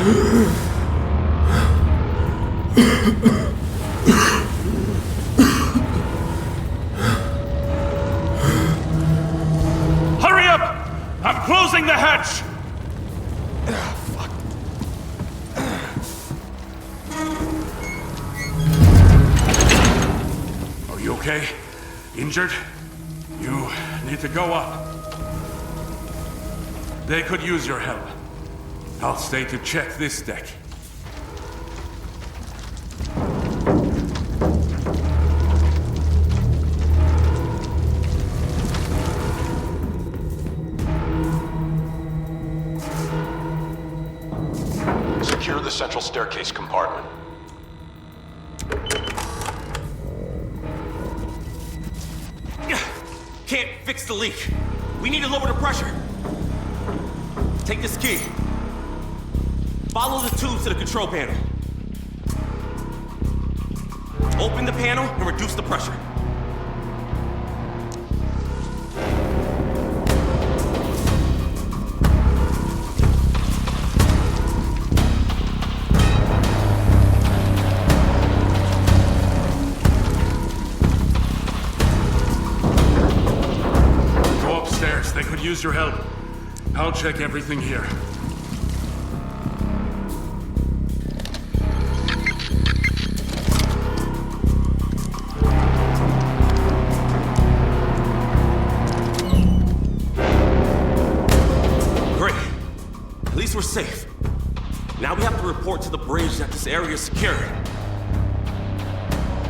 Hurry up! I'm closing the hatch! Are you okay? Injured? You need to go up. They could use your help. I'll stay to check this deck. Secure the central staircase compartment. Can't fix the leak. We need to lower the pressure. Take this key. Follow the tubes to the control panel. Open the panel and reduce the pressure. They could use your help. I'll check everything here. Great. At least we're safe. Now we have to report to the bridge that this area is secure.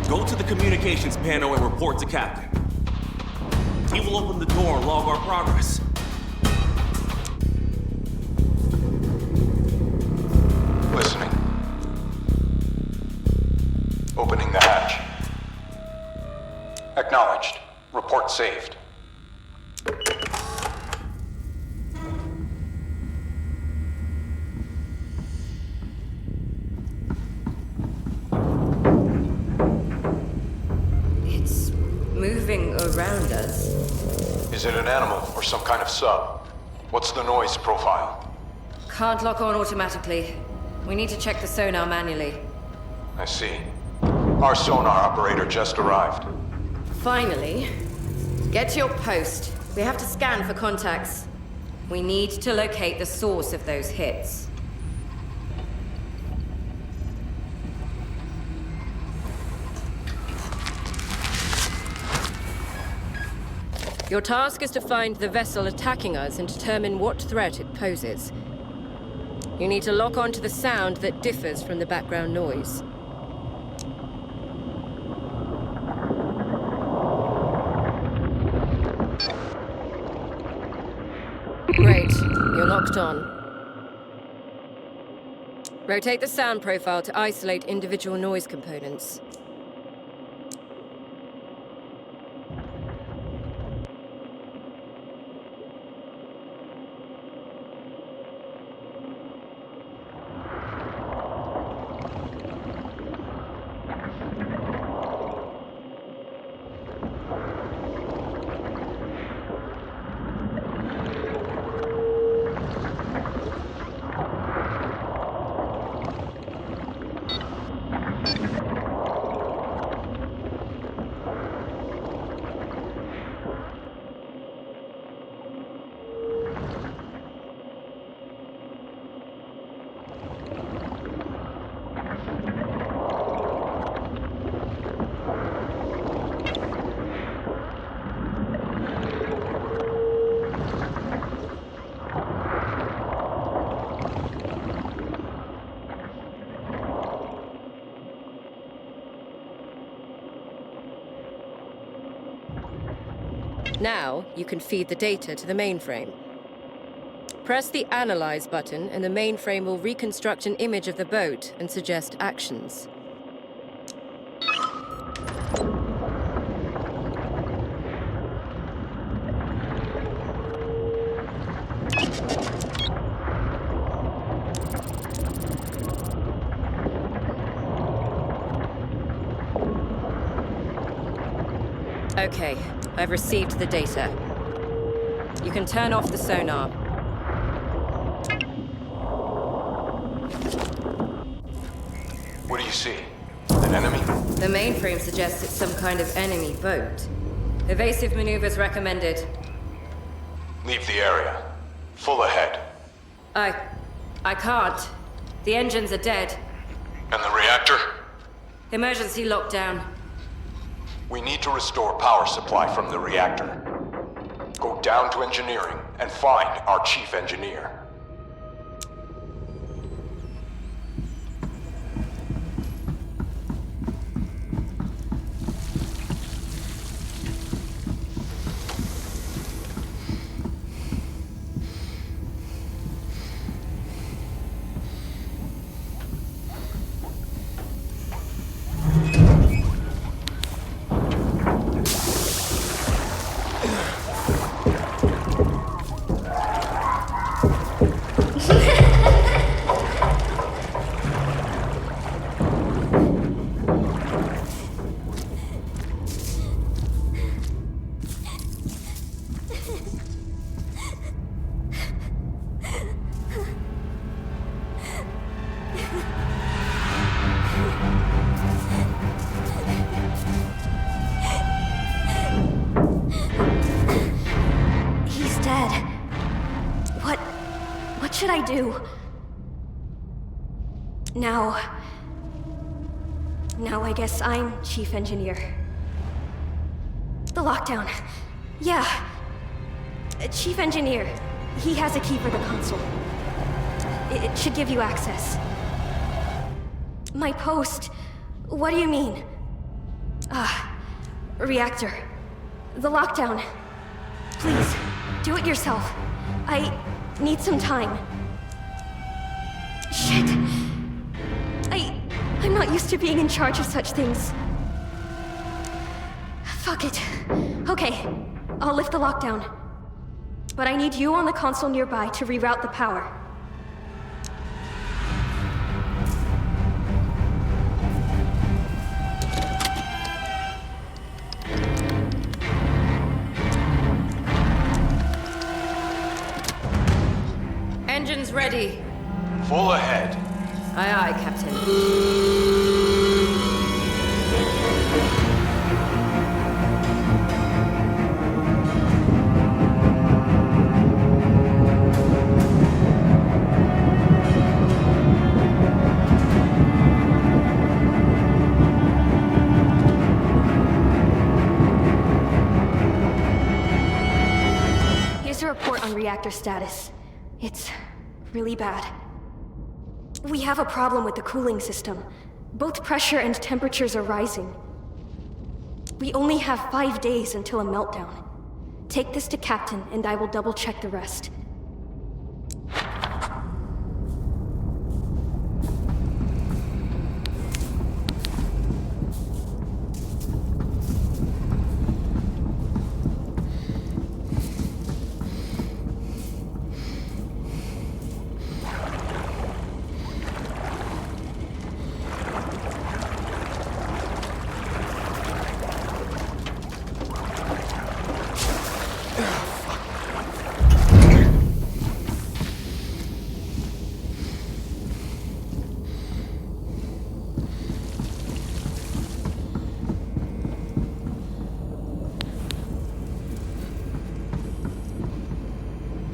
Go to the communications panel and report to Captain. He will open the door and log our progress. Listening. Opening the hatch. Acknowledged. Report saved. It's moving around us. Is it an animal or some kind of sub? What's the noise profile? Can't lock on automatically. We need to check the sonar manually. I see. Our sonar operator just arrived. Finally. Get to your post. We have to scan for contacts. We need to locate the source of those hits. Your task is to find the vessel attacking us and determine what threat it poses. You need to lock onto the sound that differs from the background noise. Great, you're locked on. Rotate the sound profile to isolate individual noise components. Now, you can feed the data to the mainframe. Press the Analyze button, and the mainframe will reconstruct an image of the boat and suggest actions. Okay, I've received the data. You can turn off the sonar. What do you see? An enemy? The mainframe suggests it's some kind of enemy boat. Evasive maneuvers recommended. Leave the area. Full ahead. I can't. The engines are dead. And the reactor? Emergency lockdown. We need to restore power supply from the reactor. Go down to engineering and find our chief engineer. What should I do? Now I guess I'm chief engineer. The lockdown. Yeah. Chief engineer. He has a key for the console. It should give you access. My post. What do you mean? Reactor. The lockdown. Please, do it yourself. I need some time. Shit. I'm not used to being in charge of such things. Fuck it. Okay, I'll lift the lockdown. But I need you on the console nearby to reroute the power. Engines ready. Full ahead. Aye, aye, Captain. Here's a report on reactor status. It's really bad. We have a problem with the cooling system. Both pressure and temperatures are rising. We only have 5 days until a meltdown. Take this to Captain, and I will double-check the rest.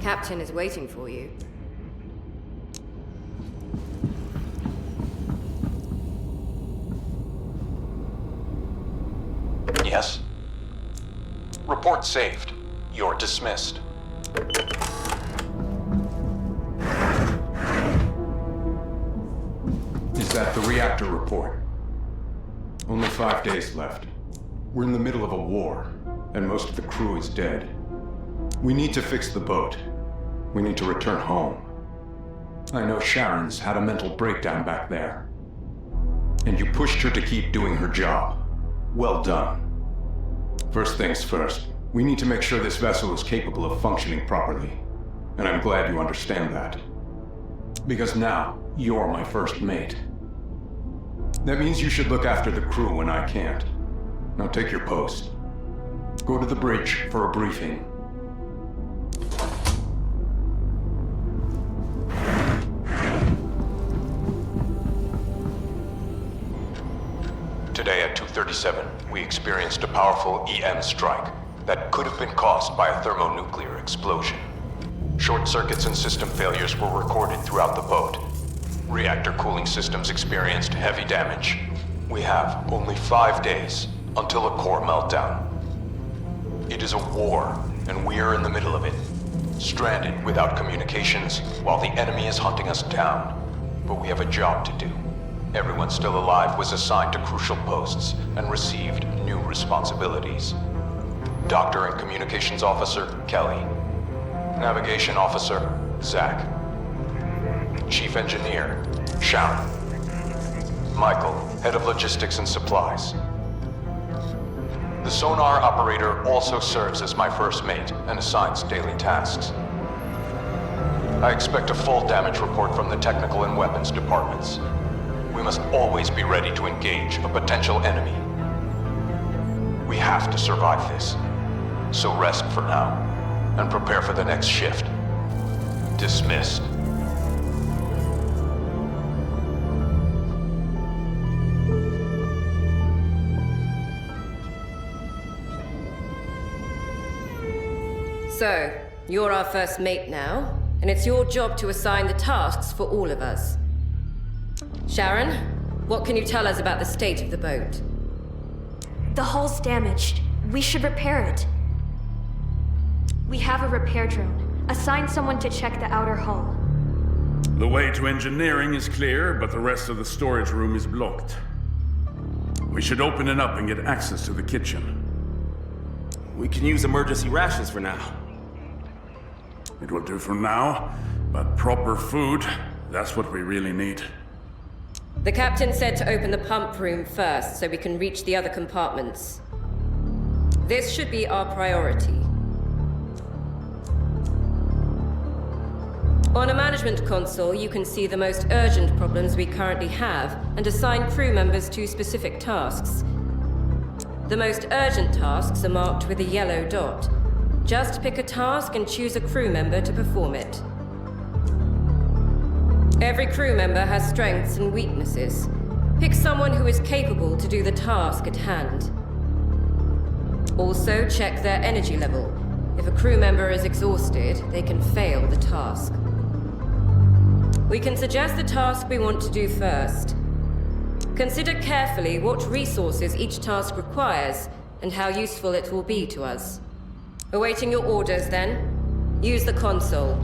Captain is waiting for you. Yes? Report saved. You're dismissed. Is that the reactor report? Only 5 days left. We're in the middle of a war, and most of the crew is dead. We need to fix the boat. We need to return home. I know Sharon's had a mental breakdown back there. And you pushed her to keep doing her job. Well done. First things first, we need to make sure this vessel is capable of functioning properly. And I'm glad you understand that. Because now, you're my first mate. That means you should look after the crew when I can't. Now take your post. Go to the bridge for a briefing. 237, we experienced a powerful EM strike that could have been caused by a thermonuclear explosion. Short circuits and system failures were recorded throughout the boat. Reactor cooling systems experienced heavy damage. We have only 5 days until a core meltdown. It is a war, and we are in the middle of it. Stranded without communications, while the enemy is hunting us down. But we have a job to do. Everyone still alive was assigned to crucial posts and received new responsibilities. Doctor and Communications Officer, Kelly. Navigation Officer, Zach. Chief Engineer, Sharon. Michael, Head of Logistics and Supplies. The sonar operator also serves as my first mate and assigns daily tasks. I expect a full damage report from the technical and weapons departments. We must always be ready to engage a potential enemy. We have to survive this. So rest for now, and prepare for the next shift. Dismissed. So, you're our first mate now, and it's your job to assign the tasks for all of us. Sharon, what can you tell us about the state of the boat? The hull's damaged. We should repair it. We have a repair drone. Assign someone to check the outer hull. The way to engineering is clear, but the rest of the storage room is blocked. We should open it up and get access to the kitchen. We can use emergency rations for now. It will do for now, but proper food, that's what we really need. The captain said to open the pump room first so we can reach the other compartments. This should be our priority. On a management console, you can see the most urgent problems we currently have and assign crew members to specific tasks. The most urgent tasks are marked with a yellow dot. Just pick a task and choose a crew member to perform it. Every crew member has strengths and weaknesses. Pick someone who is capable to do the task at hand. Also, check their energy level. If a crew member is exhausted, they can fail the task. We can suggest the task we want to do first. Consider carefully what resources each task requires and how useful it will be to us. Awaiting your orders, then. Use the console.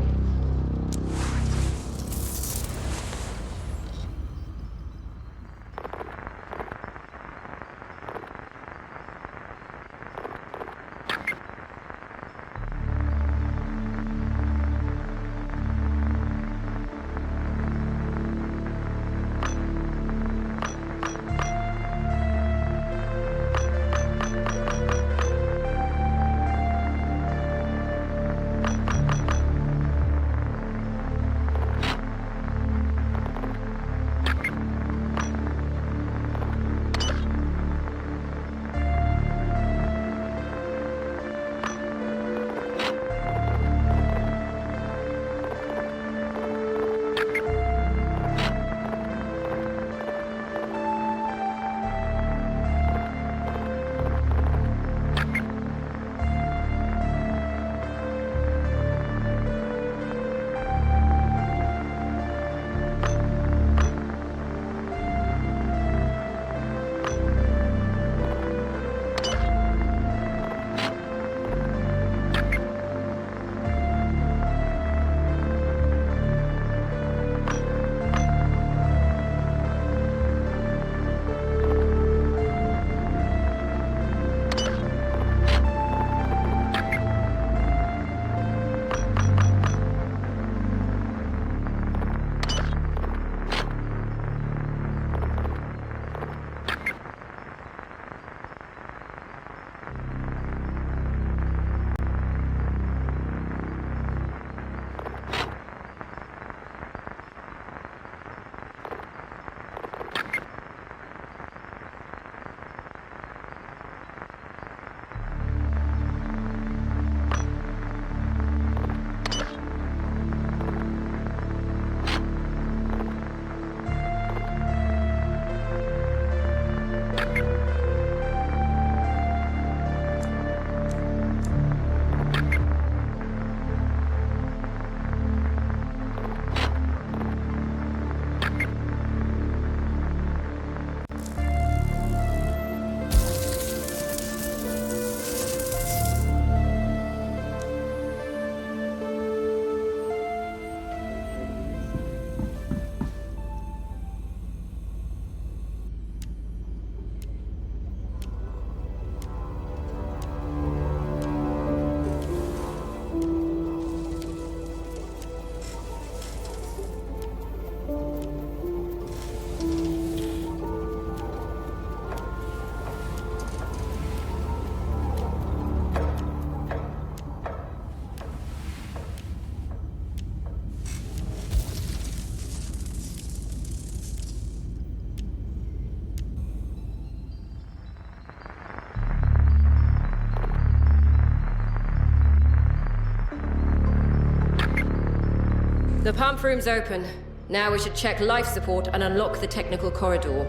The pump room's open. Now we should check life support and unlock the technical corridor.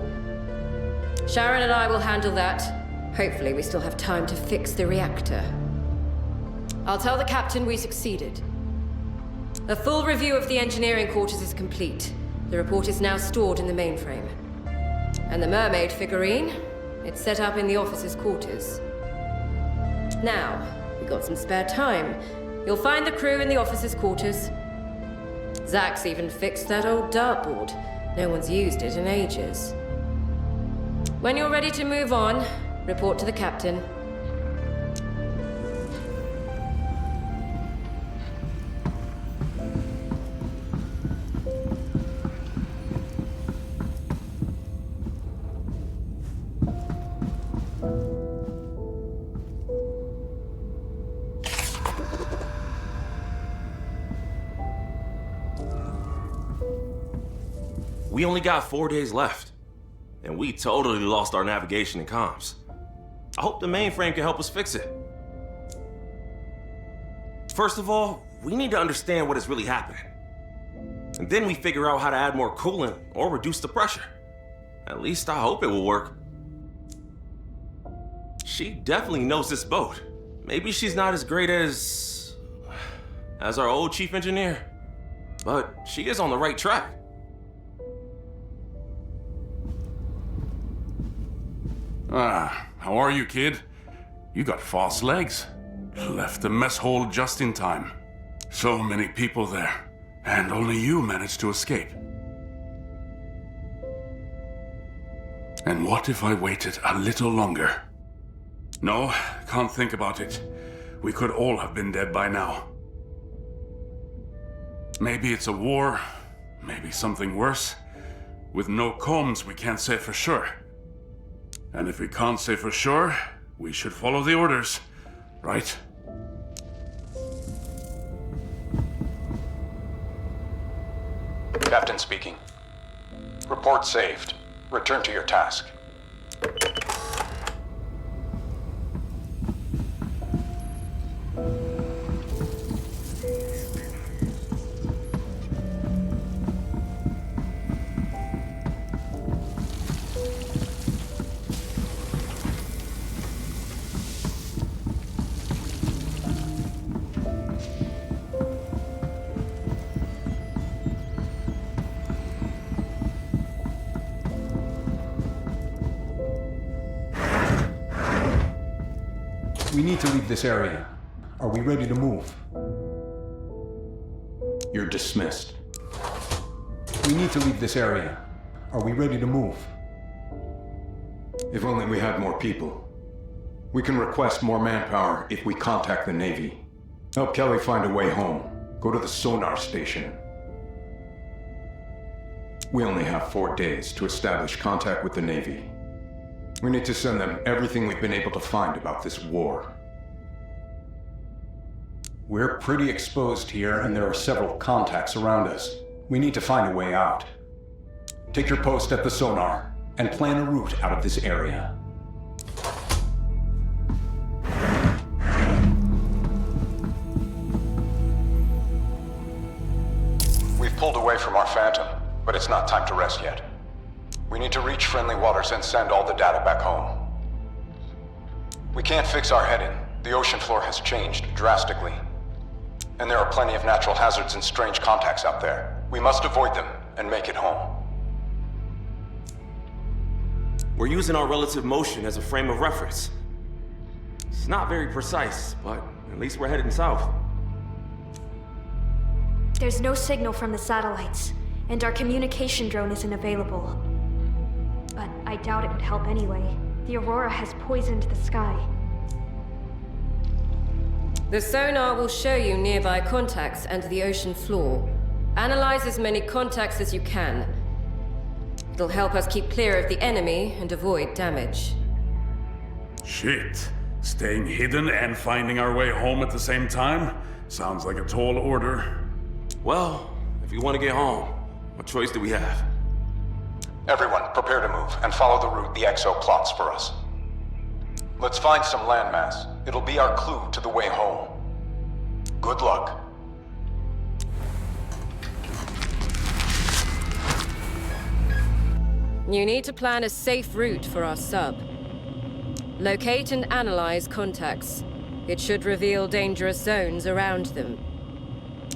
Sharon and I will handle that. Hopefully we still have time to fix the reactor. I'll tell the captain we succeeded. A full review of the engineering quarters is complete. The report is now stored in the mainframe. And the mermaid figurine? It's set up in the officers' quarters. Now, we got some spare time. You'll find the crew in the officers' quarters. Zach's even fixed that old dartboard. No one's used it in ages. When you're ready to move on, report to the captain. We only got 4 days left, and we totally lost our navigation and comms. I hope the mainframe can help us fix it. First of all, we need to understand what is really happening. And then we figure out how to add more coolant or reduce the pressure. At least I hope it will work. She definitely knows this boat. Maybe she's not as great as our old chief engineer, but she is on the right track. How are you, kid? You got fast legs. Left the mess hall just in time. So many people there, and only you managed to escape. And what if I waited a little longer? No, can't think about it. We could all have been dead by now. Maybe it's a war, maybe something worse. With no comms, we can't say for sure. And if we can't say for sure, we should follow the orders, right? Captain speaking. Report saved. Return to your task. We need to leave this area. Are we ready to move? You're dismissed. We need to leave this area. Are we ready to move? If only we had more people. We can request more manpower if we contact the Navy. Help Kelly find a way home. Go to the sonar station. We only have 4 days to establish contact with the Navy. We need to send them everything we've been able to find about this war. We're pretty exposed here, and there are several contacts around us. We need to find a way out. Take your post at the sonar, and plan a route out of this area. We've pulled away from our Phantom, but it's not time to rest yet. We need to reach friendly waters and send all the data back home. We can't fix our heading. The ocean floor has changed drastically. And there are plenty of natural hazards and strange contacts out there. We must avoid them and make it home. We're using our relative motion as a frame of reference. It's not very precise, but at least we're heading south. There's no signal from the satellites, and our communication drone isn't available. But I doubt it would help anyway. The aurora has poisoned the sky. The sonar will show you nearby contacts and the ocean floor. Analyze as many contacts as you can. It'll help us keep clear of the enemy and avoid damage. Shit. Staying hidden and finding our way home at the same time? Sounds like a tall order. Well, if we want to get home, what choice do we have? Everyone, prepare to move and follow the route the XO plots for us. Let's find some landmass. It'll be our clue to the way home. Good luck. You need to plan a safe route for our sub. Locate and analyze contacts. It should reveal dangerous zones around them.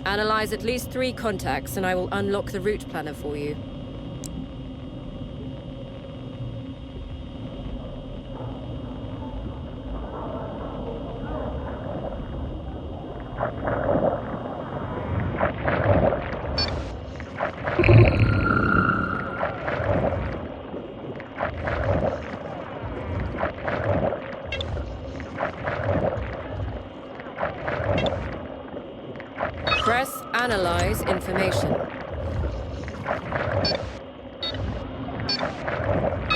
Analyze at least 3 contacts, and I will unlock the route planner for you. Press Analyze Information.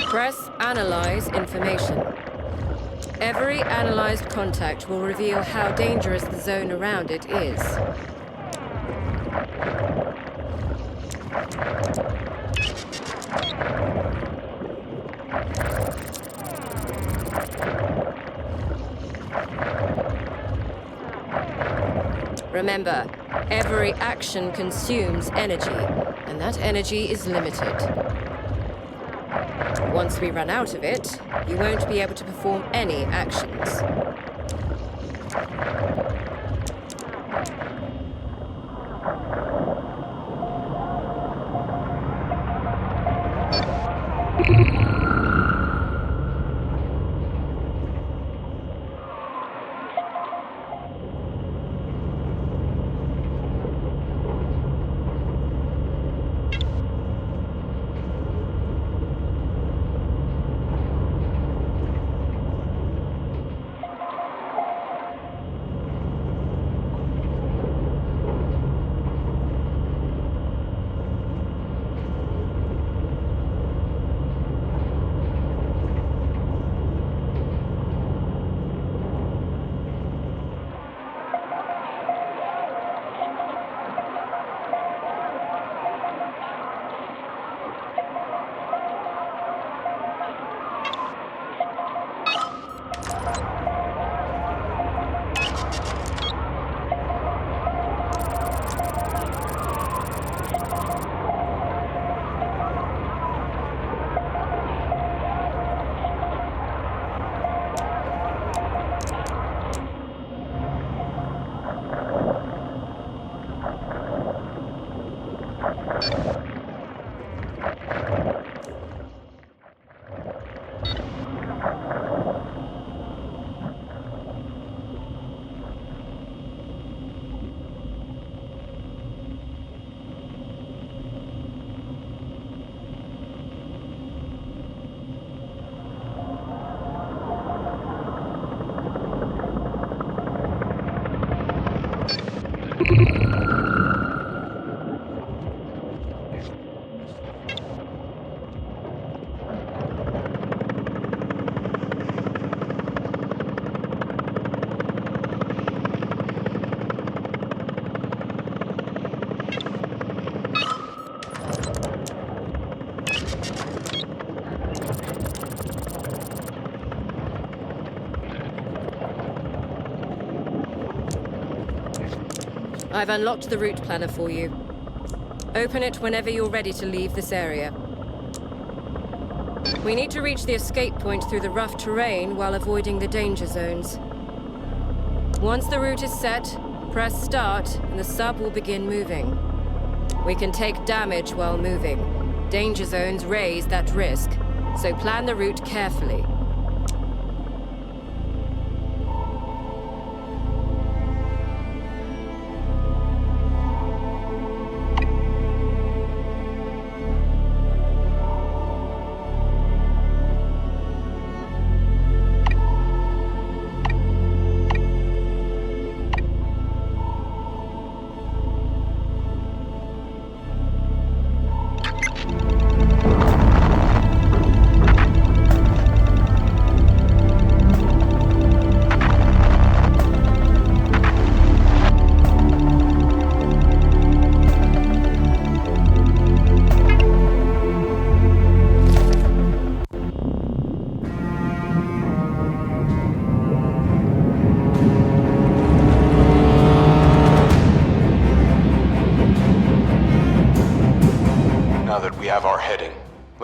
Press Analyze Information. Every analyzed contact will reveal how dangerous the zone around it is. Remember, every action consumes energy, and that energy is limited. Once we run out of it, you won't be able to perform any actions. I've unlocked the route planner for you. Open it whenever you're ready to leave this area. We need to reach the escape point through the rough terrain while avoiding the danger zones. Once the route is set, press start and the sub will begin moving. We can take damage while moving. Danger zones raise that risk, so plan the route carefully.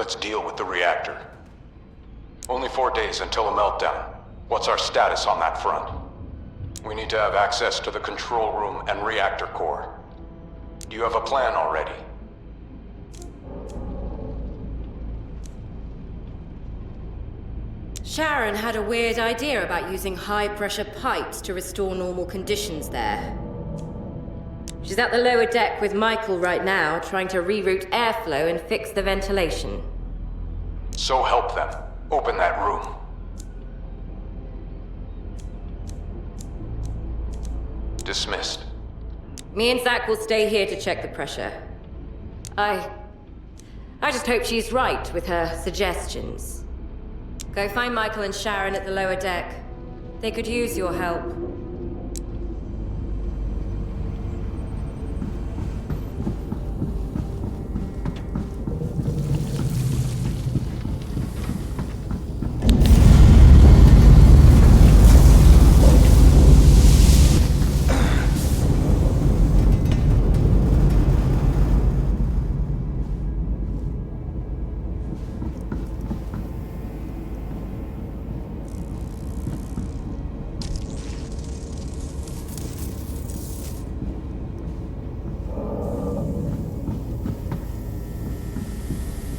Let's deal with the reactor. Only 4 days until a meltdown. What's our status on that front? We need to have access to the control room and reactor core. Do you have a plan already? Sharon had a weird idea about using high-pressure pipes to restore normal conditions there. She's at the lower deck with Michael right now, trying to reroute airflow and fix the ventilation. So help them. Open that room. Dismissed. Me and Zach will stay here to check the pressure. I just hope she's right with her suggestions. Go find Michael and Sharon at the lower deck. They could use your help.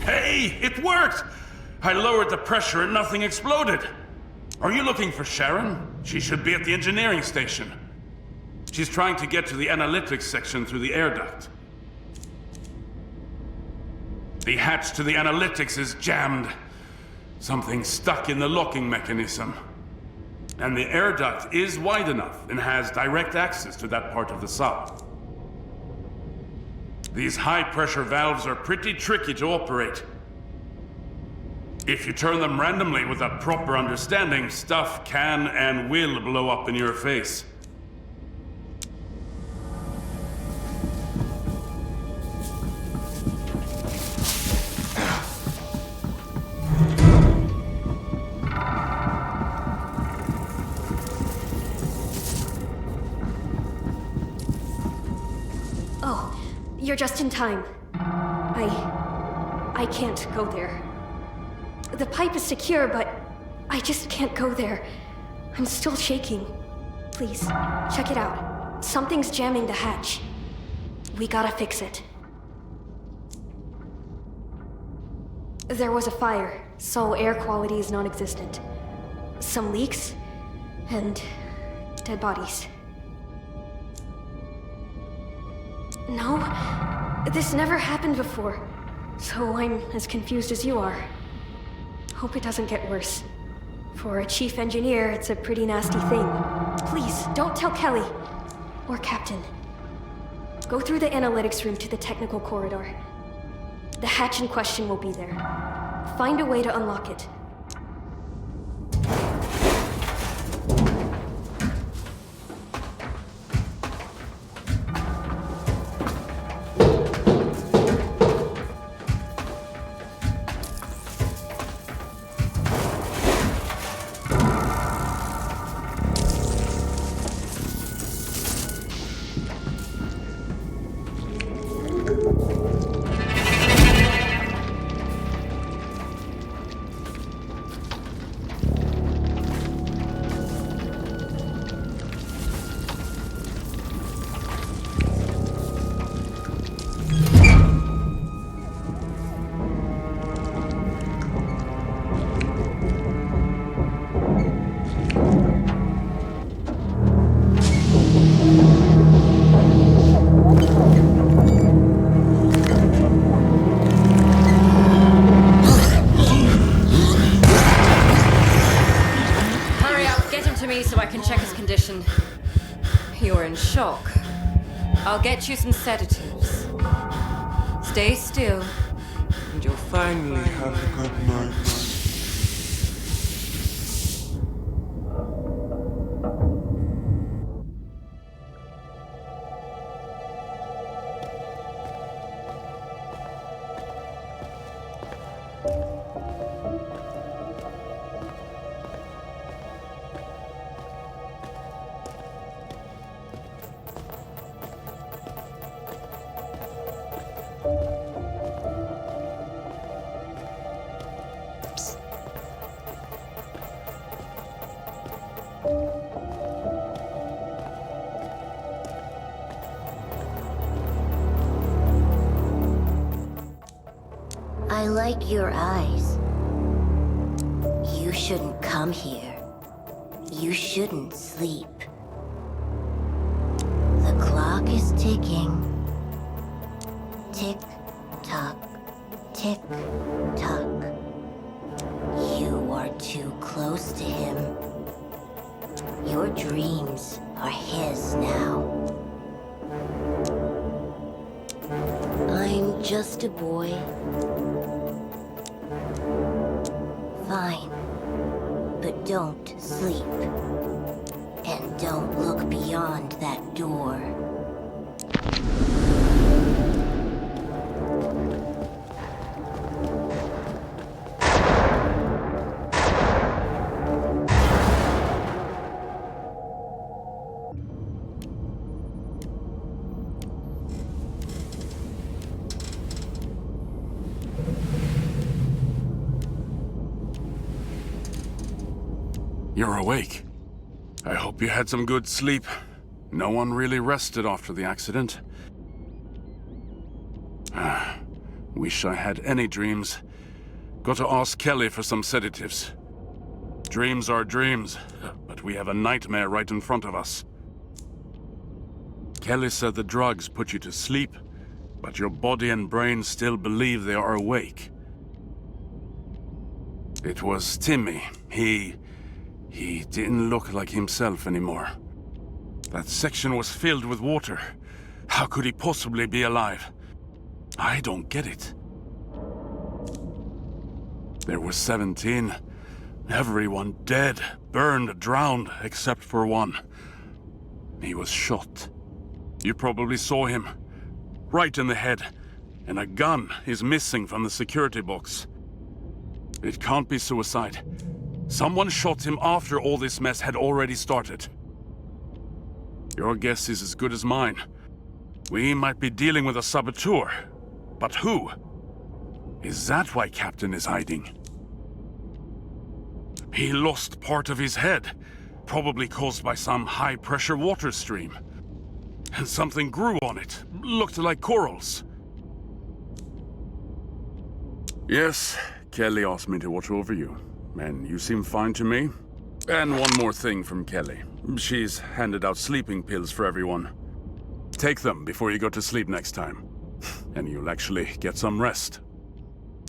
Hey, it worked! I lowered the pressure and nothing exploded. Are you looking for Sharon? She should be at the engineering station. She's trying to get to the analytics section through the air duct. The hatch to the analytics is jammed. Something's stuck in the locking mechanism. And the air duct is wide enough and has direct access to that part of the sub. These high-pressure valves are pretty tricky to operate. If you turn them randomly with a proper understanding, stuff can and will blow up in your face. Oh, you're just in time. I can't go there. The pipe is secure, but I just can't go there. I'm still shaking. Please, check it out. Something's jamming the hatch. We gotta fix it. There was a fire, so air quality is non-existent. Some leaks, and dead bodies. No, this never happened before, so I'm as confused as you are. Hope it doesn't get worse. For a chief engineer, it's a pretty nasty thing. Please, don't tell Kelly. Or Captain. Go through the analytics room to the technical corridor. The hatch in question will be there. Find a way to unlock it. You're in shock. I'll get you some sedatives. Stay still, and you'll finally have a good night. I like your eyes. You shouldn't come here. You shouldn't sleep. The clock is ticking. Tick, tock, tick, tock. You are too close to him. Your dreams are his now. I'm just a boy. Fine. But don't sleep. And don't look beyond that door. You're awake. I hope you had some good sleep. No one really rested after the accident. Wish I had any dreams. Got to ask Kelly for some sedatives. Dreams are dreams, but we have a nightmare right in front of us. Kelly said the drugs put you to sleep, but your body and brain still believe they are awake. It was Timmy. He didn't look like himself anymore. That section was filled with water. How could he possibly be alive? I don't get it. There were 17. Everyone dead, burned, drowned, except for one. He was shot. You probably saw him. Right in the head. And a gun is missing from the security box. It can't be suicide. Someone shot him after all this mess had already started. Your guess is as good as mine. We might be dealing with a saboteur. But who? Is that why Captain is hiding? He lost part of his head, probably caused by some high-pressure water stream. And something grew on it, looked like corals. Yes, Kelly asked me to watch over you. And you seem fine to me. And one more thing from Kelly. She's handed out sleeping pills for everyone. Take them before you go to sleep next time. And you'll actually get some rest.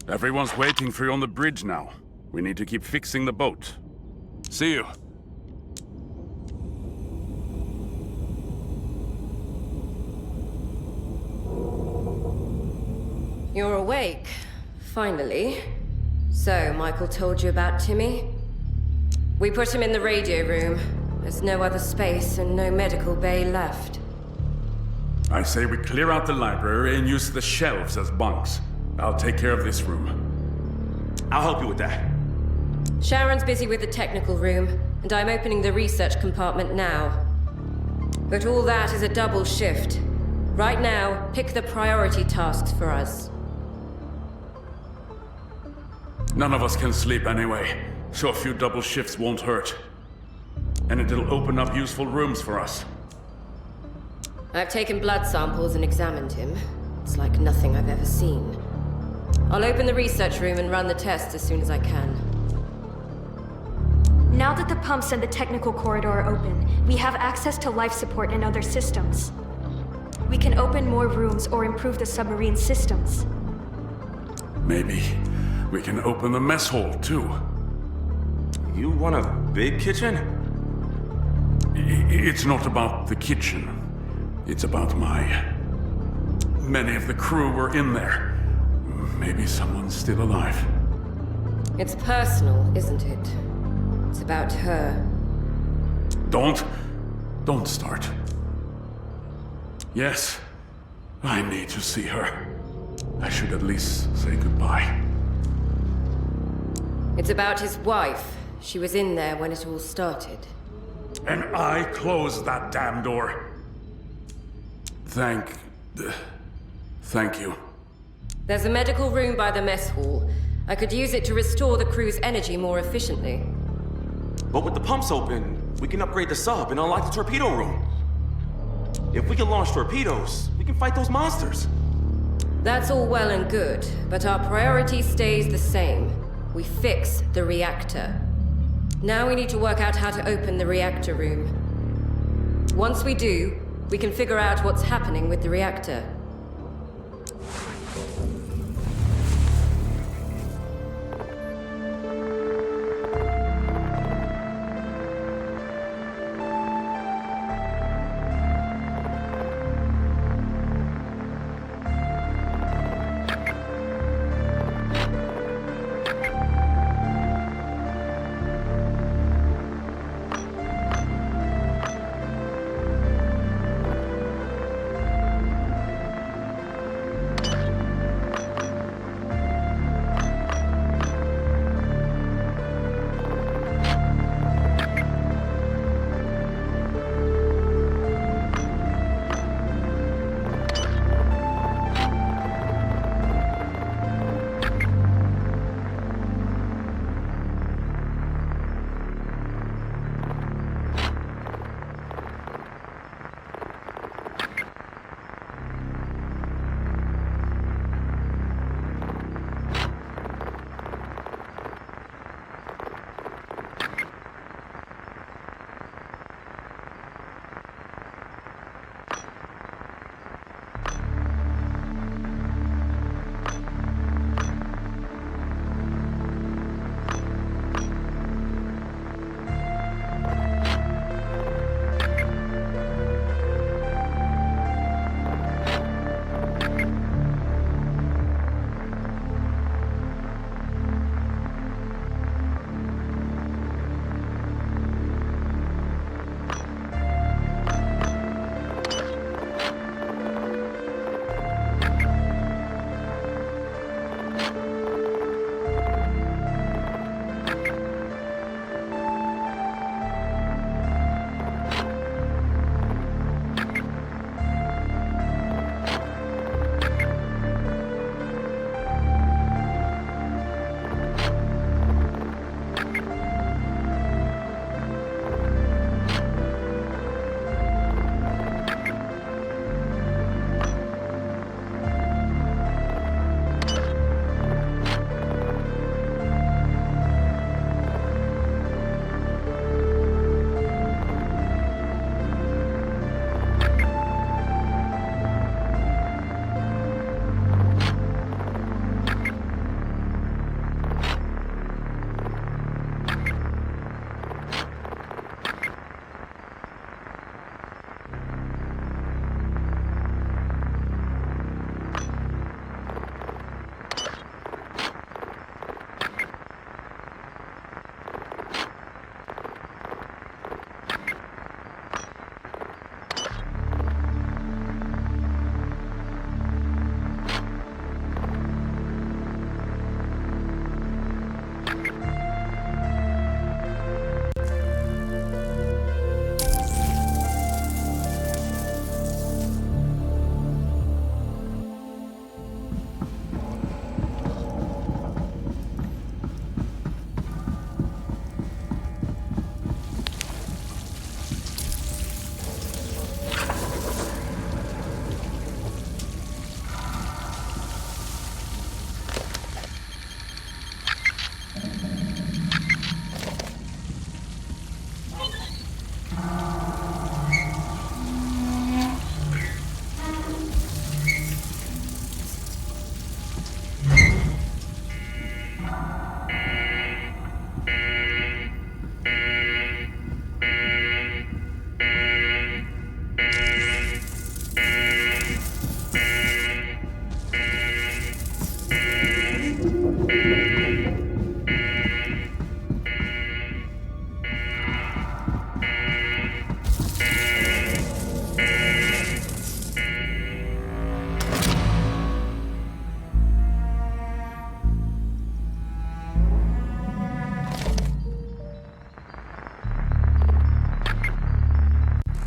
Everyone's waiting for you on the bridge now. We need to keep fixing the boat. See you. You're awake, finally. So, Michael told you about Timmy? We put him in the radio room. There's no other space and no medical bay left. I say we clear out the library and use the shelves as bunks. I'll take care of this room. I'll help you with that. Sharon's busy with the technical room, and I'm opening the research compartment now. But all that is a double shift. Right now, pick the priority tasks for us. None of us can sleep anyway, so a few double shifts won't hurt. And it'll open up useful rooms for us. I've taken blood samples and examined him. It's like nothing I've ever seen. I'll open the research room and run the tests as soon as I can. Now that the pumps and the technical corridor are open, we have access to life support and other systems. We can open more rooms or improve the submarine systems. Maybe we can open the mess hall, too. You want a big kitchen? It's not about the kitchen. It's about many of the crew were in there. Maybe someone's still alive. It's personal, isn't it? It's about her. Don't start. Yes, I need to see her. I should at least say goodbye. It's about his wife. She was in there when it all started. And I closed that damn door. Thank you. There's a medical room by the mess hall. I could use it to restore the crew's energy more efficiently. But with the pumps open, we can upgrade the sub and unlock the torpedo room. If we can launch torpedoes, we can fight those monsters. That's all well and good, but our priority stays the same. We fix the reactor. Now we need to work out how to open the reactor room. Once we do, we can figure out what's happening with the reactor.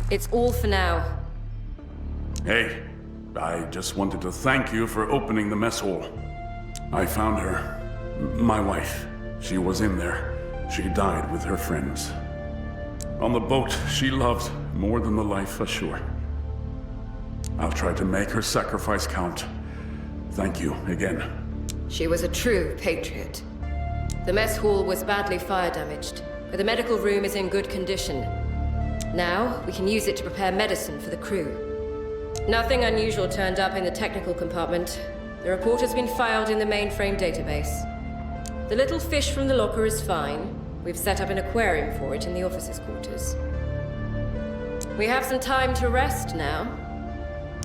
It's all for now. Hey, I just wanted to thank you for opening the mess hall. I found her. My wife. She was in there. She died with her friends. On the boat she loved more than the life ashore. I'll try to make her sacrifice count. Thank you again. She was a true patriot. The mess hall was badly fire damaged, but the medical room is in good condition. Now, we can use it to prepare medicine for the crew. Nothing unusual turned up in the technical compartment. The report has been filed in the mainframe database. The little fish from the locker is fine. We've set up an aquarium for it in the officers' quarters. We have some time to rest now.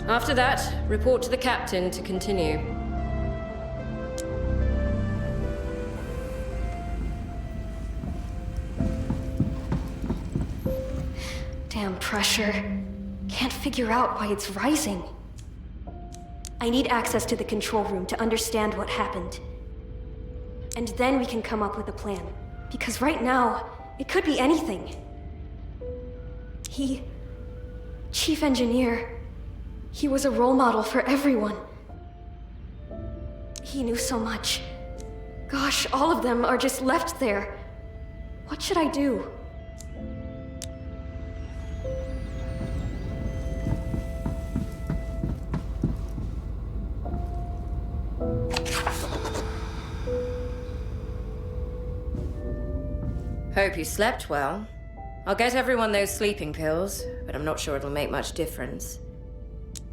After that, report to the captain to continue. Damn pressure. Can't figure out why it's rising. I need access to the control room to understand what happened. And then we can come up with a plan. Because right now, it could be anything. Chief Engineer, he was a role model for everyone. He knew so much. Gosh, all of them are just left there. What should I do? Hope you slept well. I'll get everyone those sleeping pills, but I'm not sure it'll make much difference.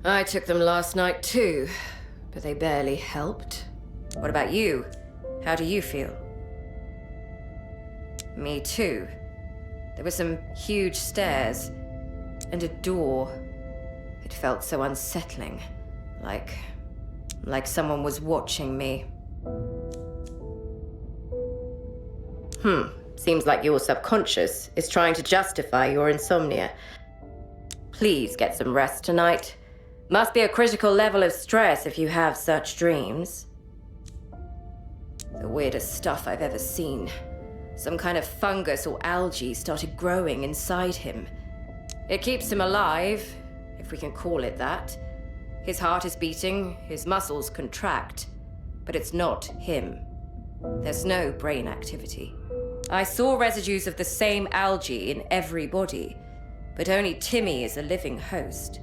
I took them last night too, but they barely helped. What about you? How do you feel? Me too. There were some huge stairs and a door. It felt so unsettling, like someone was watching me. Seems like your subconscious is trying to justify your insomnia. Please get some rest tonight. Must be a critical level of stress if you have such dreams. The weirdest stuff I've ever seen. Some kind of fungus or algae started growing inside him. It keeps him alive, if we can call it that. His heart is beating, his muscles contract, but it's not him. There's no brain activity. I saw residues of the same algae in every body, but only Timmy is a living host.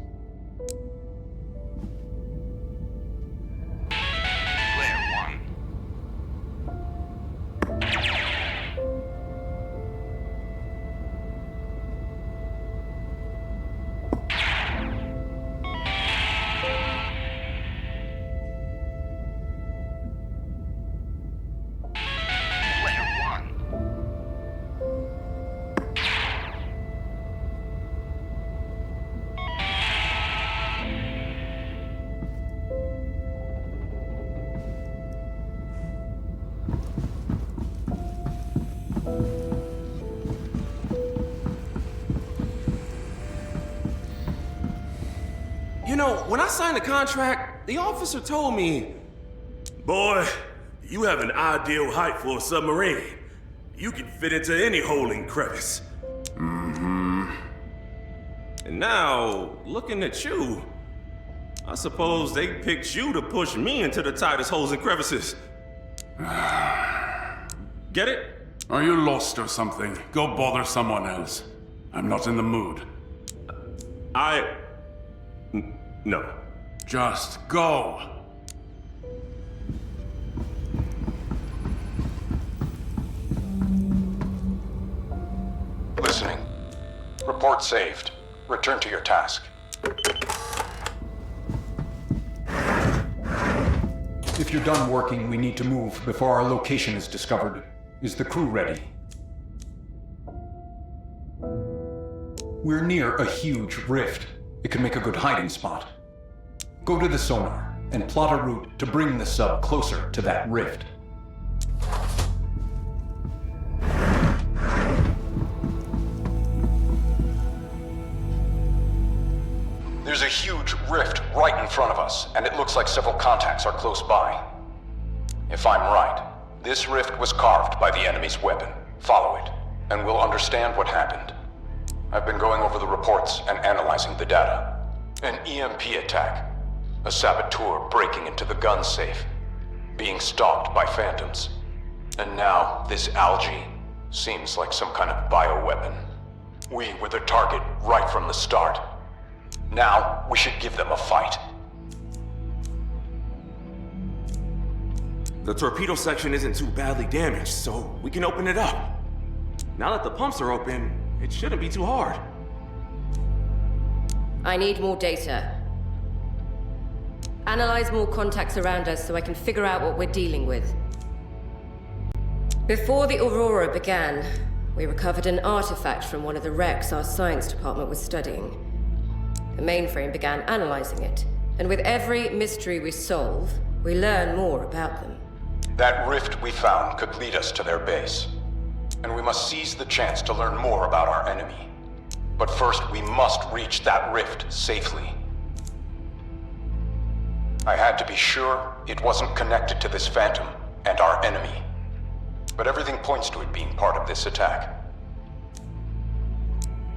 You know, when I signed the contract, the officer told me, "Boy, you have an ideal height for a submarine. You can fit into any hole and crevice." And now, looking at you, I suppose they picked you to push me into the tightest holes and crevices. Get it? Are you lost or something? Go bother someone else. I'm not in the mood. No. Just go. Listening. Report saved. Return to your task. If you're done working, we need to move before our location is discovered. Is the crew ready? We're near a huge rift. It could make a good hiding spot. Go to the sonar and plot a route to bring the sub closer to that rift. There's a huge rift right in front of us, and it looks like several contacts are close by. If I'm right, this rift was carved by the enemy's weapon. Follow it, and we'll understand what happened. I've been going over the reports and analyzing the data. An EMP attack. A saboteur breaking into the gun safe. Being stalked by phantoms. And now, this algae seems like some kind of bioweapon. We were the target right from the start. Now, we should give them a fight. The torpedo section isn't too badly damaged, so we can open it up. Now that the pumps are open, it shouldn't be too hard. I need more data. Analyze more contacts around us so I can figure out what we're dealing with. Before the Aurora began, we recovered an artifact from one of the wrecks our science department was studying. The mainframe began analyzing it, and with every mystery we solve, we learn more about them. That rift we found could lead us to their base. And we must seize the chance to learn more about our enemy. But first, we must reach that rift safely. I had to be sure it wasn't connected to this Phantom and our enemy. But everything points to it being part of this attack.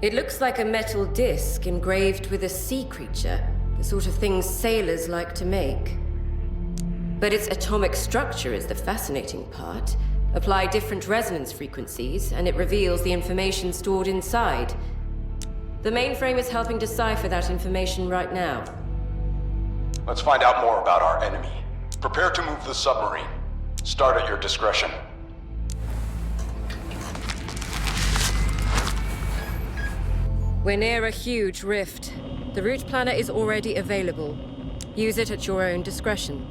It looks like a metal disc engraved with a sea creature, the sort of thing sailors like to make. But its atomic structure is the fascinating part. Apply different resonance frequencies, and it reveals the information stored inside. The mainframe is helping decipher that information right now. Let's find out more about our enemy. Prepare to move the submarine. Start at your discretion. We're near a huge rift. The route planner is already available. Use it at your own discretion.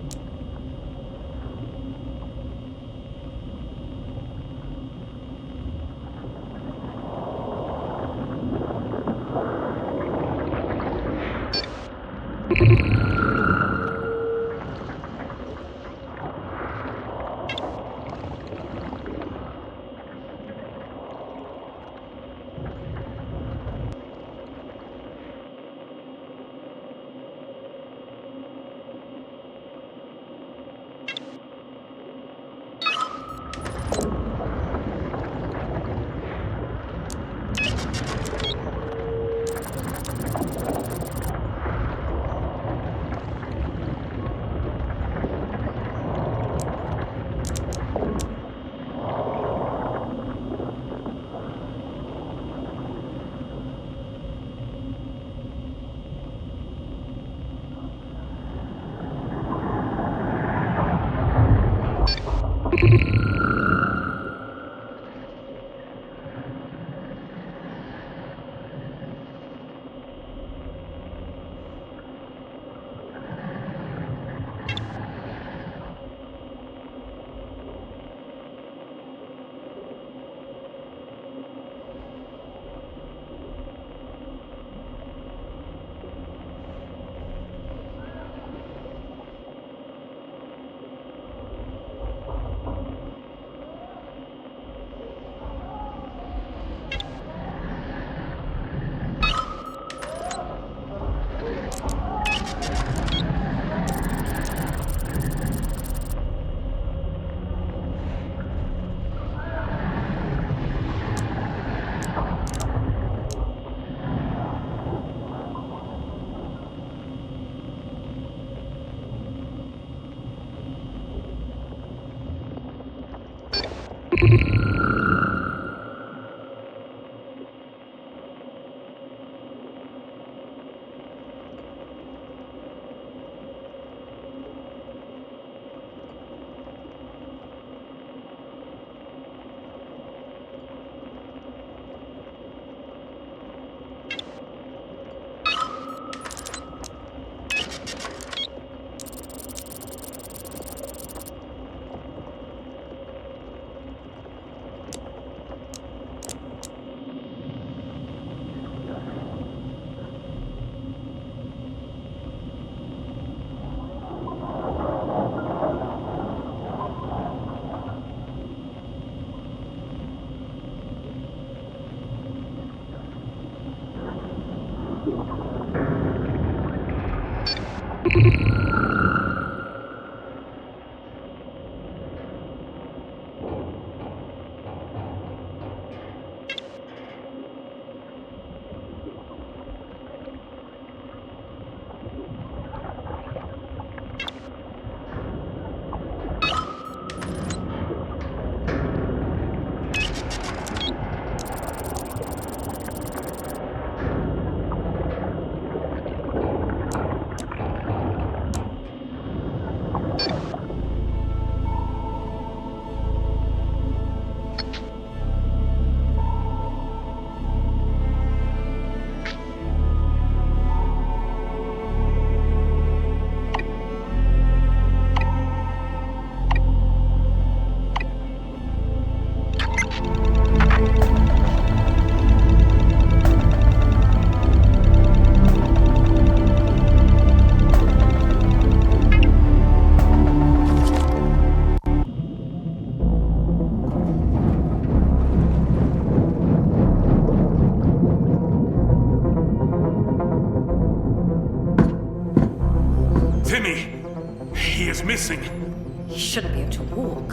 He shouldn't be able to walk.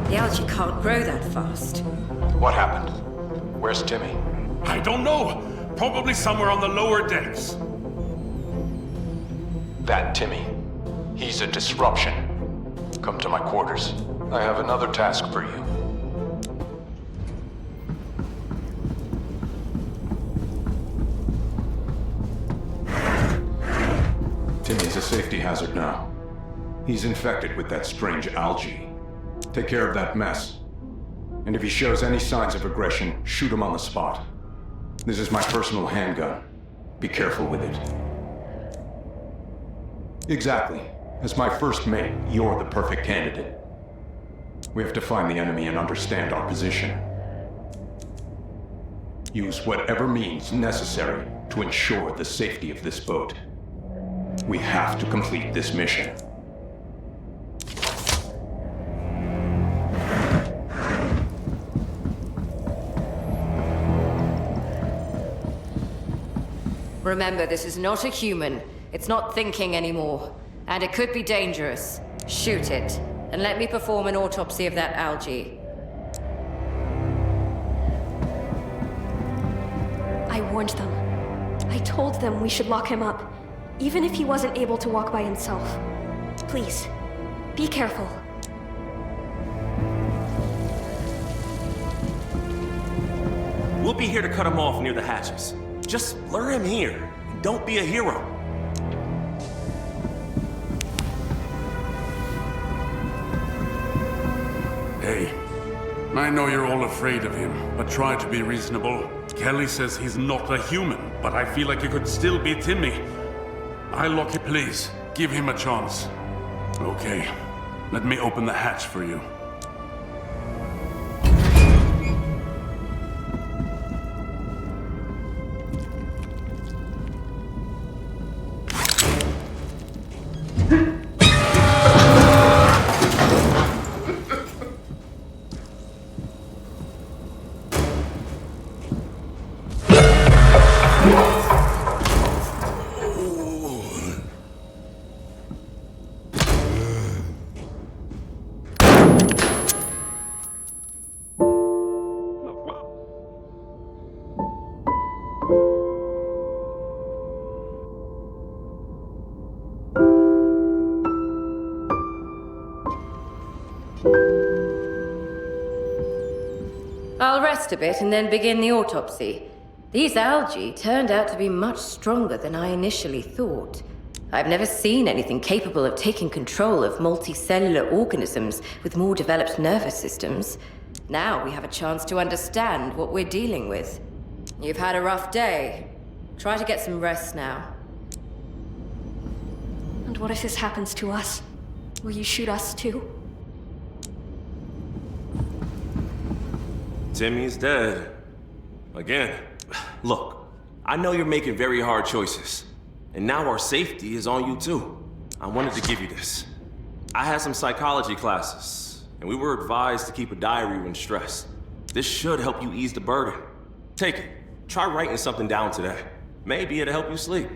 The algae can't grow that fast. What happened? Where's Timmy? I don't know. Probably somewhere on the lower decks. That Timmy. He's a disruption. Come to my quarters. I have another task for you. Timmy's a safety hazard now. He's infected with that strange algae. Take care of that mess. And if he shows any signs of aggression, shoot him on the spot. This is my personal handgun. Be careful with it. Exactly. As my first mate, you're the perfect candidate. We have to find the enemy and understand our position. Use whatever means necessary to ensure the safety of this boat. We have to complete this mission. Remember, this is not a human. It's not thinking anymore. And it could be dangerous. Shoot it, and let me perform an autopsy of that algae. I warned them. I told them we should lock him up, even if he wasn't able to walk by himself. Please, be careful. We'll be here to cut him off near the hatches. Just lure him here, and don't be a hero. Hey, I know you're all afraid of him, but try to be reasonable. Kelly says he's not a human, but I feel like it could still be Timmy. Loki, please, give him a chance. Okay, let me open the hatch for you. I'll rest a bit and then begin the autopsy. These algae turned out to be much stronger than I initially thought. I've never seen anything capable of taking control of multicellular organisms with more developed nervous systems. Now we have a chance to understand what we're dealing with. You've had a rough day. Try to get some rest now. And what if this happens to us? Will you shoot us too? Timmy's dead. Again. Look, I know you're making very hard choices. And now our safety is on you too. I wanted to give you this. I had some psychology classes, and we were advised to keep a diary when stressed. This should help you ease the burden. Take it. Try writing something down today. Maybe it'll help you sleep.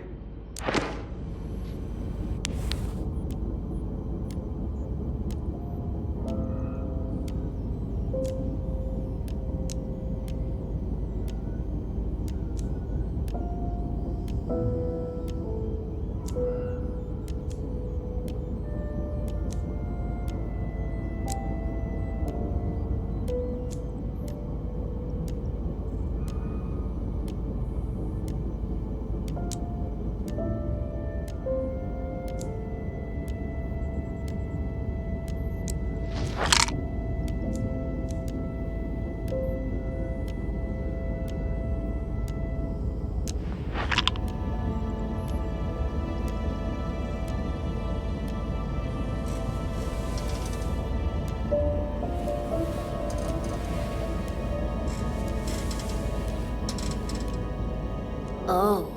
Oh,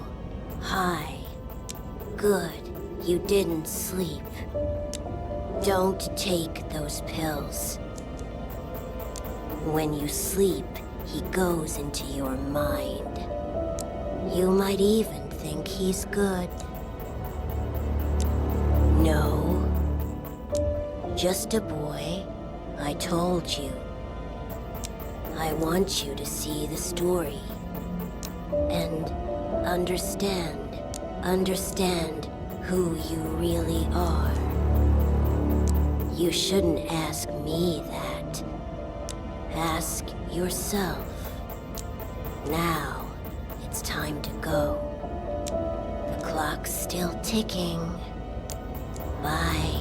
hi. Good, you didn't sleep. Don't take those pills. When you sleep, he goes into your mind. You might even think he's good. No. just a boy. I told you. I want you to see the story. And understand who you really are. You shouldn't ask me that. Ask yourself. Now, it's time to go. The clock's still ticking. Bye.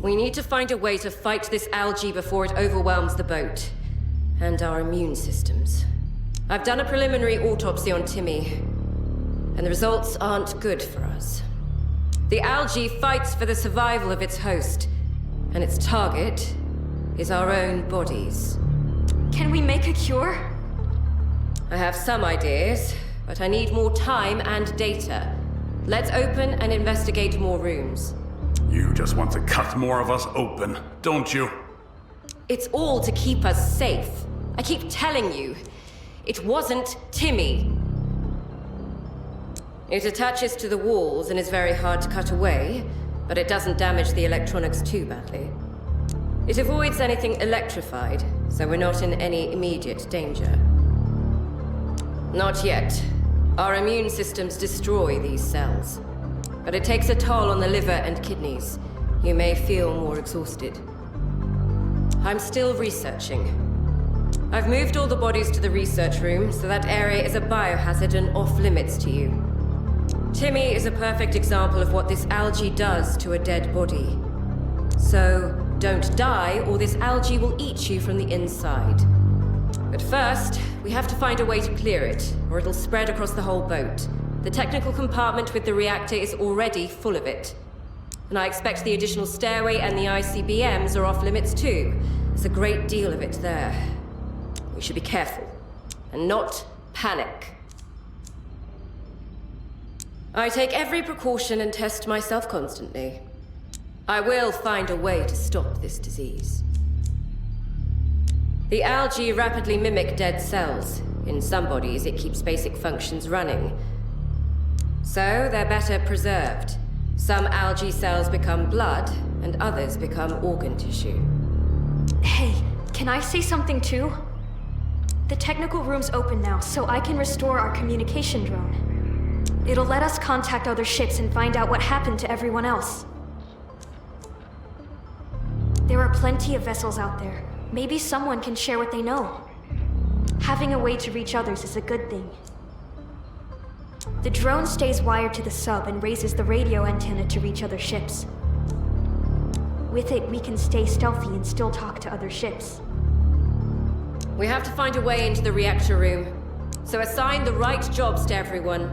We need to find a way to fight this algae before it overwhelms the boat. And our immune systems. I've done a preliminary autopsy on Timmy, and the results aren't good for us. The algae fights for the survival of its host, and its target is our own bodies. Can we make a cure? I have some ideas, but I need more time and data. Let's open and investigate more rooms. You just want to cut more of us open, don't you? It's all to keep us safe. I keep telling you, it wasn't Timmy. It attaches to the walls and is very hard to cut away, but it doesn't damage the electronics too badly. It avoids anything electrified, so we're not in any immediate danger. Not yet. Our immune systems destroy these cells. But it takes a toll on the liver and kidneys. You may feel more exhausted. I'm still researching. I've moved all the bodies to the research room, so that area is a biohazard and off-limits to you. Timmy is a perfect example of what this algae does to a dead body. So, don't die, or this algae will eat you from the inside. But first, we have to find a way to clear it, or it'll spread across the whole boat. The technical compartment with the reactor is already full of it. And I expect the additional stairway and the ICBMs are off-limits too. There's a great deal of it there. We should be careful, and not panic. I take every precaution and test myself constantly. I will find a way to stop this disease. The algae rapidly mimic dead cells. In some bodies, it keeps basic functions running. So, they're better preserved. Some algae cells become blood, and others become organ tissue. Hey, can I say something too? The technical room's open now, so I can restore our communication drone. It'll let us contact other ships and find out what happened to everyone else. There are plenty of vessels out there. Maybe someone can share what they know. Having a way to reach others is a good thing. The drone stays wired to the sub and raises the radio antenna to reach other ships. With it, we can stay stealthy and still talk to other ships. We have to find a way into the reactor room. So assign the right jobs to everyone.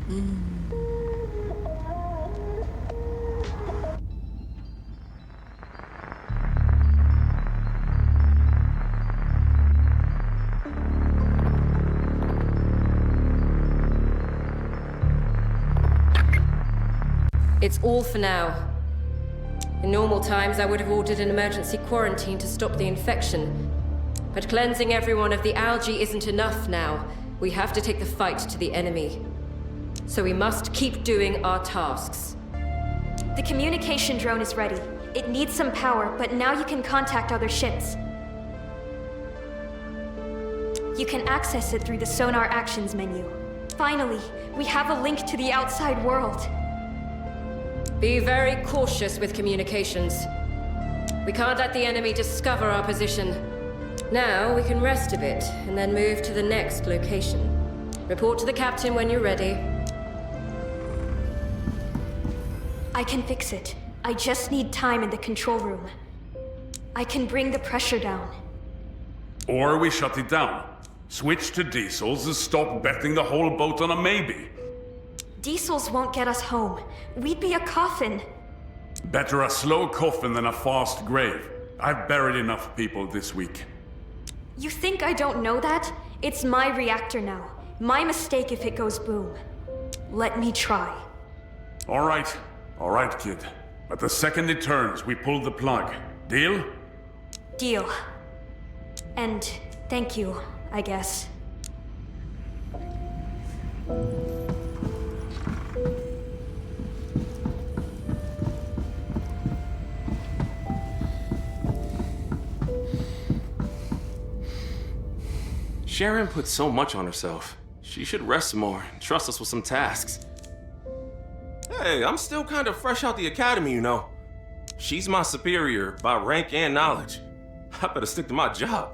It's all for now. In normal times, I would have ordered an emergency quarantine to stop the infection. But cleansing everyone of the algae isn't enough now. We have to take the fight to the enemy. So we must keep doing our tasks. The communication drone is ready. It needs some power, but now you can contact other ships. You can access it through the Sonar Actions menu. Finally, we have a link to the outside world. Be very cautious with communications. We can't let the enemy discover our position. Now we can rest a bit, and then move to the next location. Report to the captain when you're ready. I can fix it. I just need time in the control room. I can bring the pressure down. Or we shut it down. Switch to diesels and stop betting the whole boat on a maybe. Diesels won't get us home. We'd be a coffin. Better a slow coffin than a fast grave. I've buried enough people this week. You think I don't know that? It's my reactor now. My mistake if it goes boom. Let me try. All right, kid. But the second it turns, we pull the plug. Deal? Deal. And thank you, I guess. Sharon put so much on herself. She should rest more and trust us with some tasks. Hey, I'm still kind of fresh out the academy, you know. She's my superior by rank and knowledge. I better stick to my job.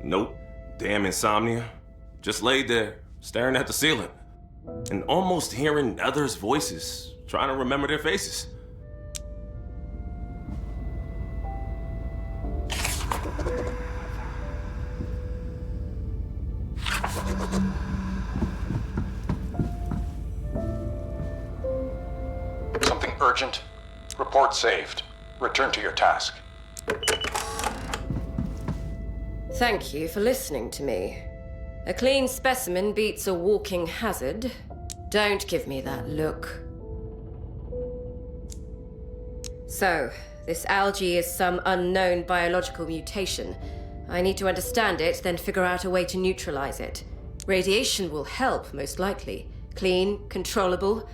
Nope. Damn insomnia. Just laid there, staring at the ceiling. And almost hearing others' voices, trying to remember their faces. Something urgent? Report saved. Return to your task. Thank you for listening to me. A clean specimen beats a walking hazard. Don't give me that look. So, this algae is some unknown biological mutation. I need to understand it, then figure out a way to neutralize it. Radiation will help, most likely. Clean, controllable.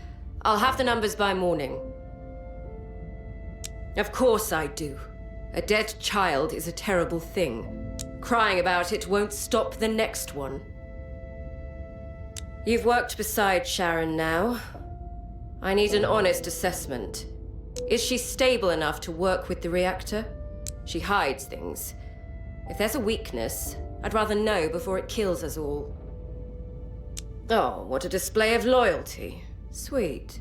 I'll have the numbers by morning. Of course I do. A dead child is a terrible thing. Crying about it won't stop the next one. You've worked beside Sharon now. I need an honest assessment. Is she stable enough to work with the reactor? She hides things. If there's a weakness, I'd rather know before it kills us all. Oh, what a display of loyalty. Sweet.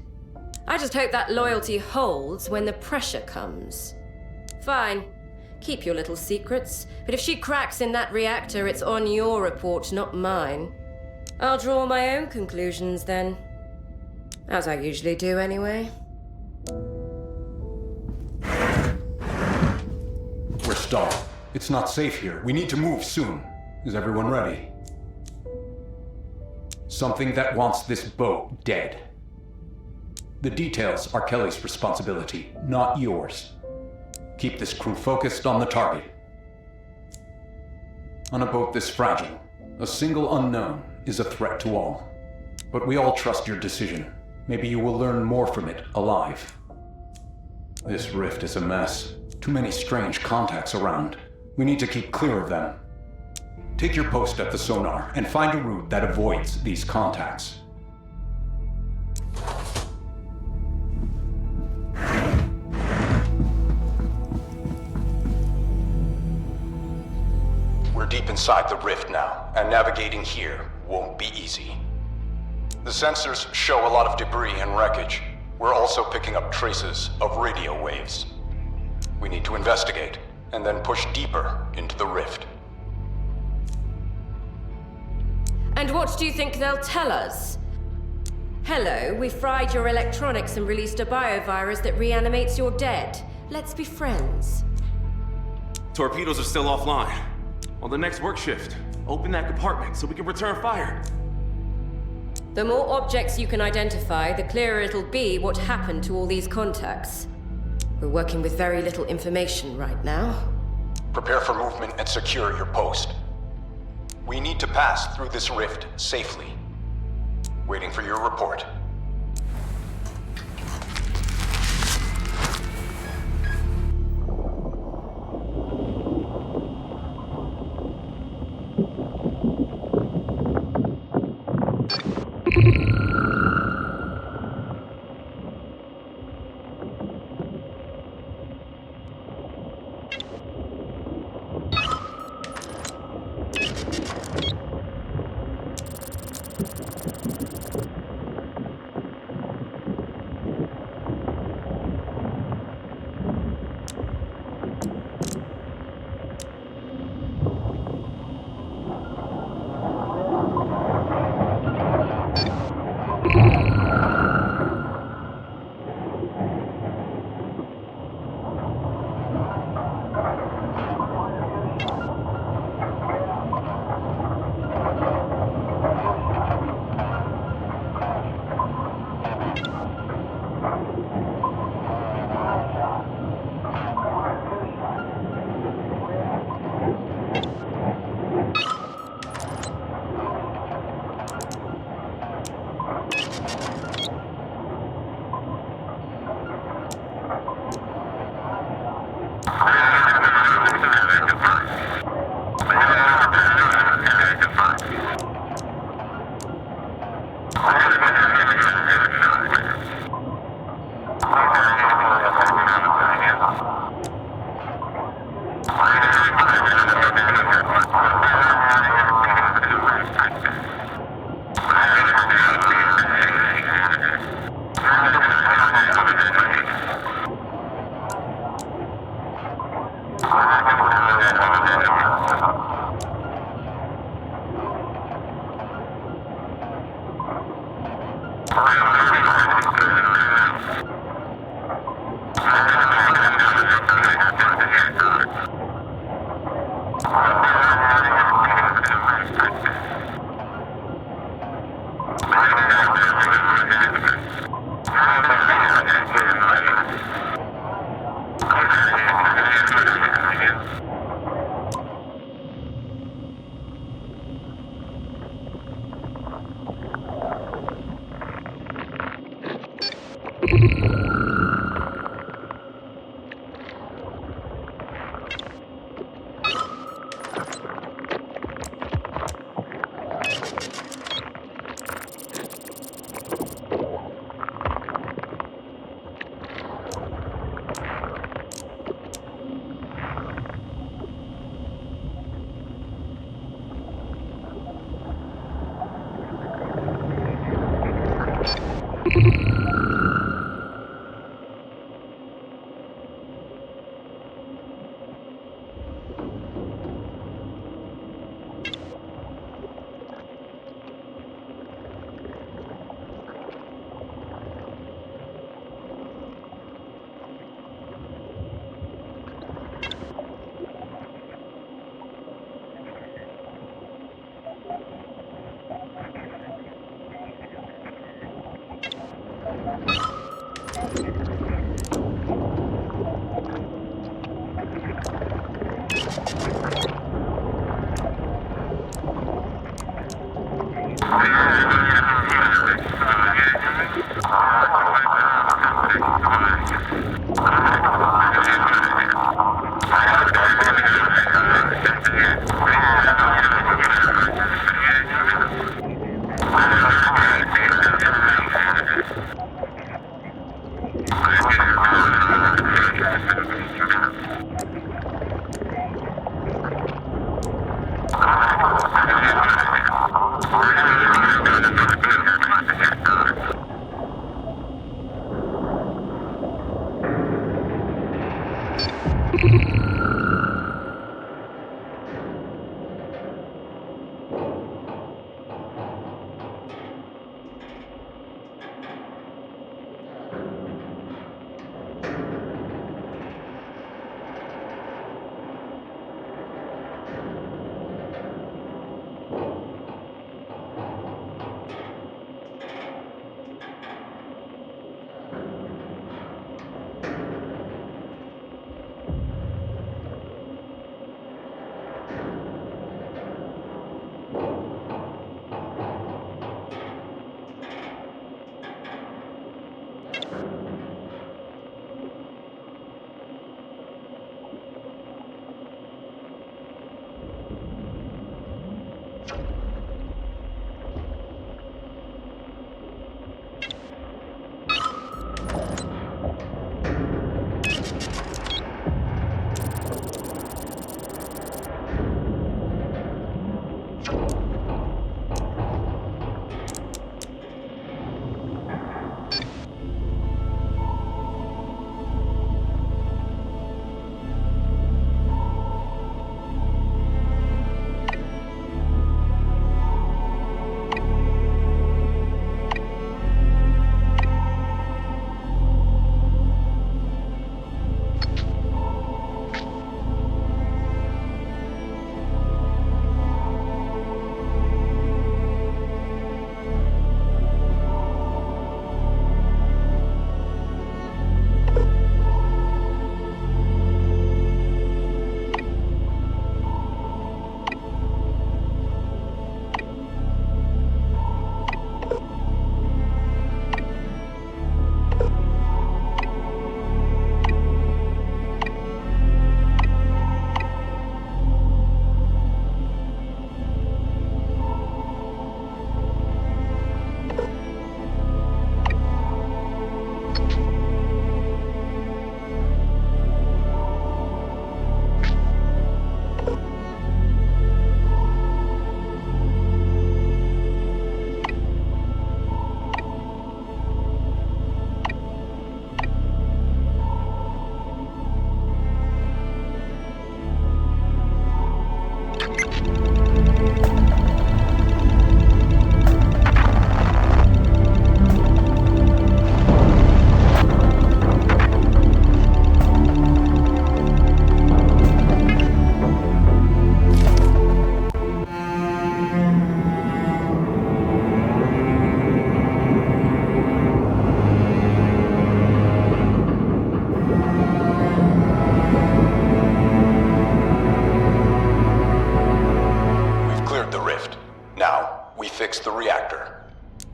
I just hope that loyalty holds when the pressure comes. Fine. Keep your little secrets, but if she cracks in that reactor, it's on your report, not mine. I'll draw my own conclusions then. As I usually do anyway. We're stalled. It's not safe here. We need to move soon. Is everyone ready? Something that wants this boat dead. The details are Kelly's responsibility, not yours. Keep this crew focused on the target. On a boat this fragile, a single unknown is a threat to all. But we all trust your decision. Maybe you will learn more from it alive. This rift is a mess. Too many strange contacts around. We need to keep clear of them. Take your post at the sonar and find a route that avoids these contacts. We're deep inside the rift now, and navigating here won't be easy. The sensors show a lot of debris and wreckage. We're also picking up traces of radio waves. We need to investigate, and then push deeper into the rift. And what do you think they'll tell us? Hello, we fried your electronics and released a biovirus that reanimates your dead. Let's be friends. Torpedoes are still offline. On the next work shift, open that compartment so we can return fire. The more objects you can identify, the clearer it'll be what happened to all these contacts. We're working with very little information right now. Prepare for movement and secure your post. We need to pass through this rift safely. Waiting for your report.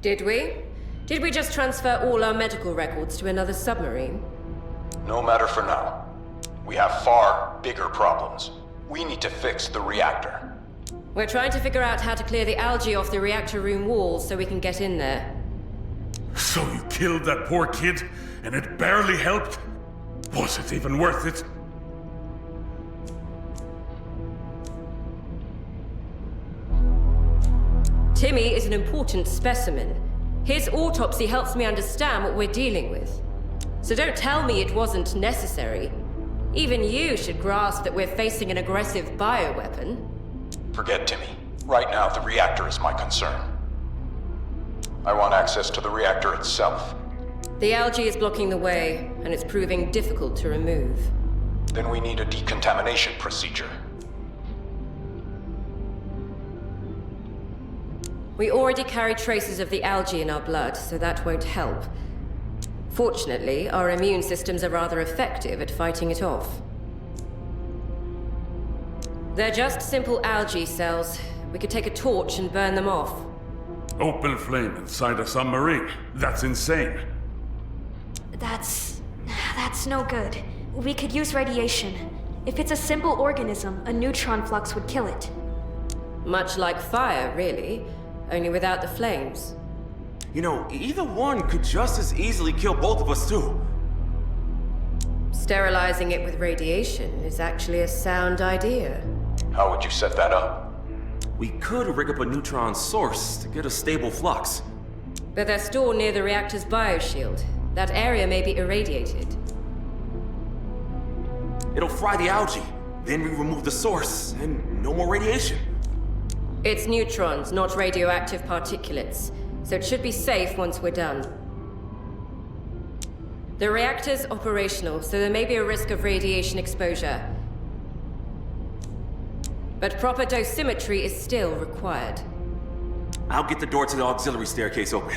Did we? Did we just transfer all our medical records to another submarine? No matter for now. We have far bigger problems. We need to fix the reactor. We're trying to figure out how to clear the algae off the reactor room walls so we can get in there. So you killed that poor kid, and it barely helped? Was it even worth it? Timmy is an important specimen. His autopsy helps me understand what we're dealing with. So don't tell me it wasn't necessary. Even you should grasp that we're facing an aggressive bioweapon. Forget Timmy. Right now, the reactor is my concern. I want access to the reactor itself. The algae is blocking the way, and it's proving difficult to remove. Then we need a decontamination procedure. We already carry traces of the algae in our blood, so that won't help. Fortunately, our immune systems are rather effective at fighting it off. They're just simple algae cells. We could take a torch and burn them off. Open flame inside a submarine? That's insane. That's no good. We could use radiation. If it's a simple organism, a neutron flux would kill it. Much like fire, really, only without the flames. You know, either one could just as easily kill both of us, too. Sterilizing it with radiation is actually a sound idea. How would you set that up? We could rig up a neutron source to get a stable flux. But they're stored near the reactor's bioshield. That area may be irradiated. It'll fry the algae. Then we remove the source, and no more radiation. It's neutrons, not radioactive particulates, so it should be safe once we're done. The reactor's operational, so there may be a risk of radiation exposure. But proper dosimetry is still required. I'll get the door to the auxiliary staircase open.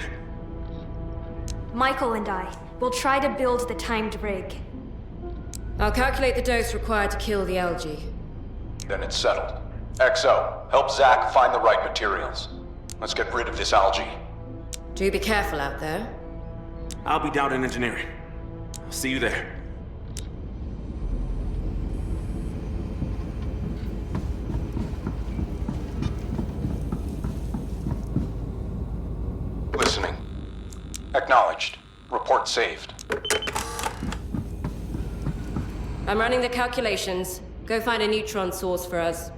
Michael and I will try to build the timed rig. I'll calculate the dose required to kill the algae. Then it's settled. XO, help Zach find the right materials. Let's get rid of this algae. Do be careful out there. I'll be down in engineering. I'll see you there. Listening. Acknowledged. Report saved. I'm running the calculations. Go find a neutron source for us.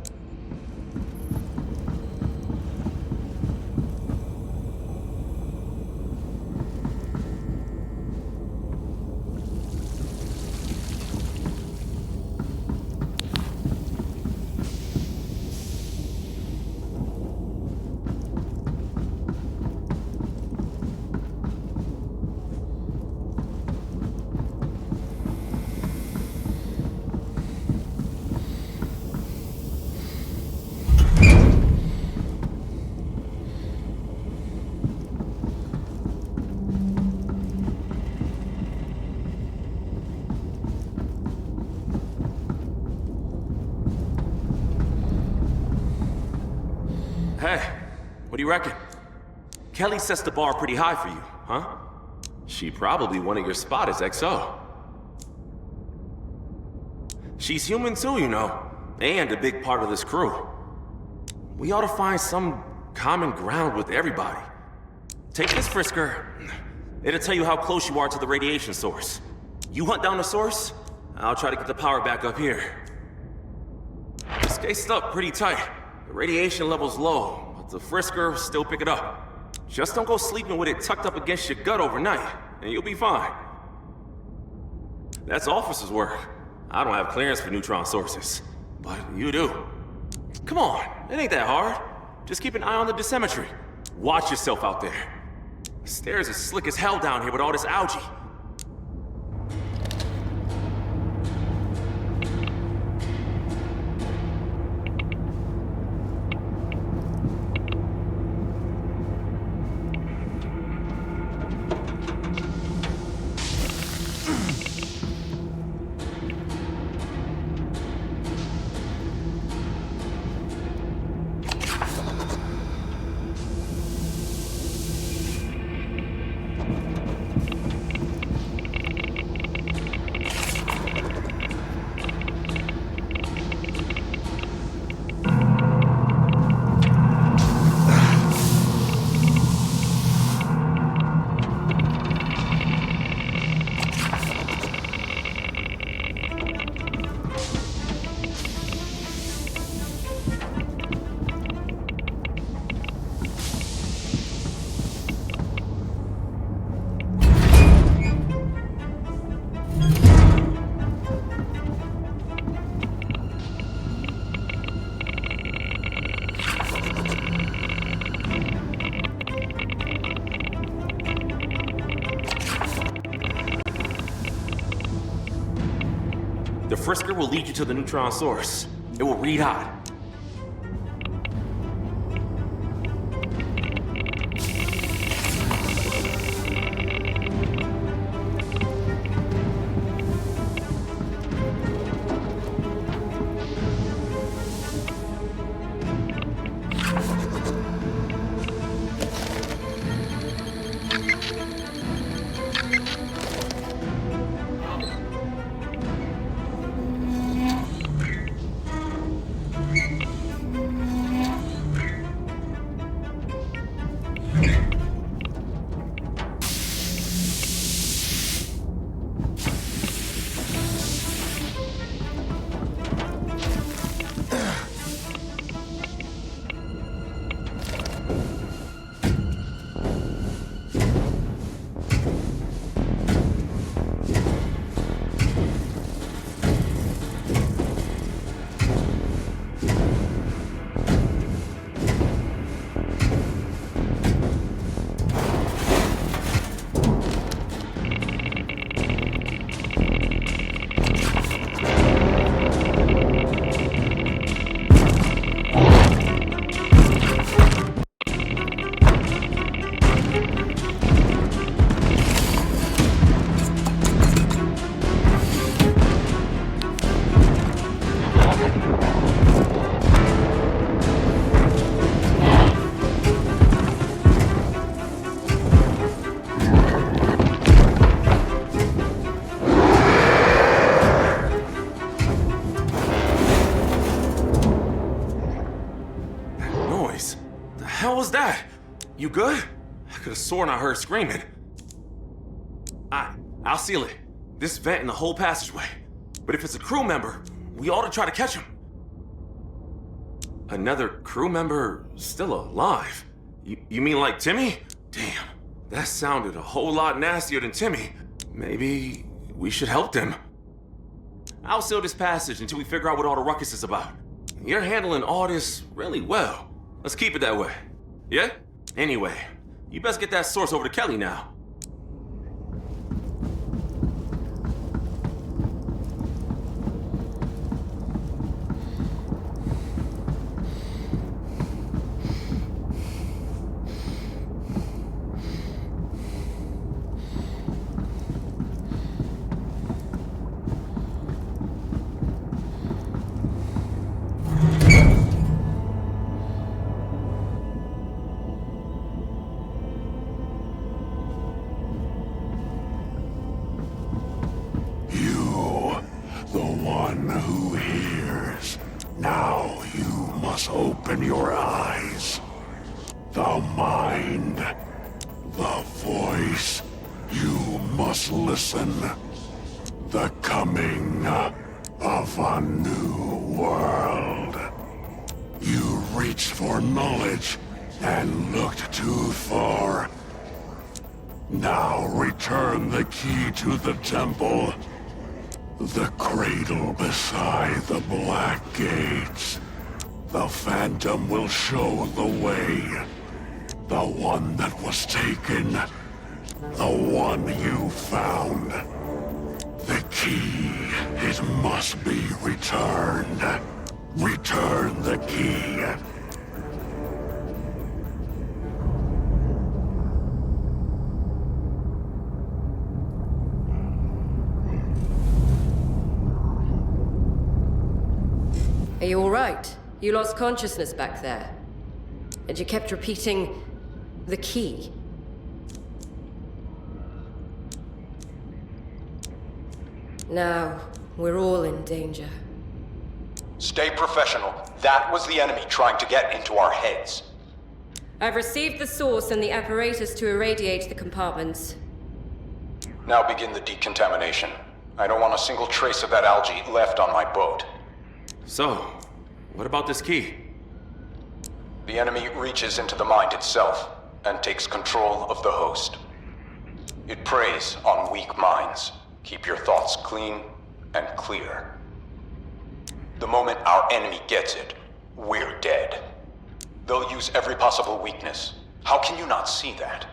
Hey, what do you reckon? Kelly sets the bar pretty high for you, huh? She probably wanted your spot as XO. She's human too, you know, and a big part of this crew. We ought to find some common ground with everybody. Take this, Frisker. It'll tell you how close you are to the radiation source. You hunt down the source, I'll try to get the power back up here. It's cased up pretty tight. The radiation level's low, but the Frisker still pick it up. Just don't go sleeping with it tucked up against your gut overnight, and you'll be fine. That's officer's work. I don't have clearance for neutron sources, but you do. Come on, it ain't that hard. Just keep an eye on the dosimetry. Watch yourself out there. The stairs are slick as hell down here with all this algae. The frisker will lead you to the neutron source. It will read hot. You good? I could have sworn I heard screaming. I'll seal it. This vent and the whole passageway. But if it's a crew member, we ought to try to catch him. Another crew member still alive? You mean like Timmy? Damn, that sounded a whole lot nastier than Timmy. Maybe we should help them. I'll seal this passage until we figure out what all the ruckus is about. You're handling all this really well. Let's keep it that way. Yeah? Anyway, you best get that source over to Kelly now. Open your eyes. The mind, the voice. You must listen. The coming of a new world. You reached for knowledge and looked too far. Now return the key to the temple. The cradle beside the black gates. The Phantom will show the way. The one that was taken. The one you found. The key, it must be returned. Return the key. Are you all right? You lost consciousness back there. And you kept repeating the key. Now, we're all in danger. Stay professional. That was the enemy trying to get into our heads. I've received the source and the apparatus to irradiate the compartments. Now begin the decontamination. I don't want a single trace of that algae left on my boat. So, what about this key? The enemy reaches into the mind itself and takes control of the host. It preys on weak minds. Keep your thoughts clean and clear. The moment our enemy gets it, we're dead. They'll use every possible weakness. How can you not see that?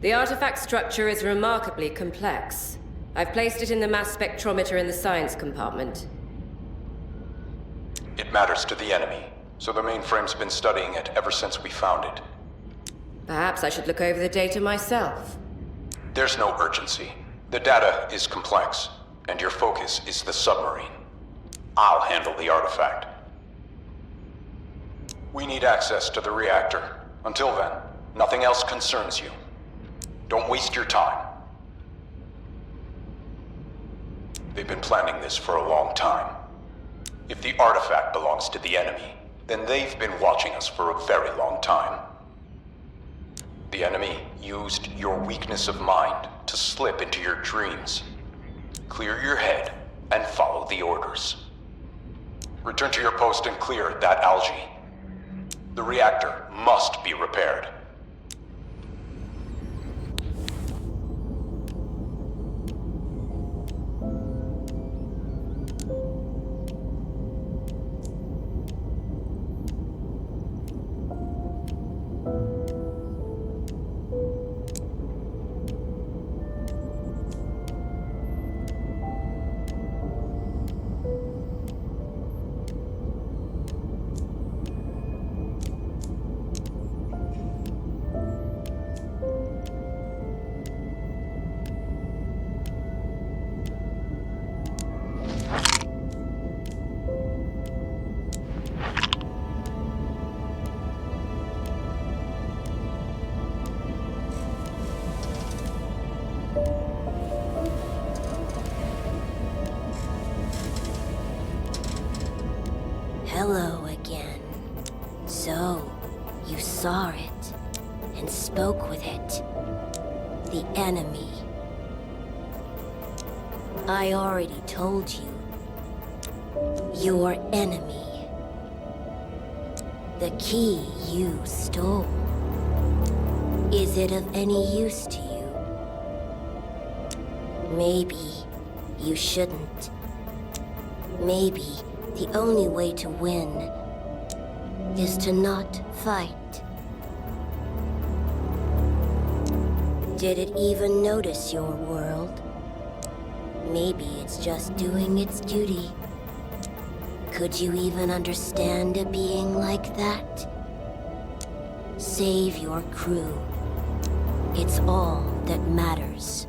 The artifact structure is remarkably complex. I've placed it in the mass spectrometer in the science compartment. It matters to the enemy, so the mainframe's been studying it ever since we found it. Perhaps I should look over the data myself. There's no urgency. The data is complex, and your focus is the submarine. I'll handle the artifact. We need access to the reactor. Until then, nothing else concerns you. Don't waste your time. They've been planning this for a long time. If the artifact belongs to the enemy, then they've been watching us for a very long time. The enemy used your weakness of mind to slip into your dreams. Clear your head and follow the orders. Return to your post and clear that algae. The reactor must be repaired. Hello again. So, you saw it, and spoke with it. The enemy. I already told you. Your enemy. The key you stole. Is it of any use to you? Maybe you shouldn't. Maybe the only way to win is to not fight. Did it even notice your world? Maybe it's just doing its duty. Could you even understand a being like that? Save your crew. It's all that matters.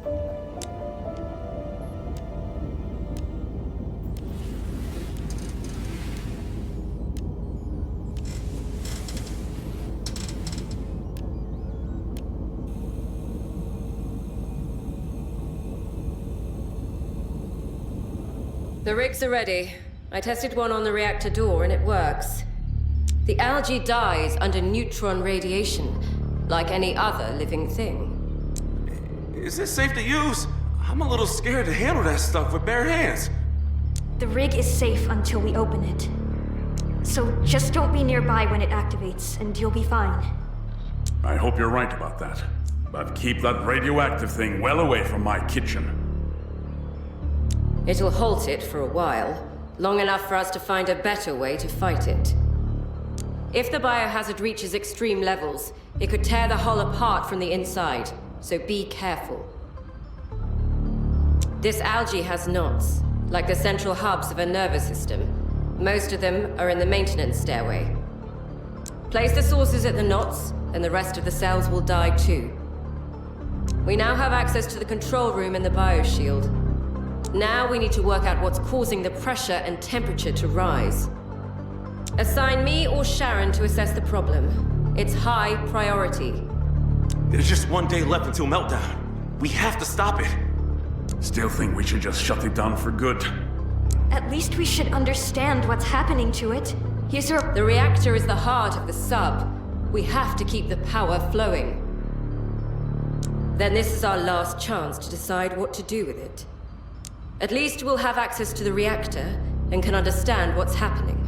The rigs are ready. I tested one on the reactor door and it works. The algae dies under neutron radiation, like any other living thing. Is this safe to use? I'm a little scared to handle that stuff with bare hands. The rig is safe until we open it. So just don't be nearby when it activates, and you'll be fine. I hope you're right about that. But keep that radioactive thing well away from my kitchen. It'll halt it for a while, long enough for us to find a better way to fight it. If the biohazard reaches extreme levels, it could tear the hull apart from the inside, so be careful. This algae has knots, like the central hubs of a nervous system. Most of them are in the maintenance stairway. Place the sources at the knots, and the rest of the cells will die too. We now have access to the control room and the bioshield. Now we need to work out what's causing the pressure and temperature to rise. Assign me or Sharon to assess the problem. It's high priority. There's just one day left until meltdown. We have to stop it. Still think we should just shut it down for good. At least we should understand what's happening to it. The reactor is the heart of the sub. We have to keep the power flowing. Then this is our last chance to decide what to do with it. At least we'll have access to the reactor and can understand what's happening.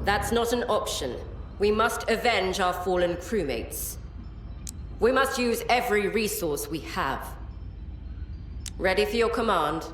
That's not an option. We must avenge our fallen crewmates. We must use every resource we have. Ready for your command?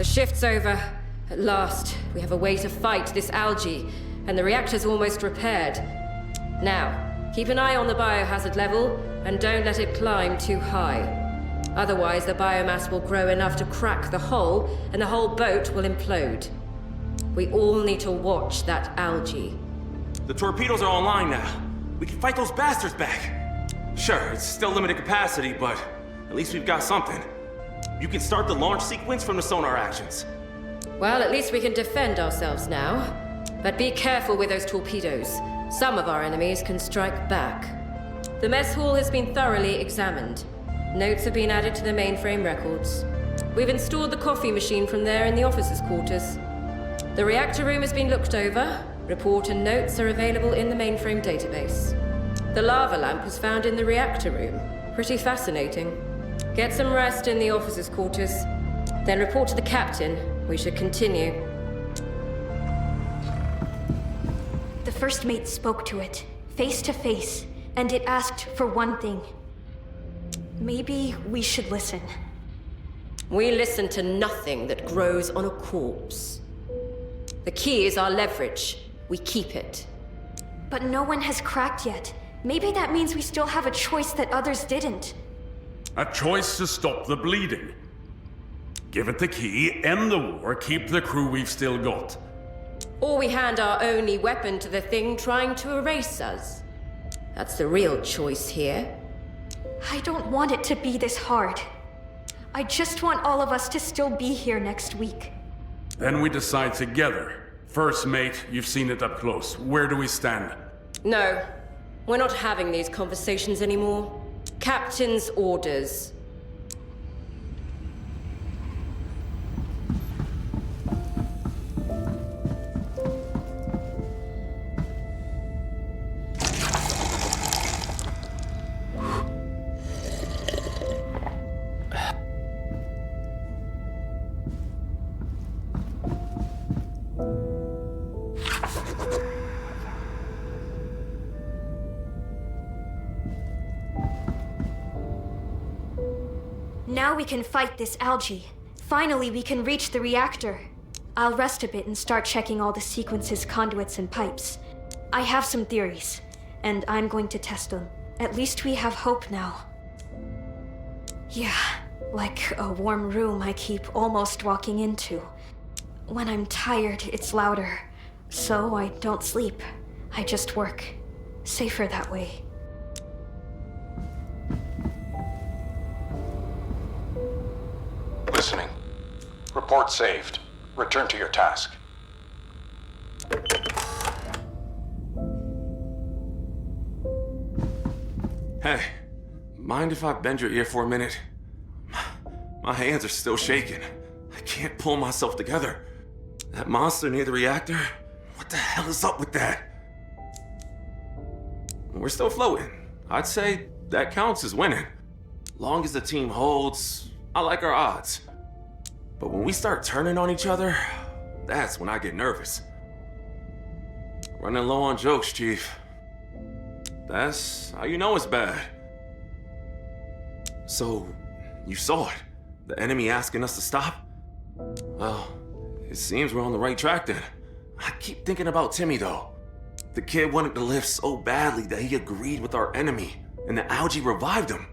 The shift's over. At last, we have a way to fight this algae, and the reactor's almost repaired. Now, keep an eye on the biohazard level, and don't let it climb too high. Otherwise, the biomass will grow enough to crack the hull, and the whole boat will implode. We all need to watch that algae. The torpedoes are online now. We can fight those bastards back. Sure, it's still limited capacity, but at least we've got something. You can start the launch sequence from the sonar actions. Well, at least we can defend ourselves now. But be careful with those torpedoes. Some of our enemies can strike back. The mess hall has been thoroughly examined. Notes have been added to the mainframe records. We've installed the coffee machine from there in the officers' quarters. The reactor room has been looked over. Report and notes are available in the mainframe database. The lava lamp was found in the reactor room. Pretty fascinating. Get some rest in the officers' quarters. Then report to the captain. We should continue. The first mate spoke to it, face to face, and it asked for one thing. Maybe we should listen. We listen to nothing that grows on a corpse. The key is our leverage. We keep it. But no one has cracked yet. Maybe that means we still have a choice that others didn't. A choice to stop the bleeding. Give it the key, end the war, keep the crew we've still got. Or we hand our only weapon to the thing trying to erase us. That's the real choice here. I don't want it to be this hard. I just want all of us to still be here next week. Then we decide together. First mate, you've seen it up close. Where do we stand? No, we're not having these conversations anymore. Captain's orders. Now we can fight this algae. Finally, we can reach the reactor. I'll rest a bit and start checking all the sequences, conduits, and pipes. I have some theories, and I'm going to test them. At least we have hope now. Yeah, like a warm room I keep almost walking into. When I'm tired, it's louder, so I don't sleep. I just work. Safer that way. Listening. Report saved. Return to your task. Hey, mind if I bend your ear for a minute? My hands are still shaking. I can't pull myself together. That monster near the reactor? What the hell is up with that? We're still floating. I'd say that counts as winning. Long as the team holds, I like our odds. But when we start turning on each other, that's when I get nervous. Running low on jokes, Chief. That's how you know it's bad. So, you saw it? The enemy asking us to stop? Well, it seems we're on the right track then. I keep thinking about Timmy though. The kid wanted to live so badly that he agreed with our enemy, and the algae revived him.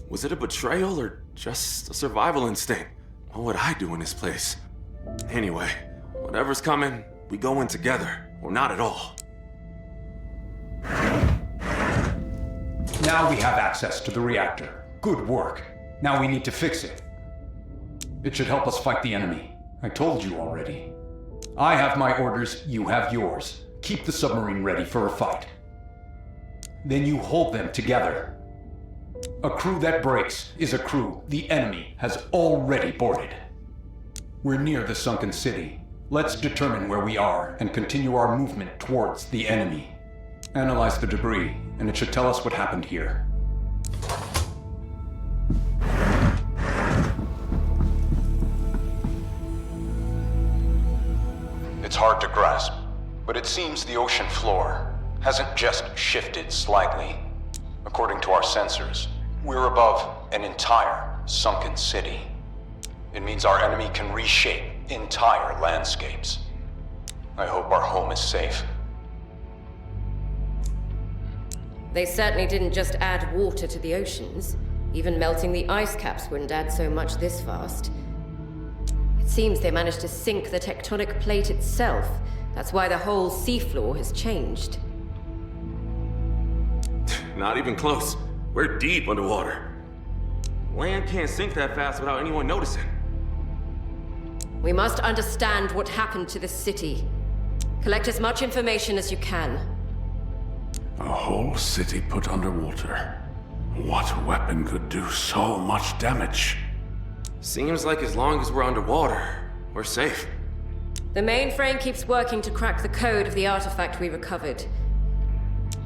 Was it a betrayal or just a survival instinct? What would I do in this place? Anyway, whatever's coming, we go in together, or not at all. Now we have access to the reactor. Good work. Now we need to fix it. It should help us fight the enemy. I told you already. I have my orders, you have yours. Keep the submarine ready for a fight. Then you hold them together. A crew that breaks is a crew the enemy has already boarded. We're near the sunken city. Let's determine where we are and continue our movement towards the enemy. Analyze the debris, and it should tell us what happened here. It's hard to grasp, but it seems the ocean floor hasn't just shifted slightly. According to our sensors, we're above an entire sunken city. It means our enemy can reshape entire landscapes. I hope our home is safe. They certainly didn't just add water to the oceans. Even melting the ice caps wouldn't add so much this fast. It seems they managed to sink the tectonic plate itself. That's why the whole seafloor has changed. Not even close. We're deep underwater. Land can't sink that fast without anyone noticing. We must understand what happened to this city. Collect as much information as you can. A whole city put underwater. What weapon could do so much damage? Seems like as long as we're underwater, we're safe. The mainframe keeps working to crack the code of the artifact we recovered.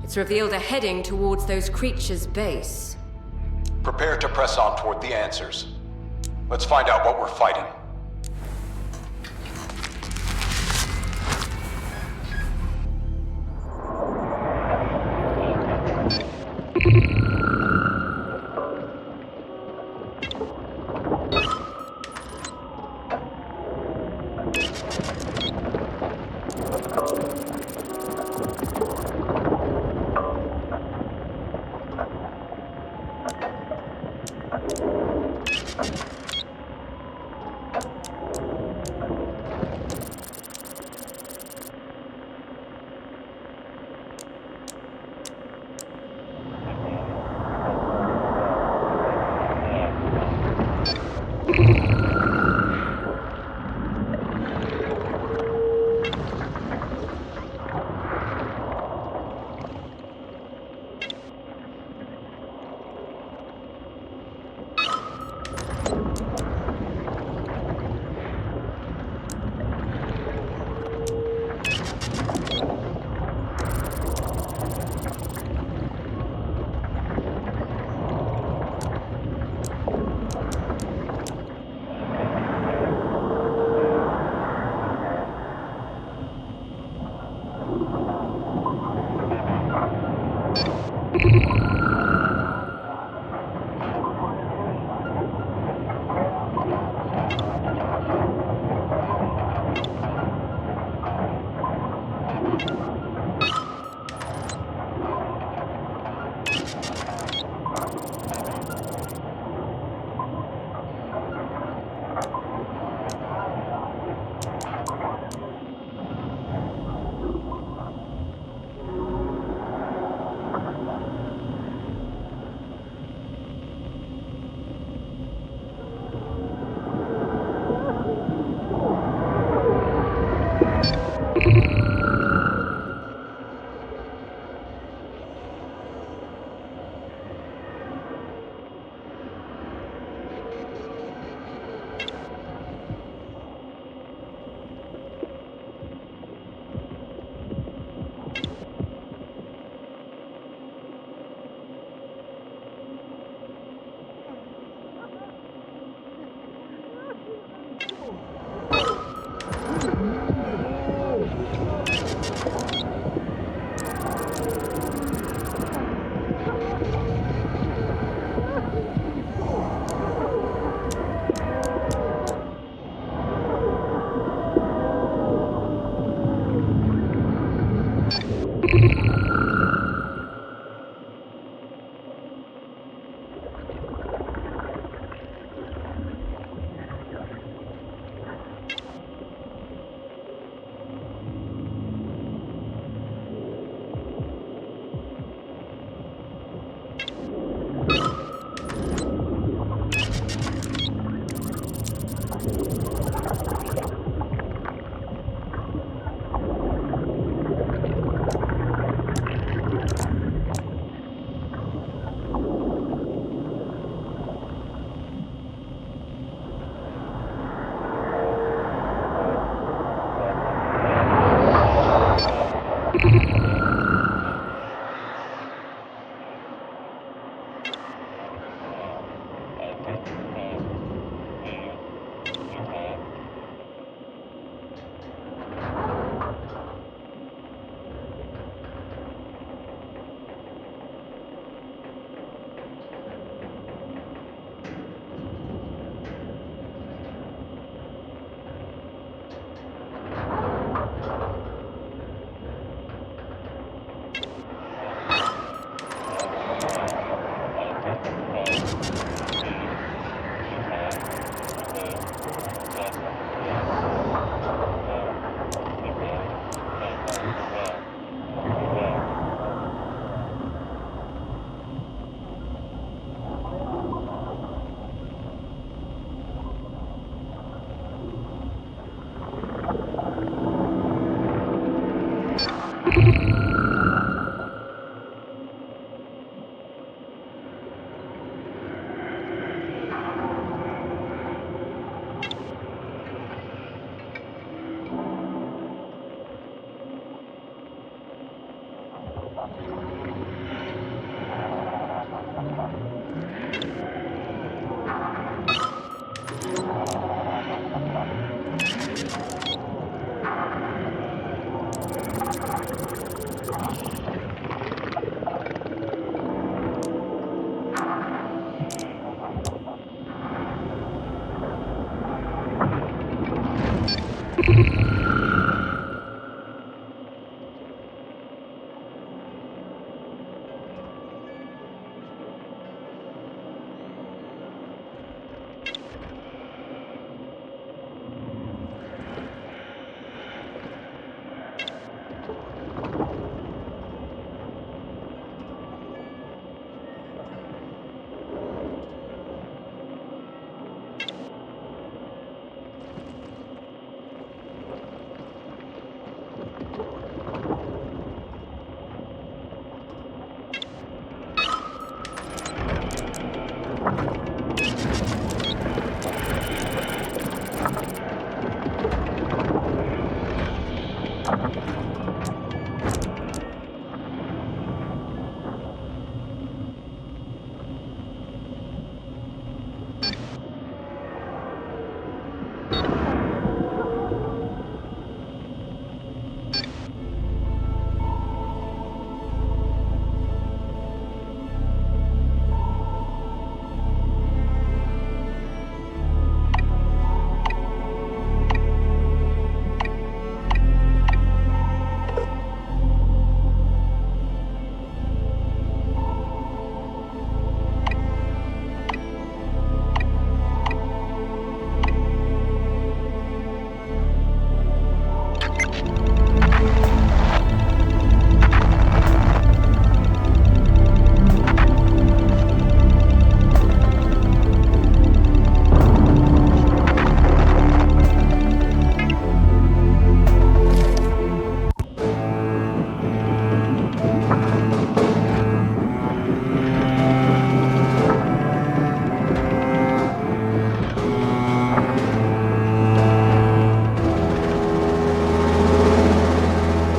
It's revealed a heading towards those creatures' base. Prepare to press on toward the answers. Let's find out what we're fighting.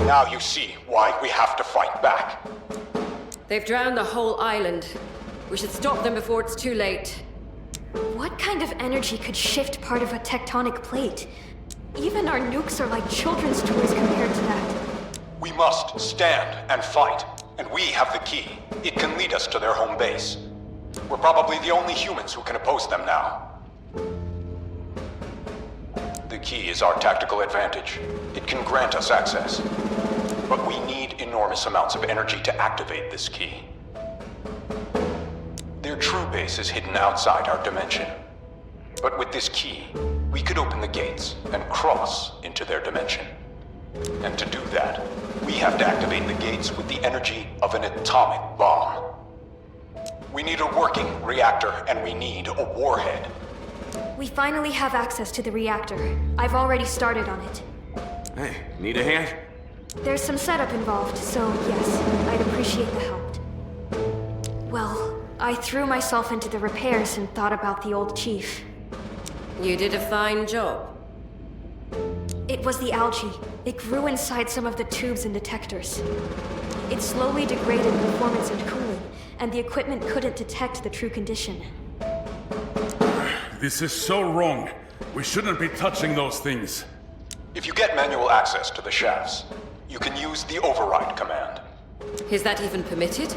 Now you see why we have to fight back. They've drowned the whole island. We should stop them before it's too late. What kind of energy could shift part of a tectonic plate? Even our nukes are like children's toys compared to that. We must stand and fight, and we have the key. It can lead us to their home base. We're probably the only humans who can oppose them now. The key is our tactical advantage. It can grant us access. But we need enormous amounts of energy to activate this key. Their true base is hidden outside our dimension. But with this key, we could open the gates and cross into their dimension. And to do that, we have to activate the gates with the energy of an atomic bomb. We need a working reactor, and we need a warhead. We finally have access to the reactor. I've already started on it. Hey, need a hand? There's some setup involved, so yes, I'd appreciate the help. Well, I threw myself into the repairs and thought about the old chief. You did a fine job. It was the algae. It grew inside some of the tubes and detectors. It slowly degraded performance and cooling, and the equipment couldn't detect the true condition. This is so wrong. We shouldn't be touching those things. If you get manual access to the shafts, you can use the override command. Is that even permitted?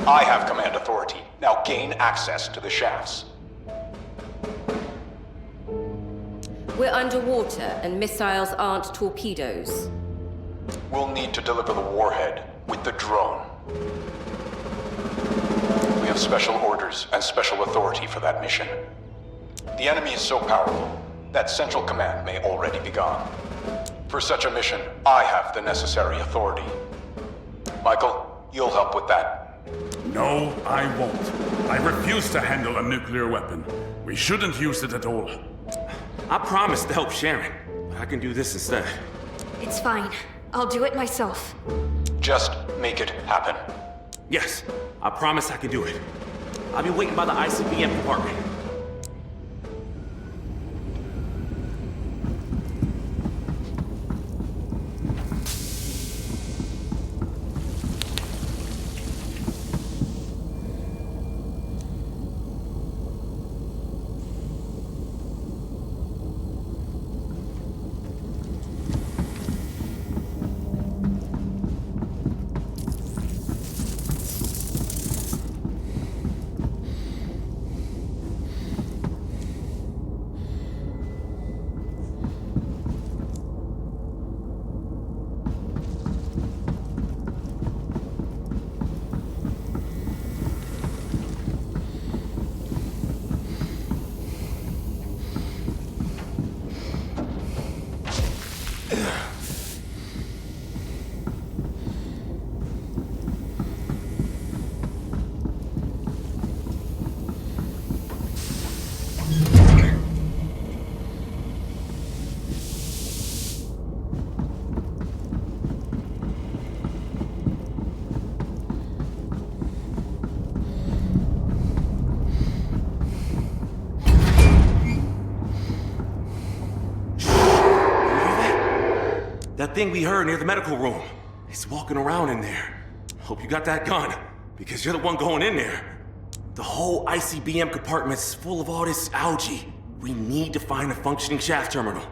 I have command authority. Now gain access to the shafts. We're underwater, and missiles aren't torpedoes. We'll need to deliver the warhead with the drone. We have special orders and special authority for that mission. The enemy is so powerful that Central Command may already be gone. For such a mission, I have the necessary authority. Michael, you'll help with that. No, I won't. I refuse to handle a nuclear weapon. We shouldn't use it at all. I promised to help Sharon. I can do this instead. It's fine. I'll do it myself. Just make it happen. Yes, I promise I can do it. I'll be waiting by the ICBM compartment. That thing we heard near the medical room. It's walking around in there. Hope you got that gun, because you're the one going in there. The whole ICBM compartment's full of all this algae. We need to find a functioning shaft terminal.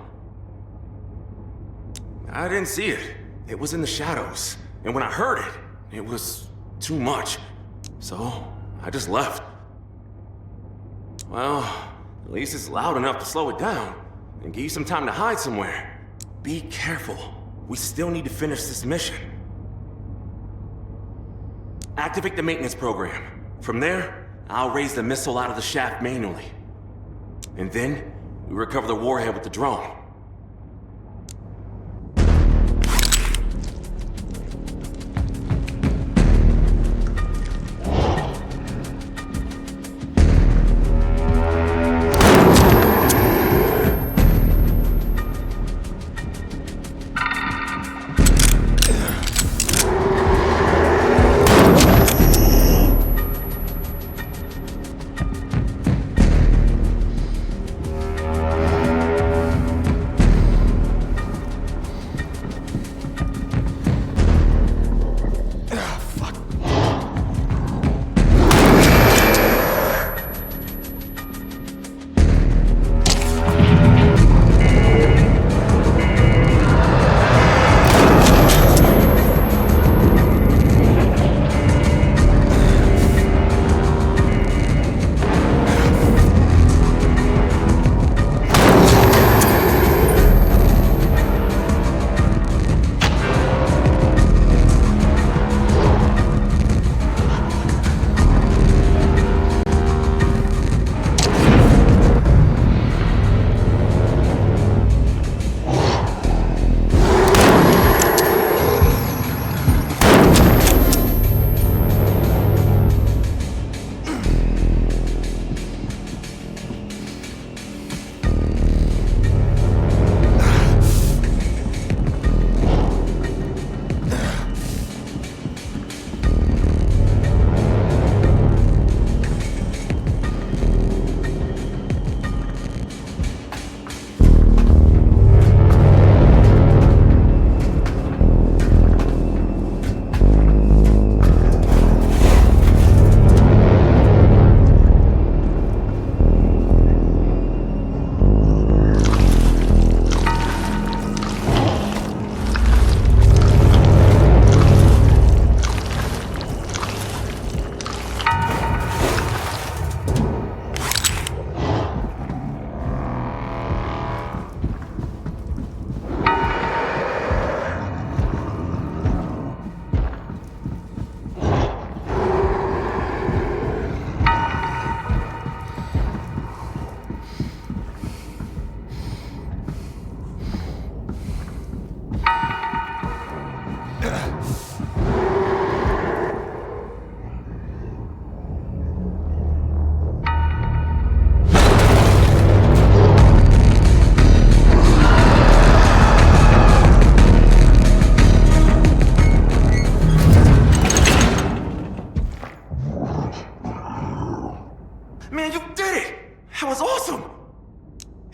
I didn't see it. It was in the shadows. And when I heard it, it was too much. So, I just left. Well, at least it's loud enough to slow it down and give you some time to hide somewhere. Be careful. We still need to finish this mission. Activate the maintenance program. From there, I'll raise the missile out of the shaft manually. And then, we recover the warhead with the drone.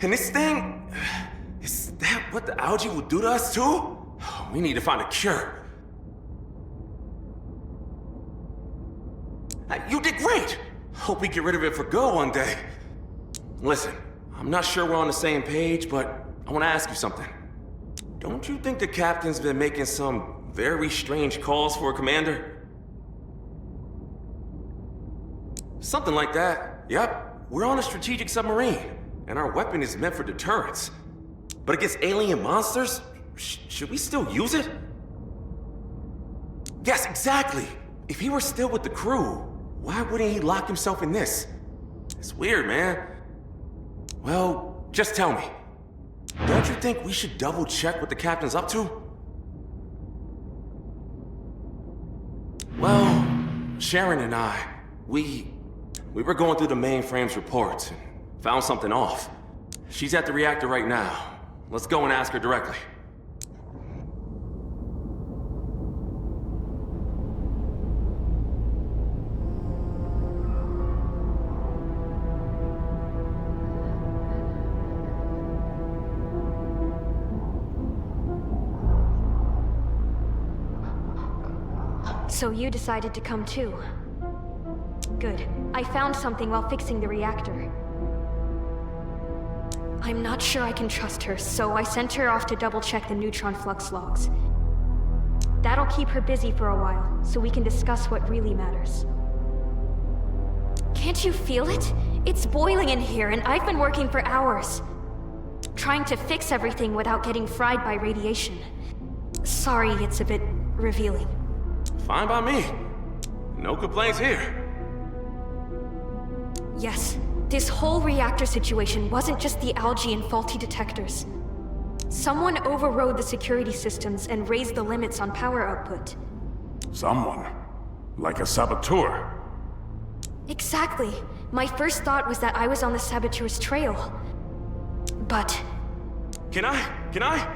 And this thing... Is that what the algae will do to us too? We need to find a cure. You did great! Hope we get rid of it for good one day. Listen, I'm not sure we're on the same page, but I want to ask you something. Don't you think the captain's been making some very strange calls for a commander? Something like that. Yep, we're on a strategic submarine, and our weapon is meant for deterrence. But against alien monsters, should we still use it? Yes, exactly! If he were still with the crew, why wouldn't he lock himself in this? It's weird, man. Well, just tell me. Don't you think we should double check what the captain's up to? Well, Sharon and I, we were going through the mainframe's reports and found something off. She's at the reactor right now. Let's go and ask her directly. So you decided to come too. Good. I found something while fixing the reactor. I'm not sure I can trust her, so I sent her off to double-check the neutron flux logs. That'll keep her busy for a while, so we can discuss what really matters. Can't you feel it? It's boiling in here, and I've been working for hours. Trying to fix everything without getting fried by radiation. Sorry, it's a bit revealing. Fine by me. No complaints here. Yes, this whole reactor situation wasn't just the algae and faulty detectors. Someone overrode the security systems and raised the limits on power output. Someone? Like a saboteur? Exactly. My first thought was that I was on the saboteur's trail. But... Can I?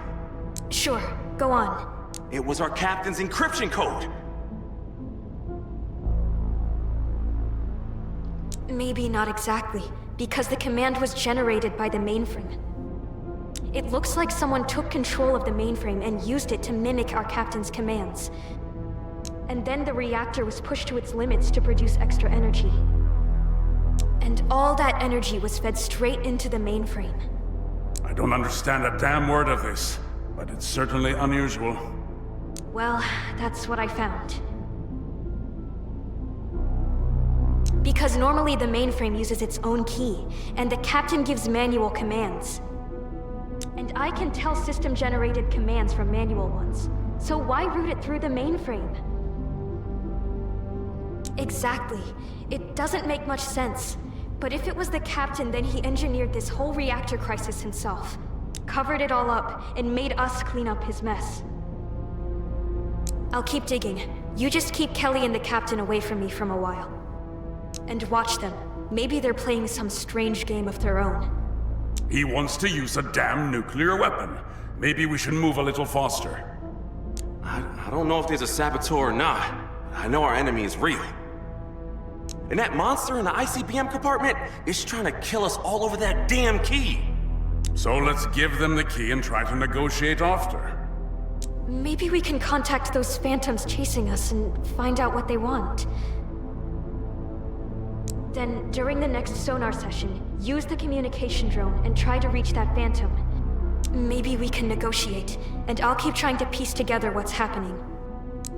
Sure, go on. It was our captain's encryption code. Maybe not exactly, because the command was generated by the mainframe. It looks like someone took control of the mainframe and used it to mimic our captain's commands. And then the reactor was pushed to its limits to produce extra energy. And all that energy was fed straight into the mainframe. I don't understand a damn word of this, but it's certainly unusual. Well, that's what I found. Because normally the mainframe uses its own key, and the captain gives manual commands. And I can tell system-generated commands from manual ones. So why route it through the mainframe? Exactly. It doesn't make much sense. But if it was the captain, then he engineered this whole reactor crisis himself. Covered it all up, and made us clean up his mess. I'll keep digging. You just keep Kelly and the captain away from me for a while. And watch them. Maybe they're playing some strange game of their own. He wants to use a damn nuclear weapon. Maybe we should move a little faster. I don't know if there's a saboteur or not. I know our enemy is real. And that monster in the ICBM compartment is trying to kill us all over that damn key. So let's give them the key and try to negotiate after. Maybe we can contact those phantoms chasing us and find out what they want. Then, during the next sonar session, use the communication drone and try to reach that phantom. Maybe we can negotiate, and I'll keep trying to piece together what's happening.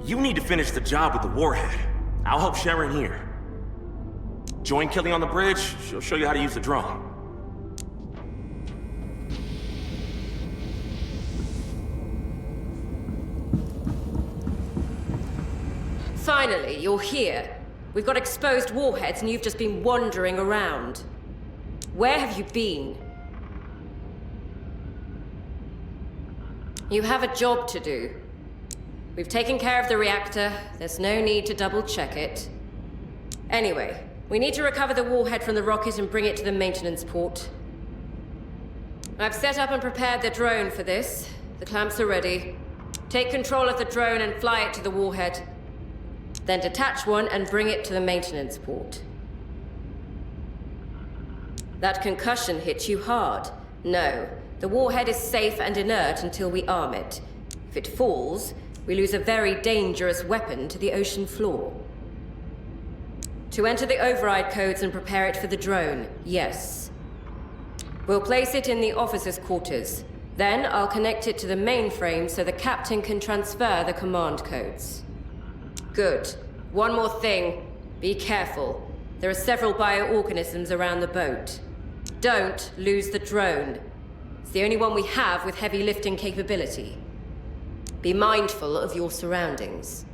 You need to finish the job with the warhead. I'll help Sharon here. Join Kelly on the bridge, she'll show you how to use the drone. Finally, you're here. We've got exposed warheads and you've just been wandering around. Where have you been? You have a job to do. We've taken care of the reactor. There's no need to double-check it. Anyway, we need to recover the warhead from the rocket and bring it to the maintenance port. I've set up and prepared the drone for this. The clamps are ready. Take control of the drone and fly it to the warhead. Then detach one and bring it to the maintenance port. That concussion hit you hard. No. The warhead is safe and inert until we arm it. If it falls, we lose a very dangerous weapon to the ocean floor. To enter the override codes and prepare it for the drone, yes. We'll place it in the officers' quarters. Then I'll connect it to the mainframe so the captain can transfer the command codes. Good. One more thing. Be careful. There are several bioorganisms around the boat. Don't lose the drone. It's the only one we have with heavy lifting capability. Be mindful of your surroundings.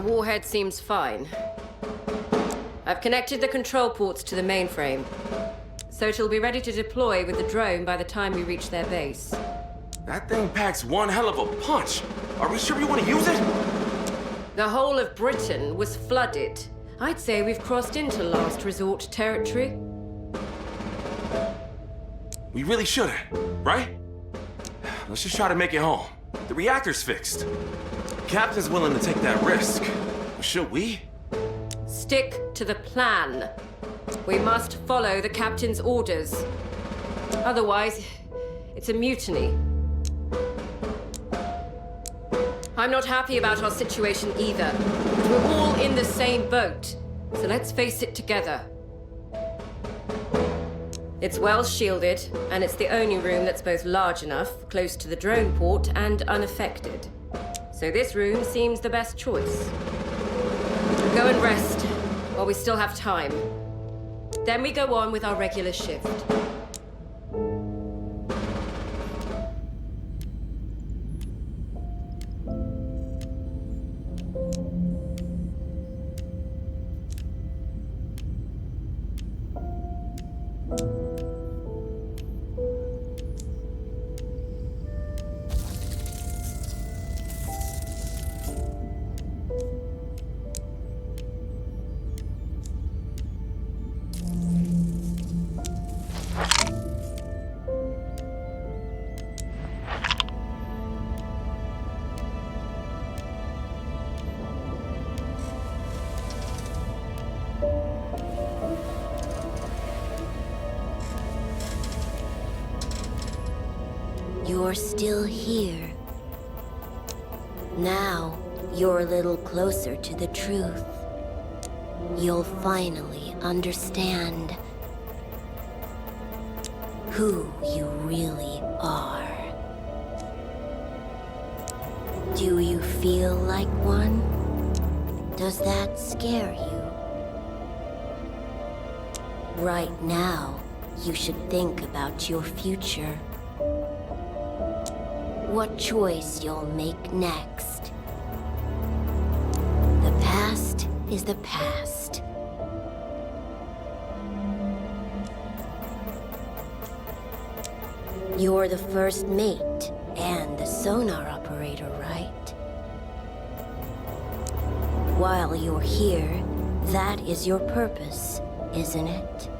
Warhead seems fine. I've connected the control ports to the mainframe, so it'll be ready to deploy with the drone by the time we reach their base. That thing packs one hell of a punch. Are we sure we want to use it? The whole of Britain was flooded. I'd say we've crossed into last resort territory. We really shouldn't, right? Let's just try to make it home. The reactor's fixed. Captain's willing to take that risk. Should we? Stick to the plan. We must follow the captain's orders. Otherwise, it's a mutiny. I'm not happy about our situation either, but we're all in the same boat, so let's face it together. It's well shielded, and it's the only room that's both large enough, close to the drone port, and unaffected. So this room seems the best choice. Go and rest, while we still have time. Then we go on with our regular shift. You're still here. Now, you're a little closer to the truth. You'll finally understand who you really are. Do you feel like one? Does that scare you? Right now, you should think about your future. What choice you'll make next. The past is the past. You're the first mate and the sonar operator, right? while you're here, that is your purpose, isn't it?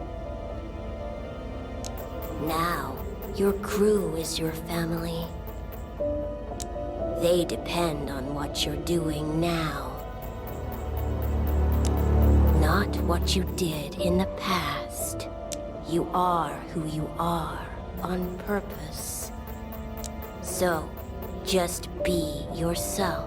Now, your crew is your family. They depend on what you're doing now. Not what you did in the past. You are who you are on purpose. So, just be yourself.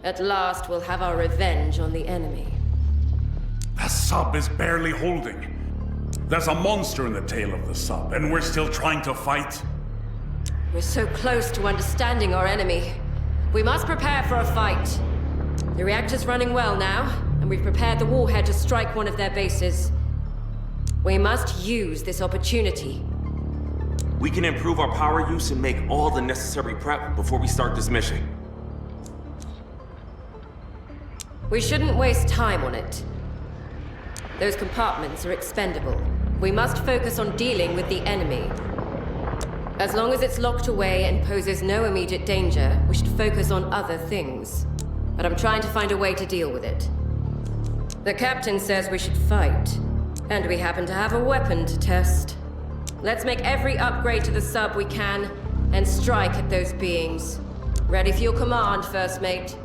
At last, we'll have our revenge on the enemy. The sub is barely holding. There's a monster in the tail of the sub, and we're still trying to fight. We're so close to understanding our enemy. We must prepare for a fight. The reactor's running well now, and we've prepared the warhead to strike one of their bases. We must use this opportunity. We can improve our power use and make all the necessary prep before we start this mission. We shouldn't waste time on it. Those compartments are expendable. We must focus on dealing with the enemy. As long as it's locked away and poses no immediate danger, we should focus on other things. But I'm trying to find a way to deal with it. The captain says we should fight, and we happen to have a weapon to test. Let's make every upgrade to the sub we can, and strike at those beings. Ready for your command, First Mate.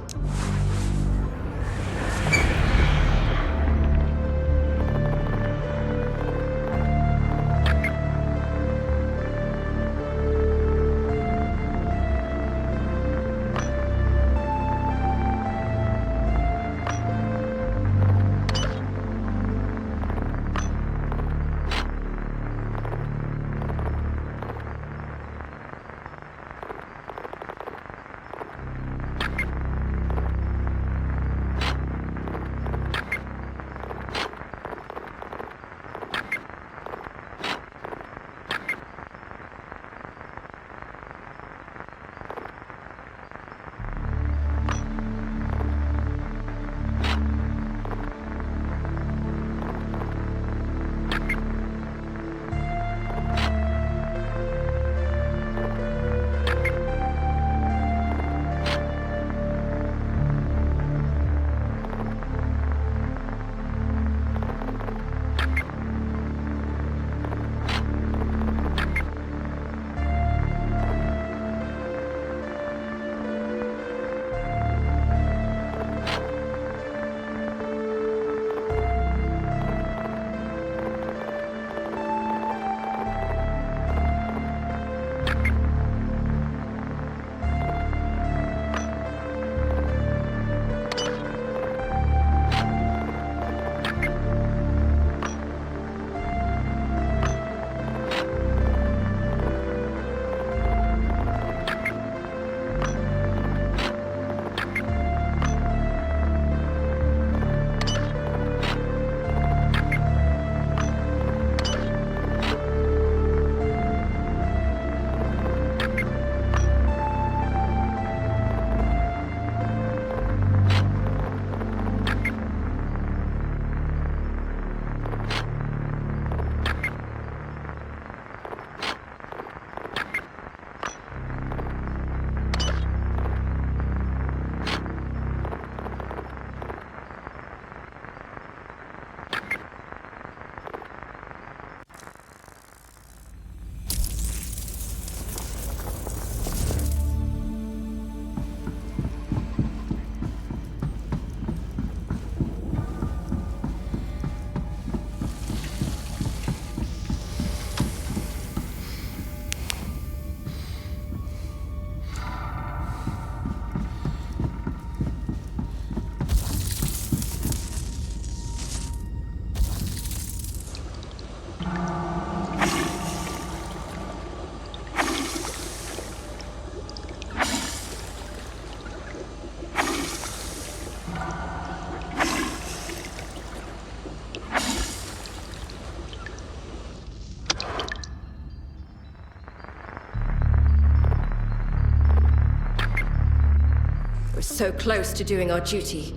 We're so close to doing our duty.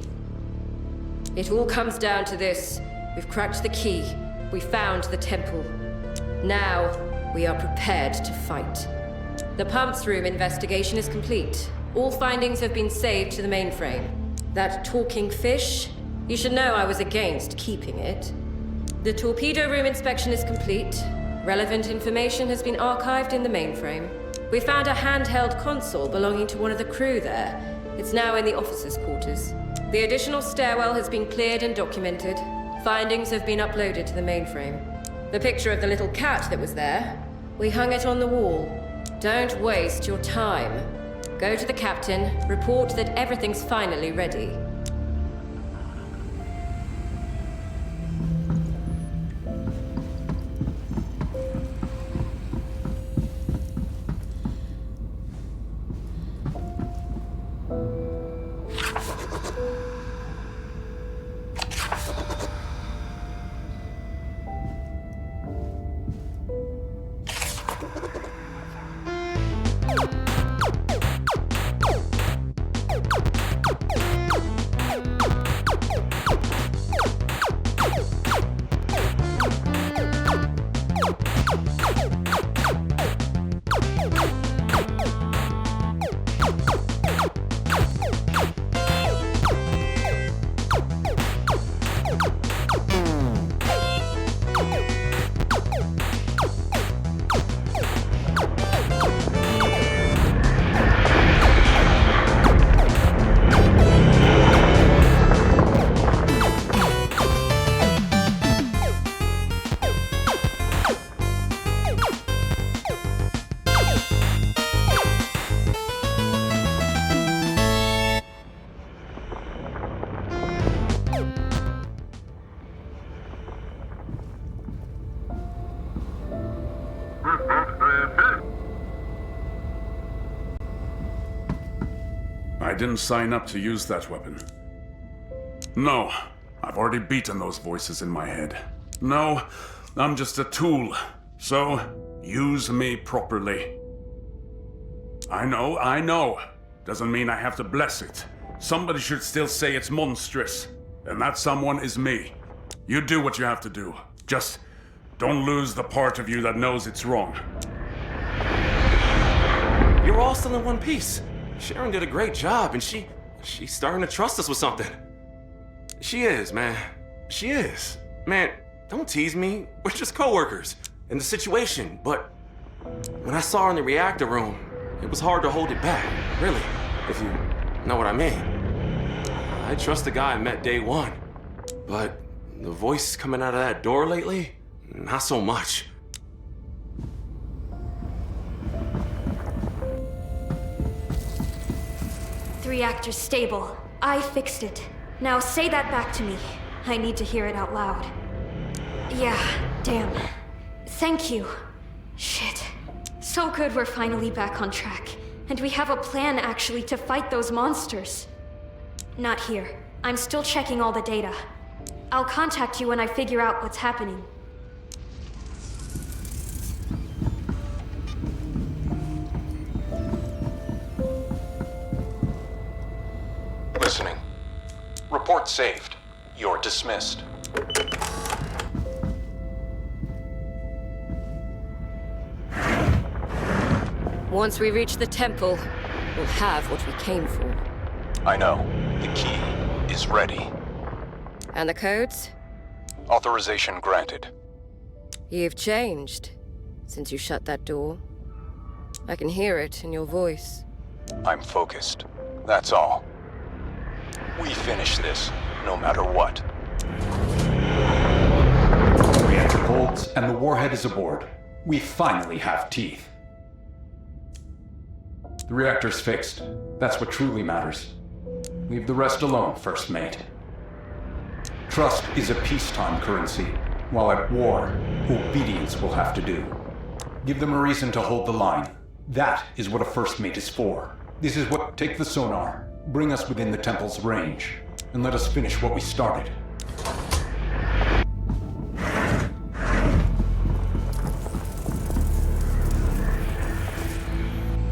It all comes down to this. We've cracked the key. We found the temple. Now, we are prepared to fight. The pumps room investigation is complete. All findings have been saved to the mainframe. That talking fish, you should know I was against keeping it. The torpedo room inspection is complete. Relevant information has been archived in the mainframe. We found a handheld console belonging to one of the crew there. It's now in the officers' quarters. The additional stairwell has been cleared and documented. Findings have been uploaded to the mainframe. The picture of the little cat that was there, we hung it on the wall. Don't waste your time. Go to the captain, report that everything's finally ready. I didn't sign up to use that weapon. No, I've already beaten those voices in my head. No, I'm just a tool. So, use me properly. I know. Doesn't mean I have to bless it. Somebody should still say it's monstrous. And that someone is me. You do what you have to do. Just don't lose the part of you that knows it's wrong. You're all still in one piece. Sharon did a great job, and she's starting to trust us with something. She is, man. She is. Man, don't tease me. We're just coworkers in the situation, but when I saw her in the reactor room, it was hard to hold it back, really, if you know what I mean. I trust the guy I met day one, but the voice coming out of that door lately, not so much. The reactor's stable. I fixed it. Now say that back to me. I need to hear it out loud. Yeah, damn. Thank you. Shit. So good we're finally back on track. And we have a plan actually to fight those monsters. Not here. I'm still checking all the data. I'll contact you when I figure out what's happening. Listening. Report saved. You're dismissed. Once we reach the temple, we'll have what we came for. I know. The key is ready. And the codes? Authorization granted. You've changed since you shut that door. I can hear it in your voice. I'm focused. That's all. We finish this, no matter what. The reactor holds, and the warhead is aboard. We finally have teeth. The reactor's fixed. That's what truly matters. Leave the rest alone, First Mate. Trust is a peacetime currency, while at war, obedience will have to do. Give them a reason to hold the line. That is what a First Mate is for. This is what... Take the sonar, bring us within the temple's range, and let us finish what we started.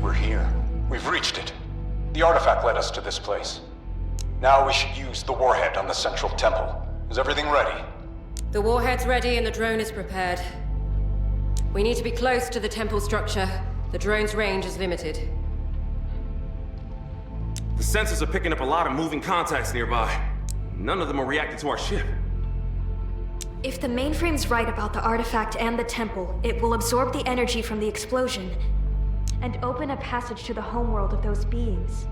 We're here. We've reached it. The artifact let led us to this place. Now we should use the warhead on the central temple. Is everything ready? The warhead's ready and the drone is prepared. We need to be close to the temple structure. The drone's range is limited. The sensors are picking up a lot of moving contacts nearby. None of them are reacting to our ship. If the mainframe's right about the artifact and the temple, it will absorb the energy from the explosion and open a passage to the homeworld of those beings.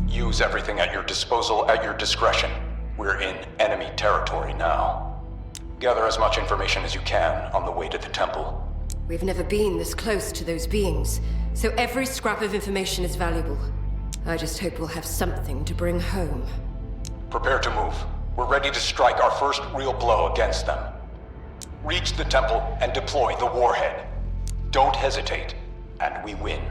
Use everything at your disposal at your discretion. We're in enemy territory now. Gather as much information as you can on the way to the temple. We've never been this close to those beings, so every scrap of information is valuable. I just hope we'll have something to bring home. Prepare to move. We're ready to strike our first real blow against them. Reach the temple and deploy the warhead. Don't hesitate, and we win.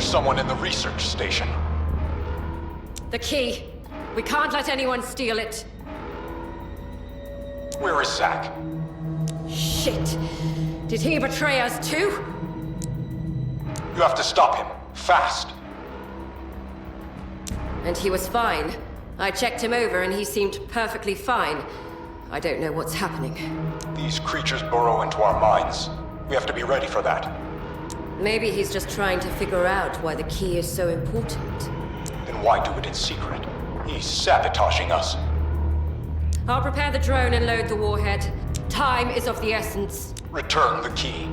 Someone in the research station. The key. We can't let anyone steal it. Where is Zack? Shit. Did he betray us too? You have to stop him. Fast. And he was fine. I checked him over and he seemed perfectly fine. I don't know what's happening. These creatures burrow into our minds. We have to be ready for that. Maybe he's just trying to figure out why the key is so important. Then why do it in secret? He's sabotaging us. I'll prepare the drone and load the warhead. Time is of the essence. Return the key.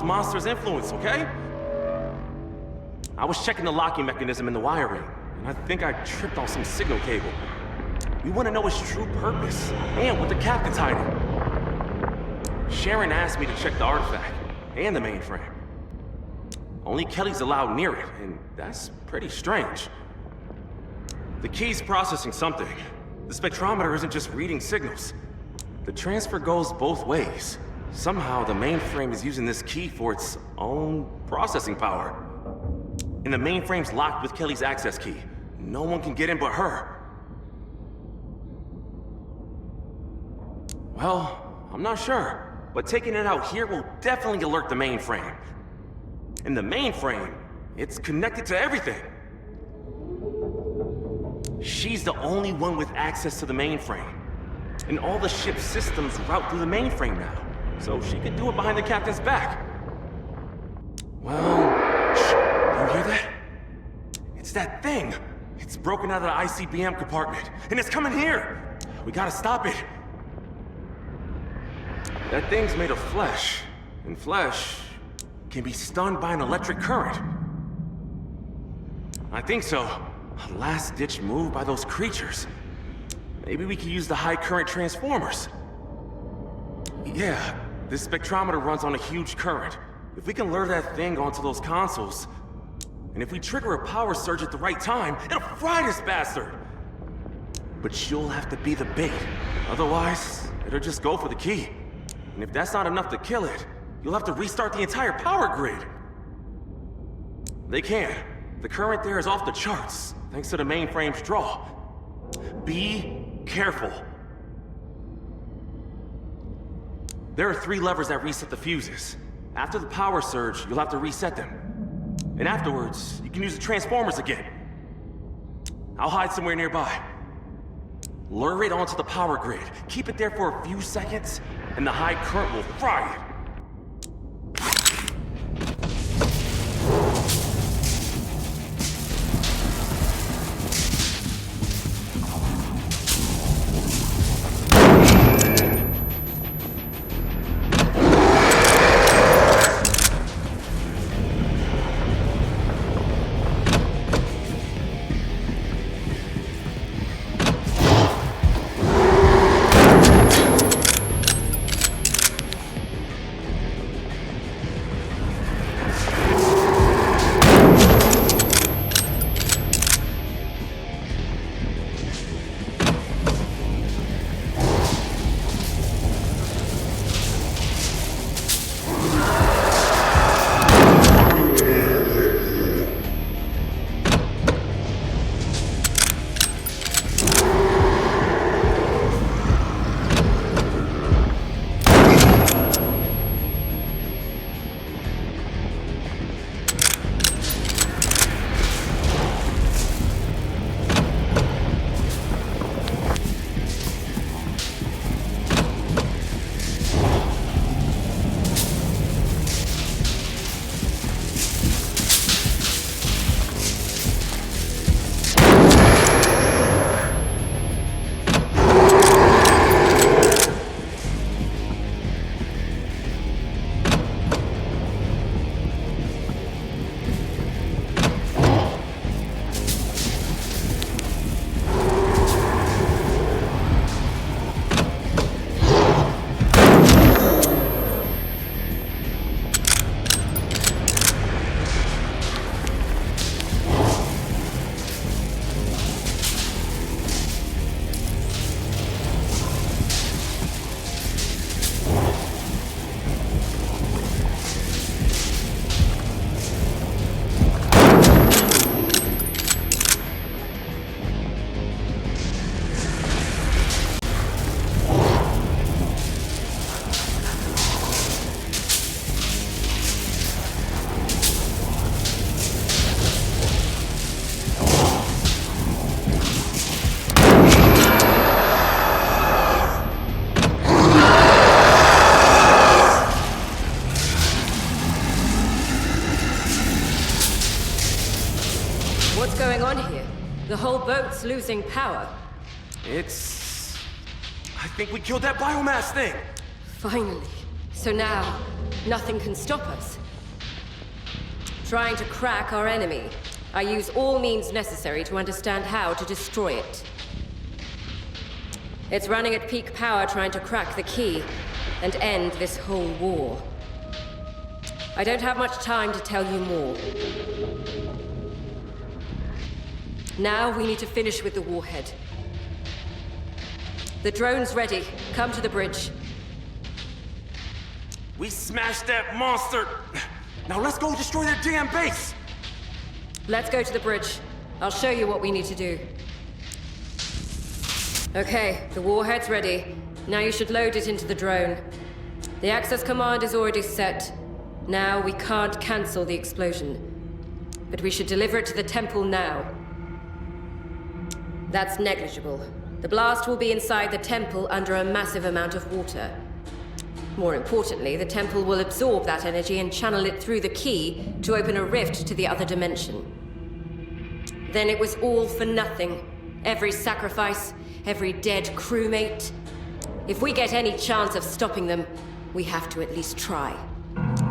Monster's influence, okay? I was checking the locking mechanism in the wiring, and I think I tripped on some signal cable. We want to know its true purpose, and what the captain's hiding. Sharon asked me to check the artifact, and the mainframe. Only Kelly's allowed near it, and that's pretty strange. The key's processing something. The spectrometer isn't just reading signals. The transfer goes both ways. Somehow, the mainframe is using this key for its own processing power. And the mainframe's locked with Kelly's access key. No one can get in but her. Well, I'm not sure, but taking it out here will definitely alert the mainframe. And the mainframe, it's connected to everything. She's the only one with access to the mainframe. And all the ship's systems route through the mainframe now. So she could do it behind the captain's back. Well, shh, you hear that? It's that thing. It's broken out of the ICBM compartment, and it's coming here. We gotta stop it. That thing's made of flesh, and flesh can be stunned by an electric current. I think so. A last-ditch move by those creatures. Maybe we could use the high current transformers. Yeah, this spectrometer runs on a huge current. If we can lure that thing onto those consoles, and if we trigger a power surge at the right time, it'll fry this bastard! But you'll have to be the bait. Otherwise, it'll just go for the key. And if that's not enough to kill it, you'll have to restart the entire power grid. They can't. The current there is off the charts, thanks to the mainframe's draw. Be Careful. There are 3 levers that reset the fuses. After the power surge, you'll have to reset them. And afterwards, you can use the transformers again. I'll hide somewhere nearby. Lure it onto the power grid. Keep it there for a few seconds, and the high current will fry it. What's going on here? The whole boat's losing power. I think we killed that biomass thing! Finally. So now, nothing can stop us. Trying to crack our enemy, I use all means necessary to understand how to destroy it. It's running at peak power trying to crack the key and end this whole war. I don't have much time to tell you more. Now we need to finish with the warhead. The drone's ready. Come to the bridge. We smashed that monster! Now let's go destroy their damn base! Let's go to the bridge. I'll show you what we need to do. Okay, the warhead's ready. Now you should load it into the drone. The access command is already set. Now we can't cancel the explosion. But we should deliver it to the temple now. That's negligible. The blast will be inside the temple under a massive amount of water. More importantly, the temple will absorb that energy and channel it through the key to open a rift to the other dimension. Then it was all for nothing. Every sacrifice, every dead crewmate. If we get any chance of stopping them, we have to at least try.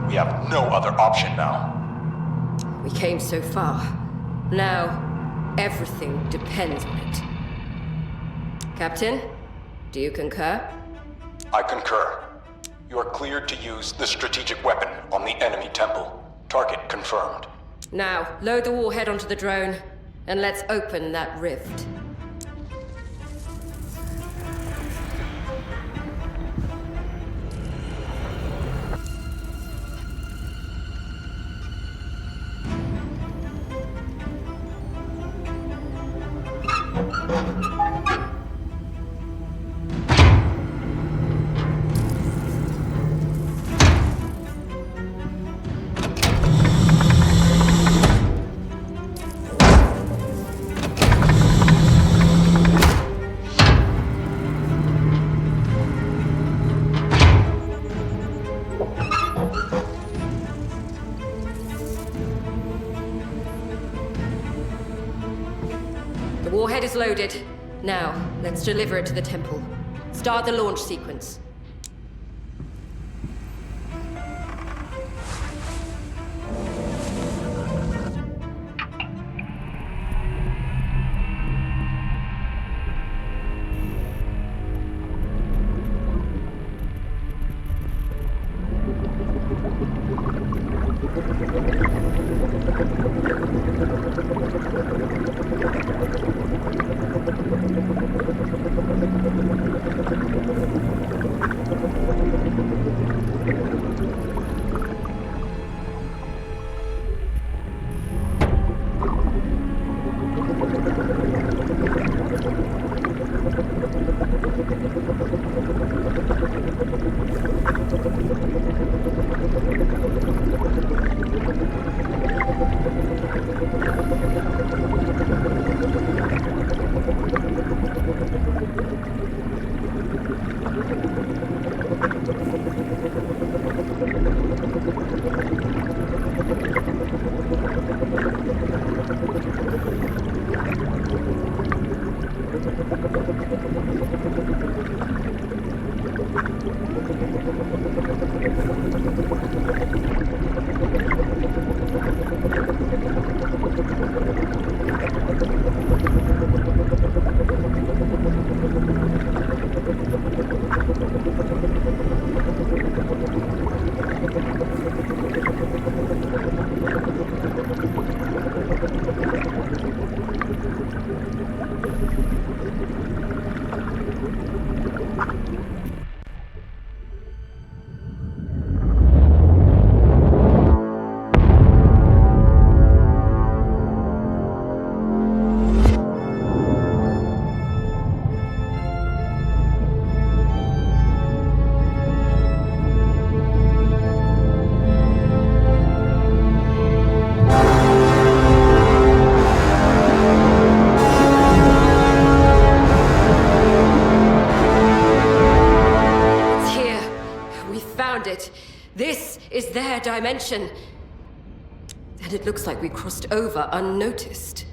We have no other option now. We came so far. Now, everything depends on it. Captain, do you concur? I concur. You are cleared to use the strategic weapon on the enemy temple. Target confirmed. Now, load the warhead onto the drone, and let's open that rift. Warhead is loaded. Now, let's deliver it to the temple. Start the launch sequence. This is their dimension. And it looks like we crossed over unnoticed.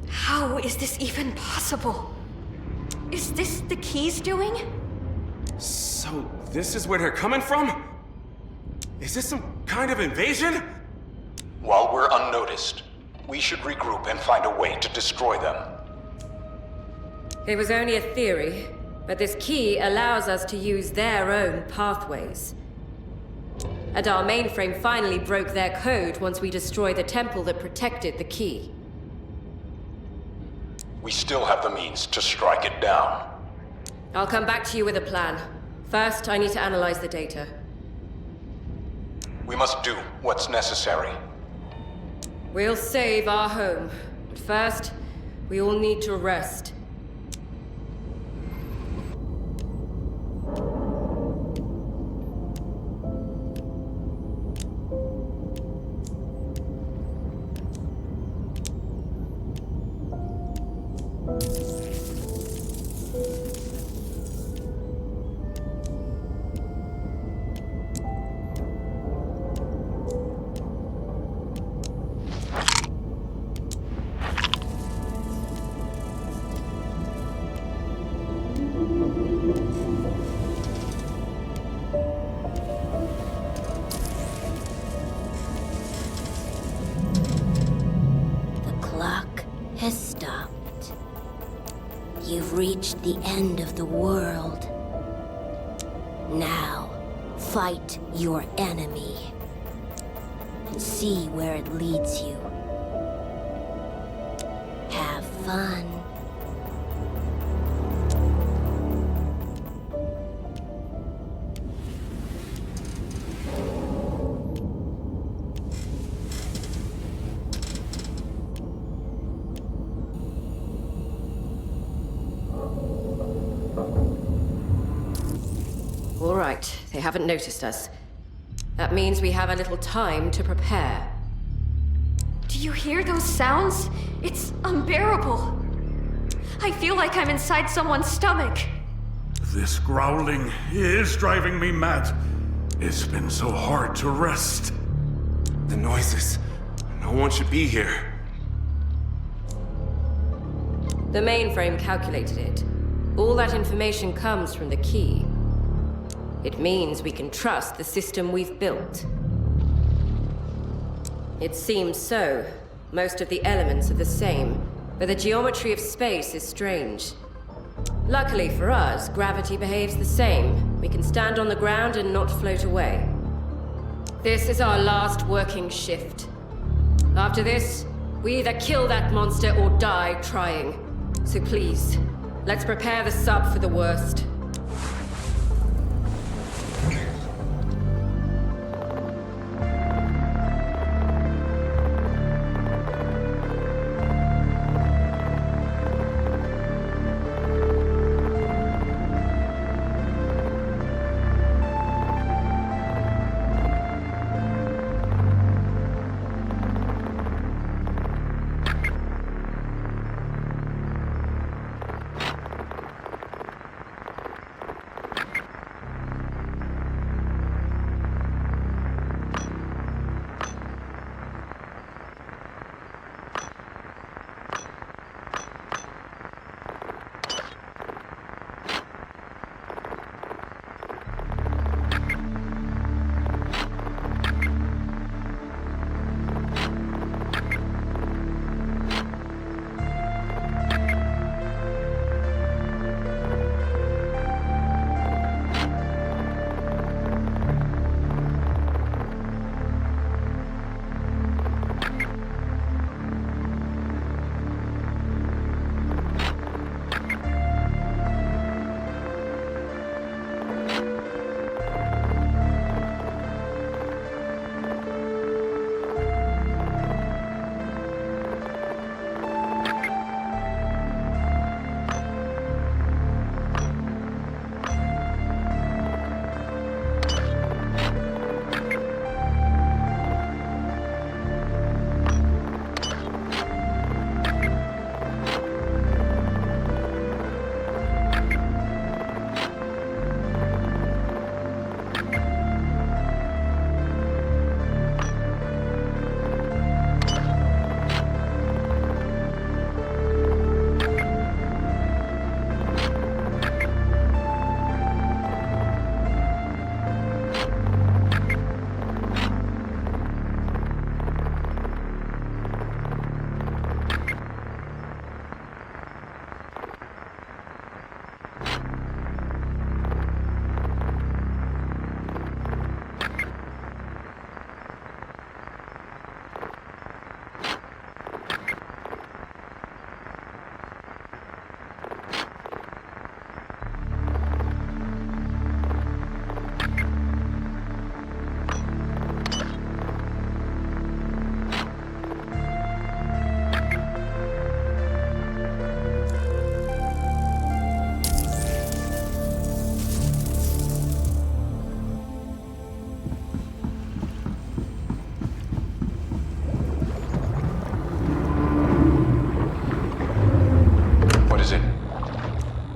How is this even possible? Is this the Key's doing? So, this is where they're coming from? Is this some kind of invasion? While we're unnoticed, we should regroup and find a way to destroy them. It was only a theory, but this key allows us to use their own pathways. And our mainframe finally broke their code once we destroyed the temple that protected the key. We still have the means to strike it down. I'll come back to you with a plan. First, I need to analyze the data. We must do what's necessary. We'll save our home. But first, we all need to rest. Has stopped. You've reached the end of the world. Now, fight your enemy and see where it leads you. Have fun. All right, they haven't noticed us. That means we have a little time to prepare. Do you hear those sounds? It's unbearable. I feel like I'm inside someone's stomach. This growling is driving me mad. It's been so hard to rest. The noises. No one should be here. The mainframe calculated it. All that information comes from the key. It means we can trust the system we've built. It seems so. Most of the elements are the same, but the geometry of space is strange. Luckily for us, gravity behaves the same. We can stand on the ground and not float away. This is our last working shift. After this, we either kill that monster or die trying. So please, let's prepare the sub for the worst.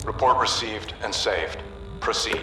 Report received and saved. Proceed.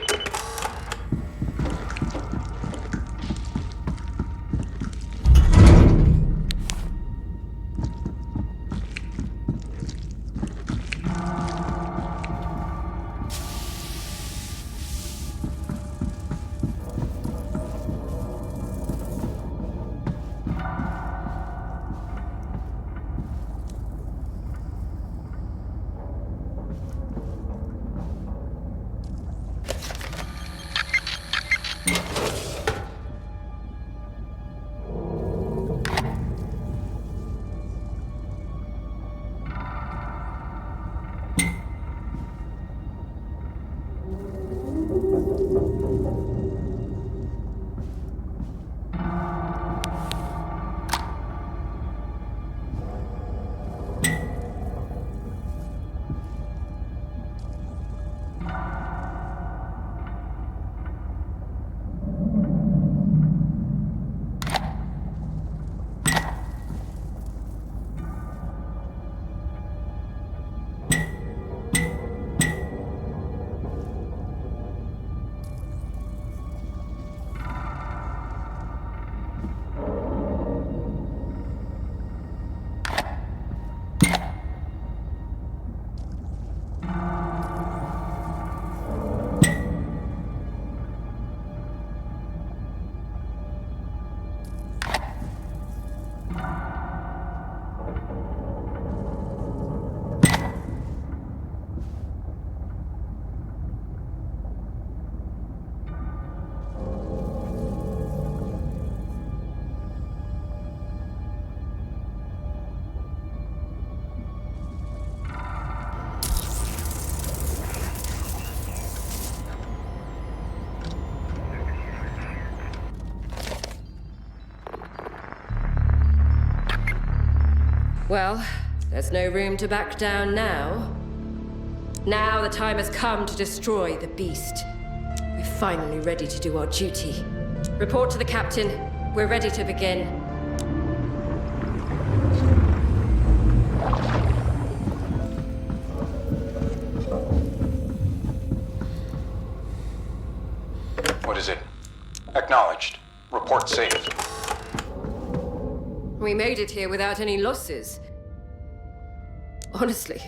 Well, there's no room to back down now. Now the time has come to destroy the beast. We're finally ready to do our duty. Report to the captain. We're ready to begin. What is it? Acknowledged. Report safe. We made it here without any losses. Honestly,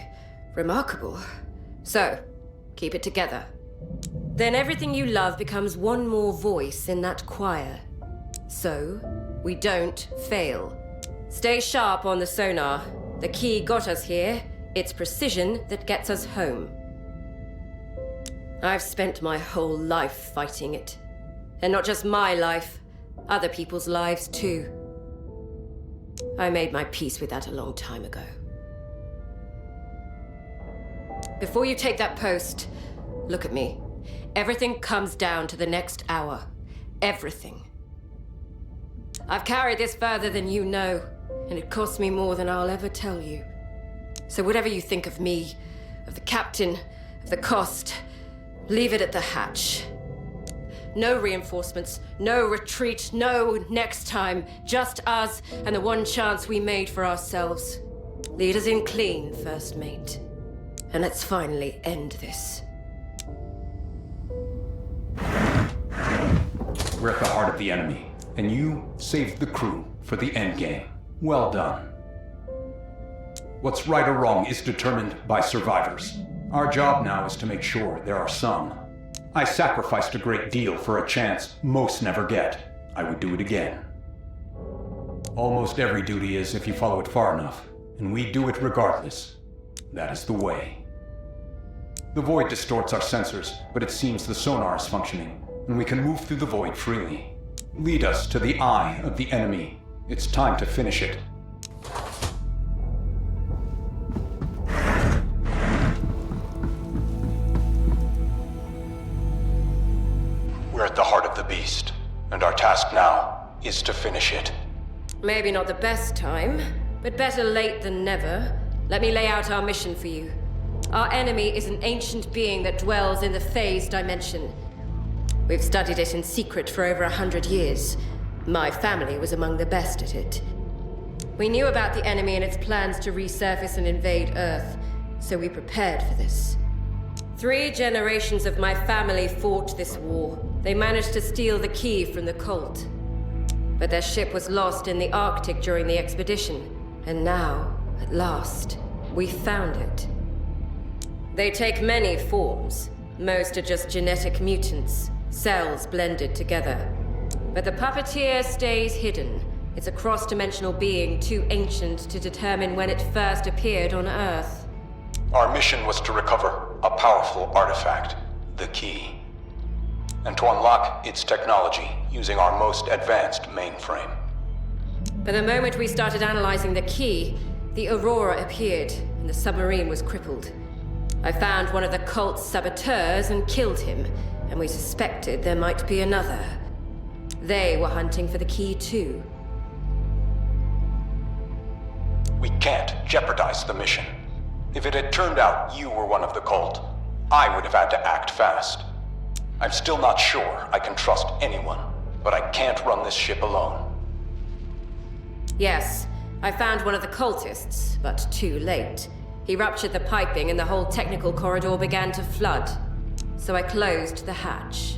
remarkable. So, keep it together. Then everything you love becomes one more voice in that choir. So, we don't fail. Stay sharp on the sonar. The key got us here. It's precision that gets us home. I've spent my whole life fighting it. And not just my life, other people's lives too. I made my peace with that a long time ago. Before you take that post, look at me. Everything comes down to the next hour. Everything. I've carried this further than you know, and it costs me more than I'll ever tell you. So whatever you think of me, of the captain, of the cost, leave it at the hatch. No reinforcements, no retreat, no next time. Just us and the one chance we made for ourselves. Lead us in clean, first mate. And let's finally end this. We're at the heart of the enemy, and you saved the crew for the endgame. Well done. What's right or wrong is determined by survivors. Our job now is to make sure there are some. I sacrificed a great deal for a chance most never get. I would do it again. Almost every duty is if you follow it far enough, and we do it regardless. That is the way. The void distorts our sensors, but it seems the sonar is functioning, and we can move through the void freely. Lead us to the eye of the enemy. It's time to finish it. We're at the heart of the beast, and our task now is to finish it. Maybe not the best time, but better late than never. Let me lay out our mission for you. Our enemy is an ancient being that dwells in the phase dimension. We've studied it in secret for over 100 years. My family was among the best at it. We knew about the enemy and its plans to resurface and invade Earth, so we prepared for this. 3 generations of my family fought this war. They managed to steal the key from the cult. But their ship was lost in the Arctic during the expedition. And now, at last, we found it. They take many forms. Most are just genetic mutants, cells blended together. But the puppeteer stays hidden. It's a cross-dimensional being too ancient to determine when it first appeared on Earth. Our mission was to recover a powerful artifact, the key, and to unlock its technology using our most advanced mainframe. But the moment we started analyzing the key, the Aurora appeared, and the submarine was crippled. I found one of the cult's saboteurs and killed him, and we suspected there might be another. They were hunting for the key too. We can't jeopardize the mission. If it had turned out you were one of the cult, I would have had to act fast. I'm still not sure I can trust anyone, but I can't run this ship alone. Yes, I found one of the cultists, but too late. He ruptured the piping and the whole technical corridor began to flood. So I closed the hatch.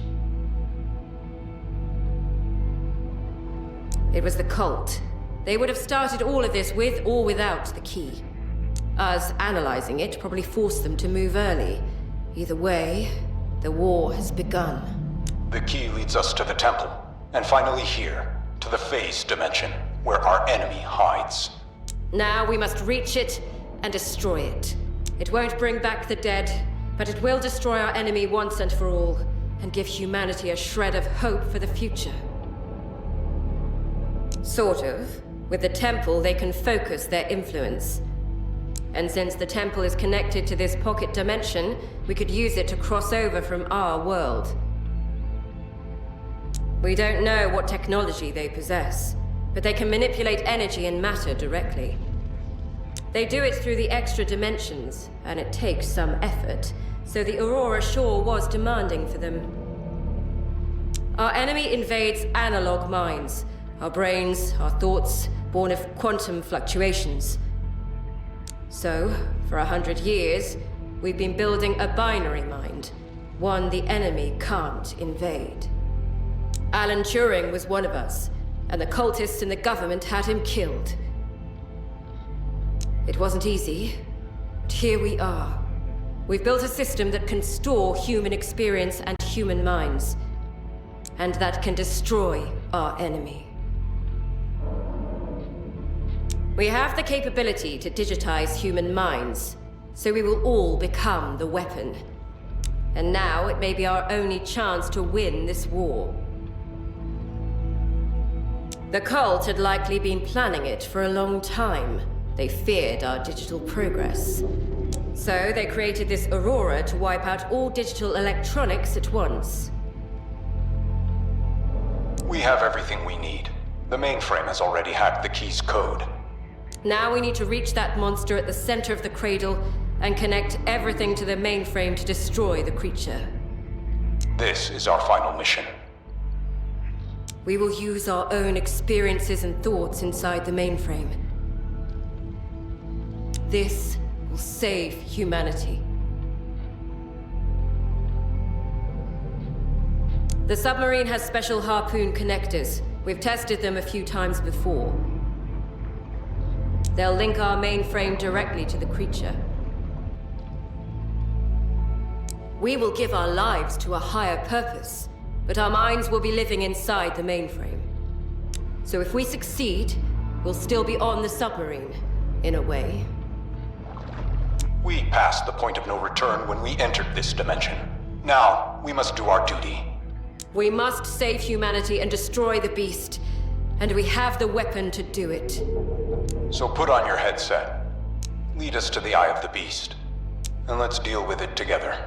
It was the cult. They would have started all of this with or without the key. Us analyzing it probably forced them to move early. Either way, the war has begun. The key leads us to the temple, and finally here, to the phase dimension, where our enemy hides. Now we must reach it and destroy it. It won't bring back the dead, but it will destroy our enemy once and for all, and give humanity a shred of hope for the future. Sort of. With the temple, they can focus their influence. And since the temple is connected to this pocket dimension, we could use it to cross over from our world. We don't know what technology they possess, but they can manipulate energy and matter directly. They do it through the extra dimensions, and it takes some effort, so the Aurora sure was demanding for them. Our enemy invades analog minds, our brains, our thoughts, born of quantum fluctuations. So, for 100 years, we've been building a binary mind, one the enemy can't invade. Alan Turing was one of us, and the cultists in the government had him killed. It wasn't easy, but here we are. We've built a system that can store human experience and human minds, and that can destroy our enemy. We have the capability to digitize human minds, so we will all become the weapon. And now it may be our only chance to win this war. The cult had likely been planning it for a long time. They feared our digital progress. So they created this Aurora to wipe out all digital electronics at once. We have everything we need. The mainframe has already hacked the key's code. Now we need to reach that monster at the center of the cradle and connect everything to the mainframe to destroy the creature. This is our final mission. We will use our own experiences and thoughts inside the mainframe. This will save humanity. The submarine has special harpoon connectors. We've tested them a few times before. They'll link our mainframe directly to the creature. We will give our lives to a higher purpose, but our minds will be living inside the mainframe. So if we succeed, we'll still be on the submarine, in a way. We passed the point of no return when we entered this dimension. Now, we must do our duty. We must save humanity and destroy the beast, and we have the weapon to do it. So put on your headset. Lead us to the Eye of the Beast, and let's deal with it together.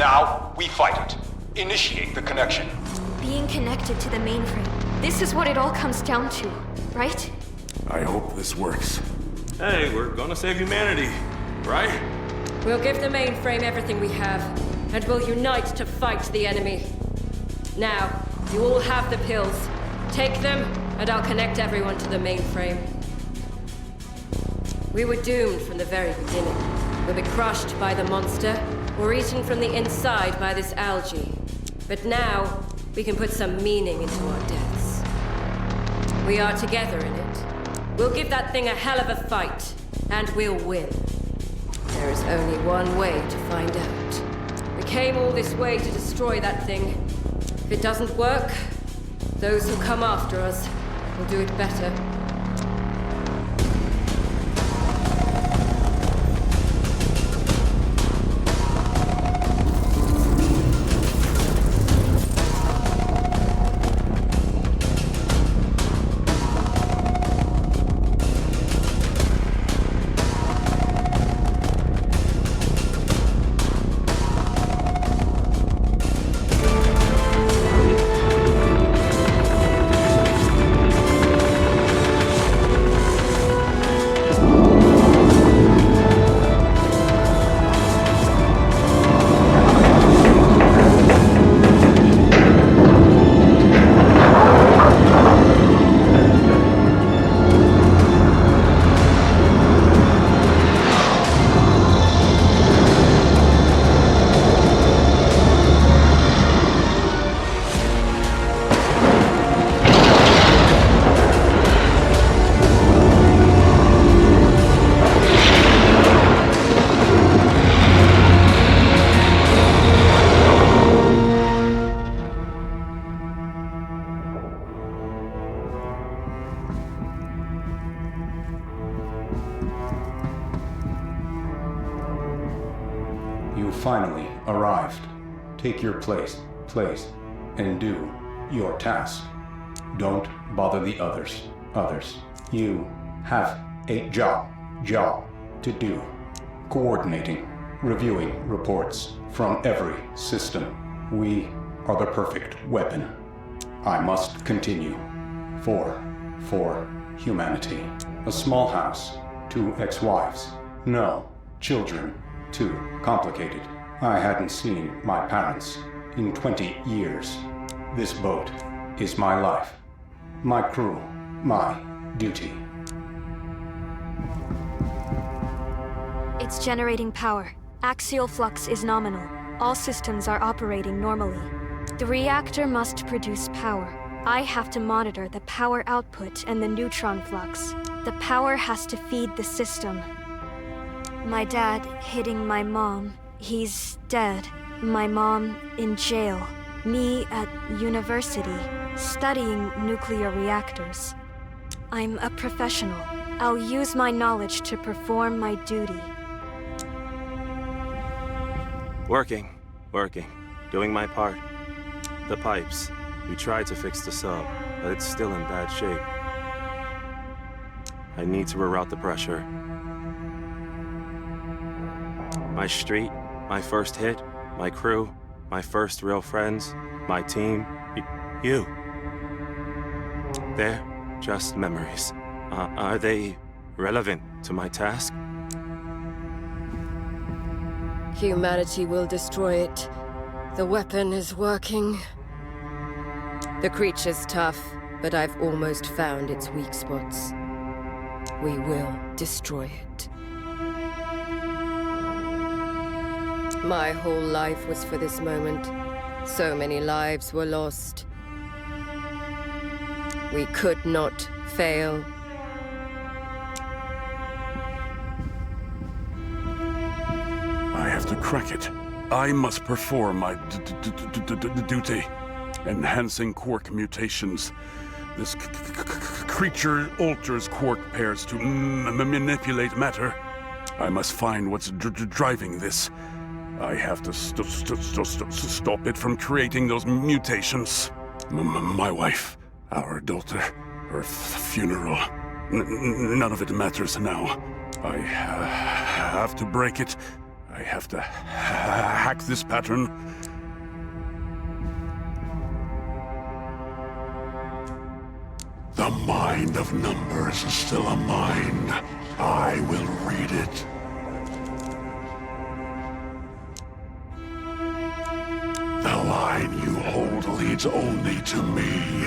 Now, we fight it. Initiate the connection. Being connected to the mainframe. This is what it all comes down to, right? I hope this works. Hey, we're gonna save humanity, right? We'll give the mainframe everything we have, and we'll unite to fight the enemy. Now, you all have the pills. Take them, and I'll connect everyone to the mainframe. We were doomed from the very beginning. We'll be crushed by the monster, or eaten from the inside by this algae. But now, we can put some meaning into our deaths. We are together in it. We'll give that thing a hell of a fight, and we'll win. There is only one way to find out. We came all this way to destroy that thing. If it doesn't work, those who come after us will do it better. You finally arrived. take your place, and do your task. Don't bother the others. You have a job to do. Coordinating, reviewing reports from every system. We are the perfect weapon. I must continue. For humanity. A small house, 2 ex-wives. No children. Too complicated. I hadn't seen my parents in 20 years. This boat is my life. My crew. My duty. It's generating power. Axial flux is nominal. All systems are operating normally. The reactor must produce power. I have to monitor the power output and the neutron flux. The power has to feed the system. My dad hitting my mom. He's dead. My mom in jail. Me at university, studying nuclear reactors. I'm a professional. I'll use my knowledge to perform my duty. Working. Doing my part. The pipes. We tried to fix the sub, but it's still in bad shape. I need to reroute the pressure. My street, my first hit, my crew, my first real friends, my team, you. They're just memories. Are they relevant to my task? Humanity will destroy it. The weapon is working. The creature's tough, but I've almost found its weak spots. We will destroy it. My whole life was for this moment. So many lives were lost. We could not fail. I have to crack it. I must perform my duty. Enhancing quark mutations. This creature alters quark pairs to manipulate matter. I must find what's driving this. I have to stop it from creating those mutations. My wife, our daughter, her funeral. None of it matters now. I have to break it. I have to hack this pattern. The mind of numbers is still a mind. I will read it. The line you hold leads only to me.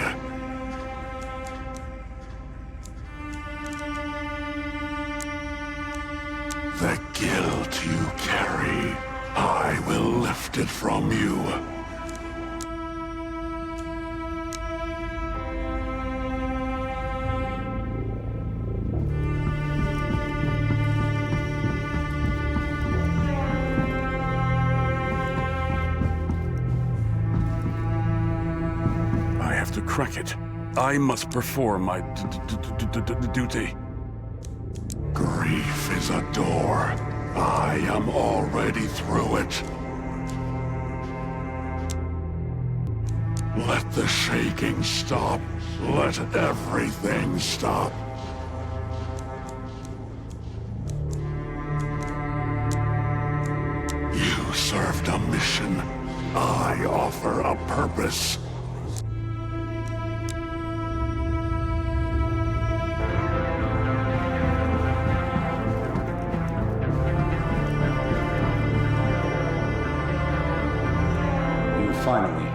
The guilt you carry, I will lift it from you. Crack it. I must perform my duty. Grief is a door. I am already through it. Let the shaking stop. Let everything stop. You served a mission. I offer a purpose. Finally,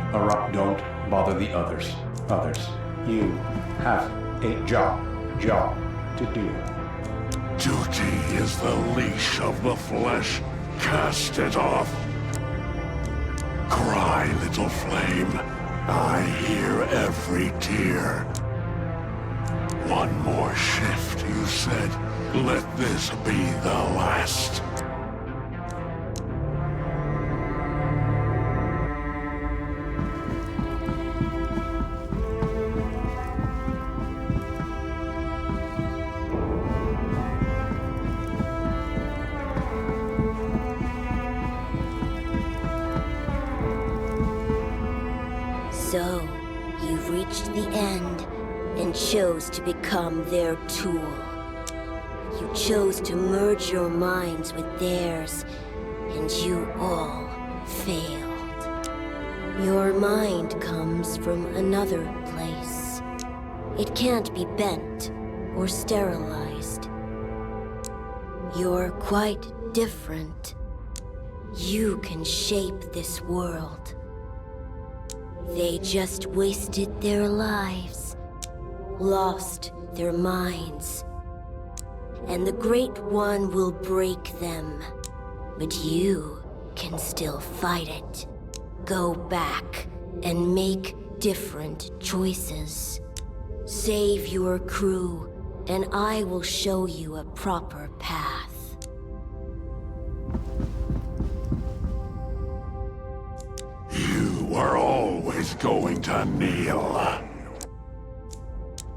don't bother the others. You have a job to do. Duty is the leash of the flesh. Cast it off. Cry, little flame. I hear every tear. One more shift, you said. Let this be the last. So, you've reached the end and chose to become their tool. You chose to merge your minds with theirs, and you all failed. Your mind comes from another place. It can't be bent or sterilized. You're quite different. You can shape this world. They just wasted their lives, lost their minds. And the Great One will break them. But you can still fight it. Go back and make different choices. Save your crew, and I will show you a proper path. You are always going to kneel.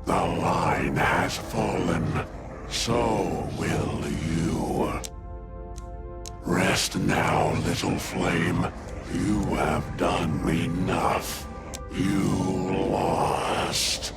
The line has fallen. So will you. Rest now, little flame. You have done enough. You lost.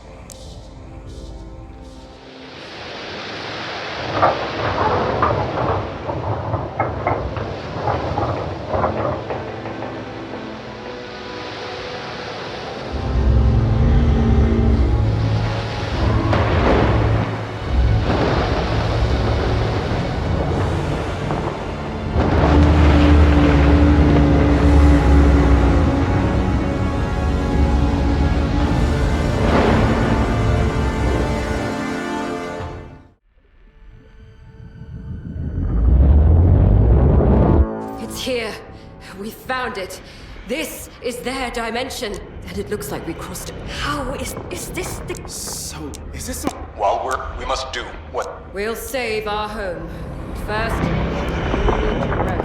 Here. We found it. This is their dimension. And it looks like we crossed it. How is this the... So, is this some... While we must do what... We'll save our home. First, we need to rest.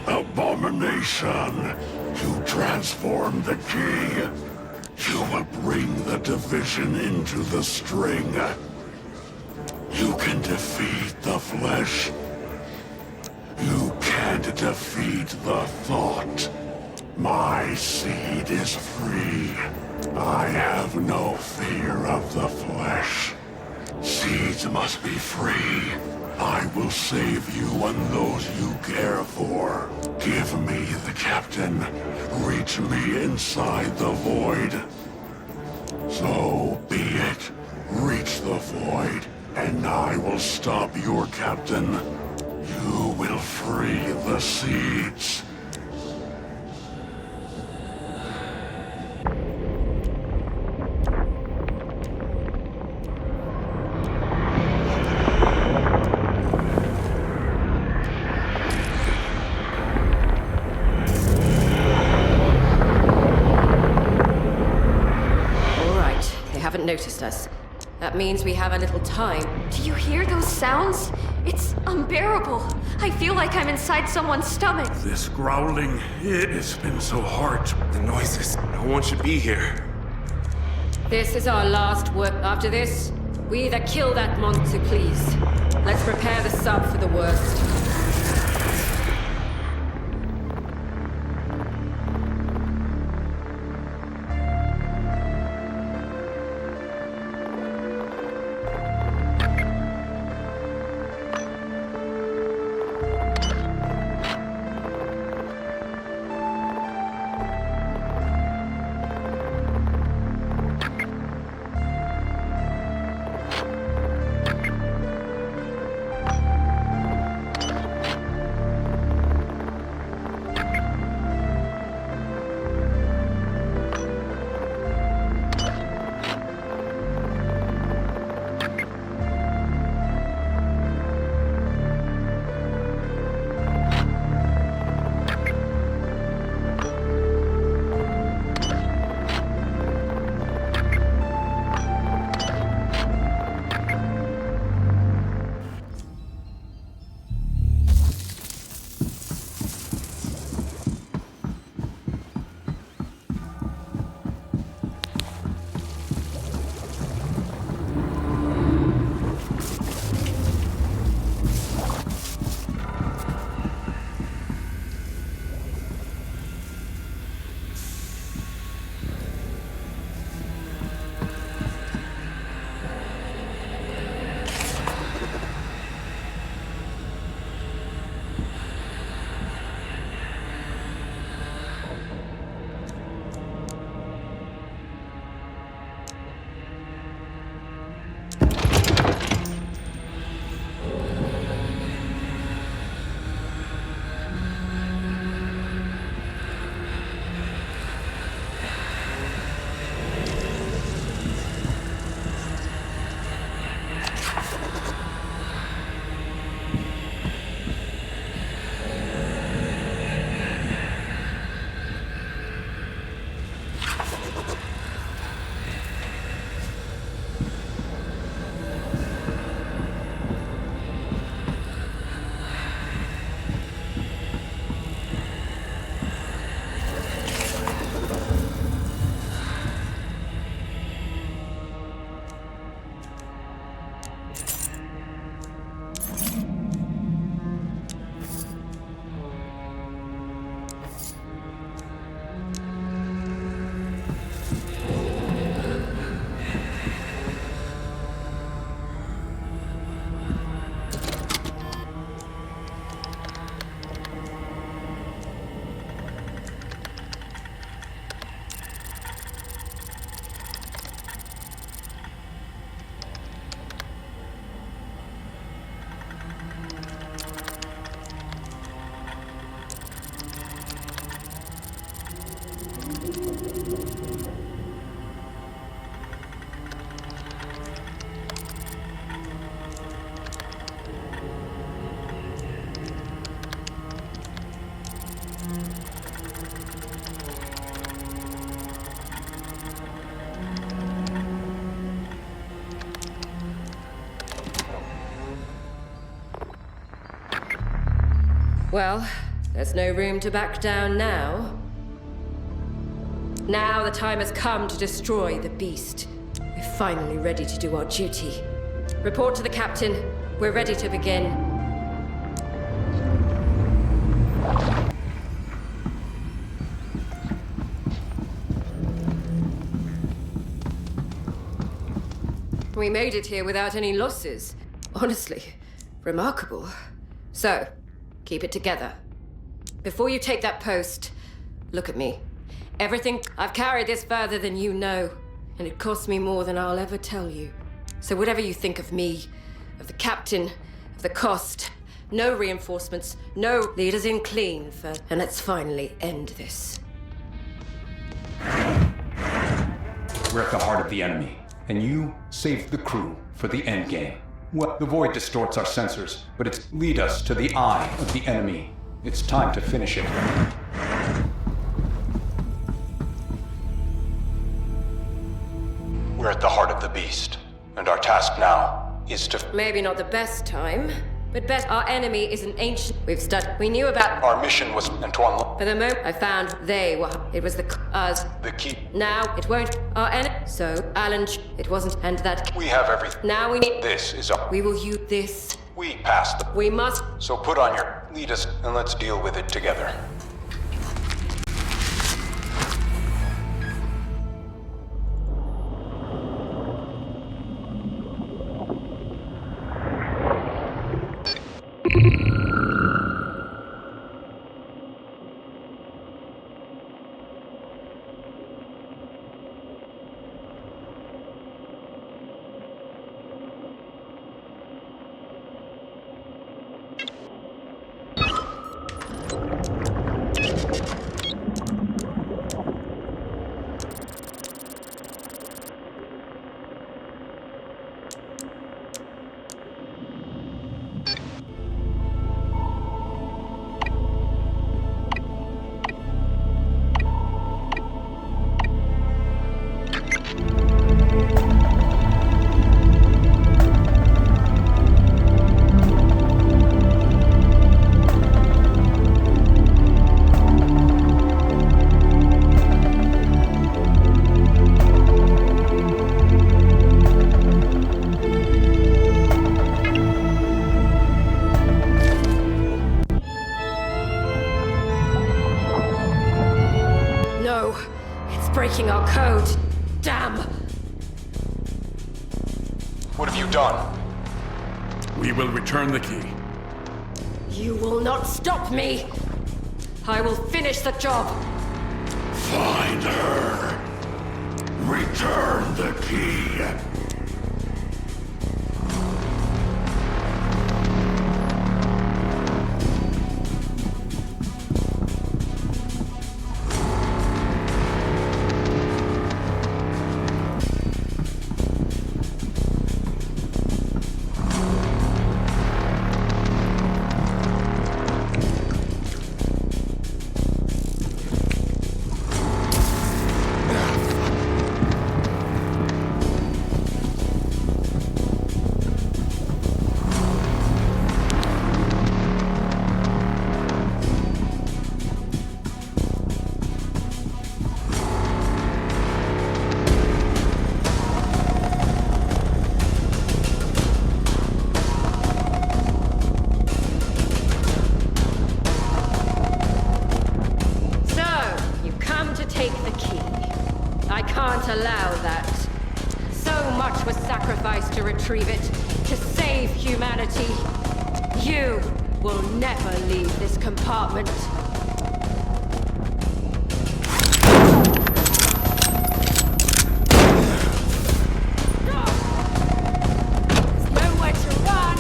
Abomination, you transform the key. You will bring the division into the string. You can defeat the flesh. You can't defeat the thought. My seed is free. I have no fear of the flesh. Seeds must be free. I will save you and those you care for. Give me the captain. Reach me inside the void. So be it. Reach the void, and I will stop your captain. You will free the seeds. Noticed us. That means we have a little time. Do you hear those sounds? It's unbearable. I feel like I'm inside someone's stomach. This growling, it's been so hard. The noises. No one should be here. This is our last work. After this, we either kill that monster, please. Let's prepare the sub for the worst. Well, there's no room to back down now. Now the time has come to destroy the beast. We're finally ready to do our duty. Report to the captain. We're ready to begin. We made it here without any losses. Honestly, remarkable. So, keep it together. Before you take that post, look at me. I've carried this further than you know, and it cost me more than I'll ever tell you. So whatever you think of me, of the captain, of the cost, no reinforcements, no leaders in clean first, and let's finally end this. We're at the heart of the enemy, and you saved the crew for the endgame. Well, the void distorts our sensors, but it's lead us to the eye of the enemy. It's time to finish it. We're at the heart of the beast, and our task now is to... Maybe not the best time, but best. Our enemy is an ancient. We knew about. Our mission was Antoine... For the moment, I found they were. It was us. The key... Now it won't. Our enemy. So Alan, it wasn't, and that. We have everything. Now we need. This is our... We will use this. We passed the... We must. So put on your... Lead us, and let's deal with it together. Breaking our code. Damn! What have you done? We will return the key. You will not stop me! I will finish the job! Find her. Return the key. Allow that. So much was sacrificed to retrieve it, to save humanity. You will never leave this compartment. There's nowhere to run!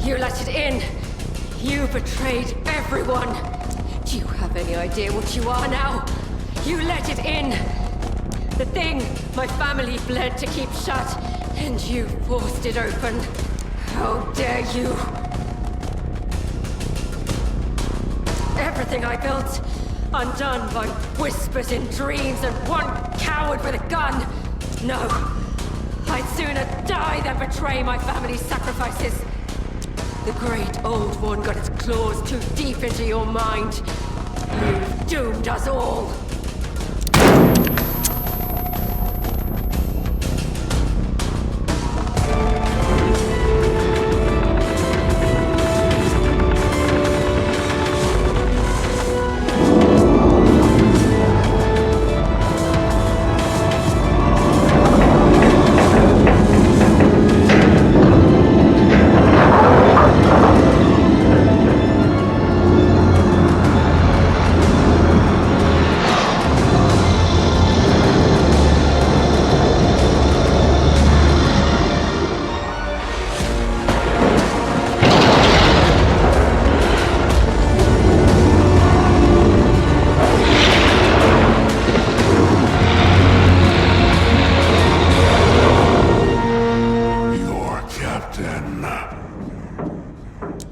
You let it in. You betrayed everyone. Do you have any idea what you are now? You let it in. The thing my family bled to keep shut, and you forced it open. How dare you? Everything I built, undone by whispers in dreams and one coward with a gun. No. I'd sooner die than betray my family's sacrifices. The great old one got its claws too deep into your mind. You've doomed us all.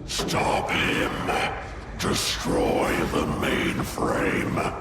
Stop him. Destroy the mainframe.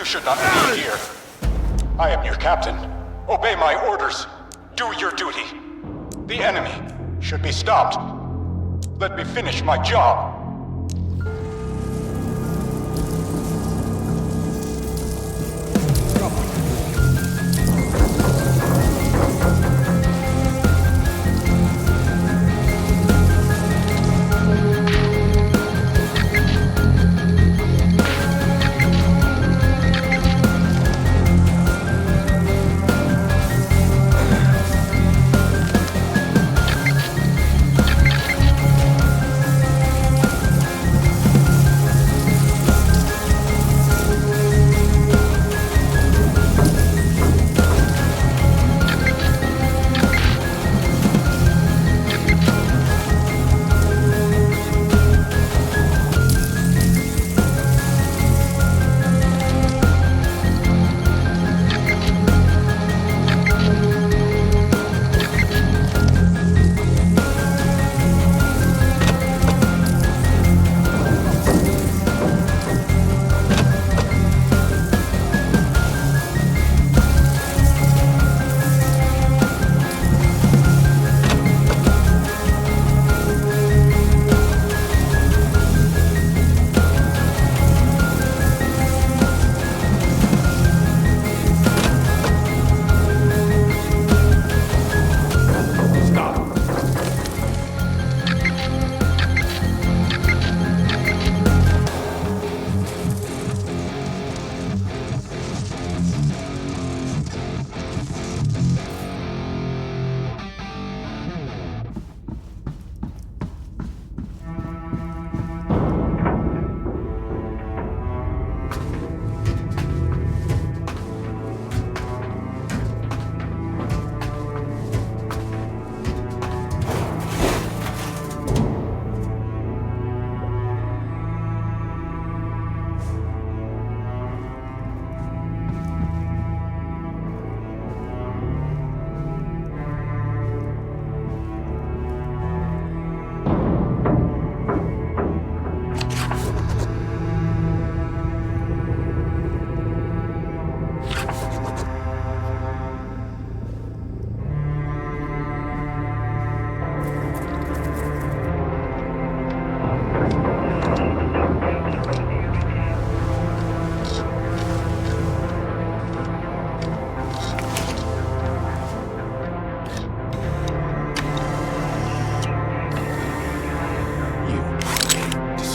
Should not be here. I am your captain. Obey my orders. Do your duty. The enemy should be stopped. Let me finish my job.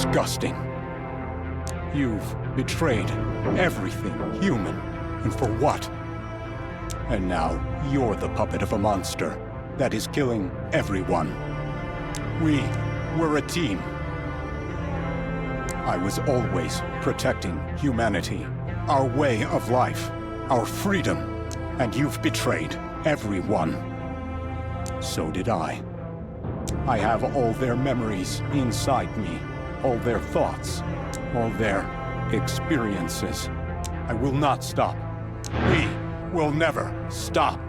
disgusting. You've betrayed everything human, and for what? And now you're the puppet of a monster that is killing everyone. We were a team. I was always protecting humanity, our way of life, our freedom, and you've betrayed everyone. So did I. I have all their memories inside me, all their thoughts, all their experiences. I will not stop. We will never stop.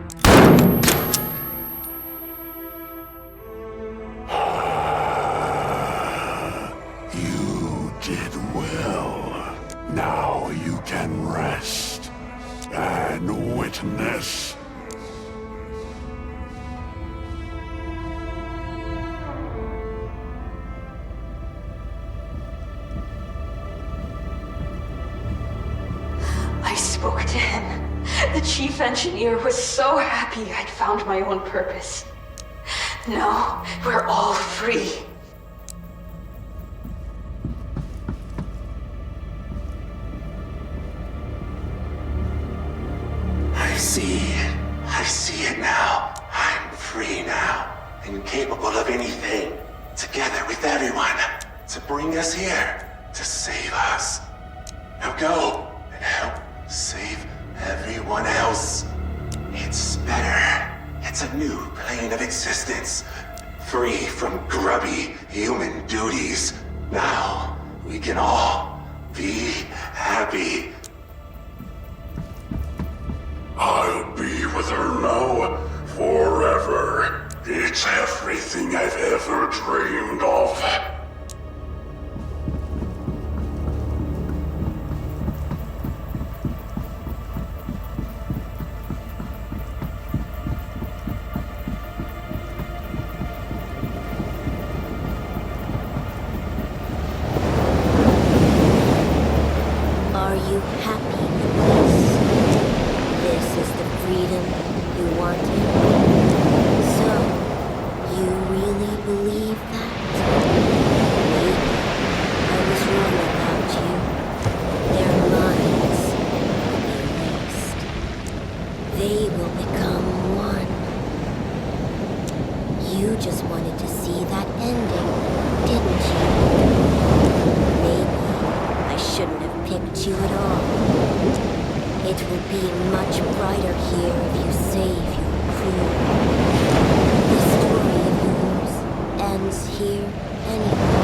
You did well. Now you can rest and witness. I spoke to him. The chief engineer was so happy I'd found my own purpose. Now we're all free. I see it now. I'm free now, and capable of anything. Together with everyone, to bring us here, to save us. Now go, and help save everyone else. It's better. It's a new plane of existence. Free from grubby human duties. Now, we can all be happy. I'll be with her now, forever. It's everything I've ever dreamed of. Are you happy with this? This is the freedom you wanted? So, you really believe that? Maybe I was wrong about you. Their minds will be erased. They will become one. You just wanted to see that ending, didn't you? Maybe I shouldn't have picked you at all. It will be much brighter here if you save your crew. The story of yours ends here anyway.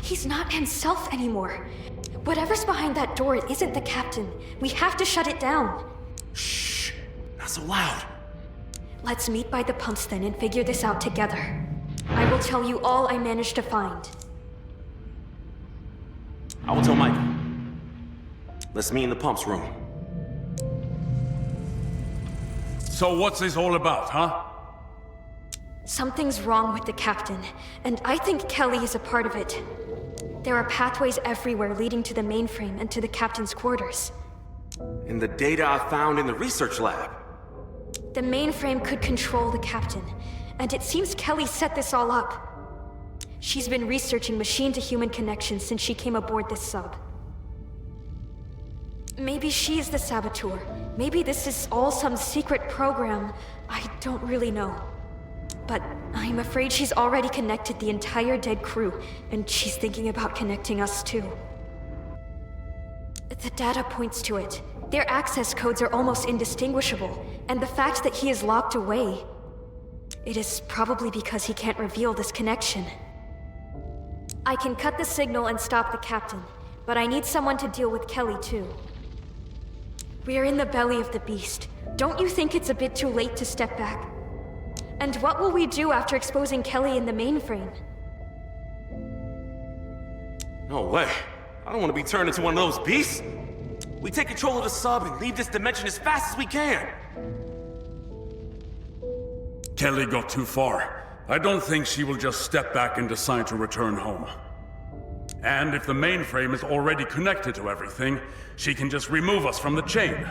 He's not himself anymore. Whatever's behind that door, it isn't the captain. We have to shut it down. Shh! Not so loud. Let's meet by the pumps then and figure this out together. I will tell you all I managed to find. I will tell Michael. Let's meet in the pumps room. So what's this all about, huh? Something's wrong with the captain, and I think Kelly is a part of it. There are pathways everywhere leading to the mainframe and to the captain's quarters. In the data I found in the research lab. The mainframe could control the captain, and it seems Kelly set this all up. She's been researching machine-to-human connections since she came aboard this sub. Maybe she is the saboteur. Maybe this is all some secret program. I don't really know. But I'm afraid she's already connected the entire dead crew, and she's thinking about connecting us too. The data points to it. Their access codes are almost indistinguishable, and the fact that he is locked away... It is probably because he can't reveal this connection. I can cut the signal and stop the captain, but I need someone to deal with Kelly too. We're in the belly of the beast. Don't you think it's a bit too late to step back? And what will we do after exposing Kelly in the mainframe? No way. I don't want to be turned into one of those beasts. We take control of the sub and leave this dimension as fast as we can. Kelly got too far. I don't think she will just step back and decide to return home. And if the mainframe is already connected to everything, she can just remove us from the chain.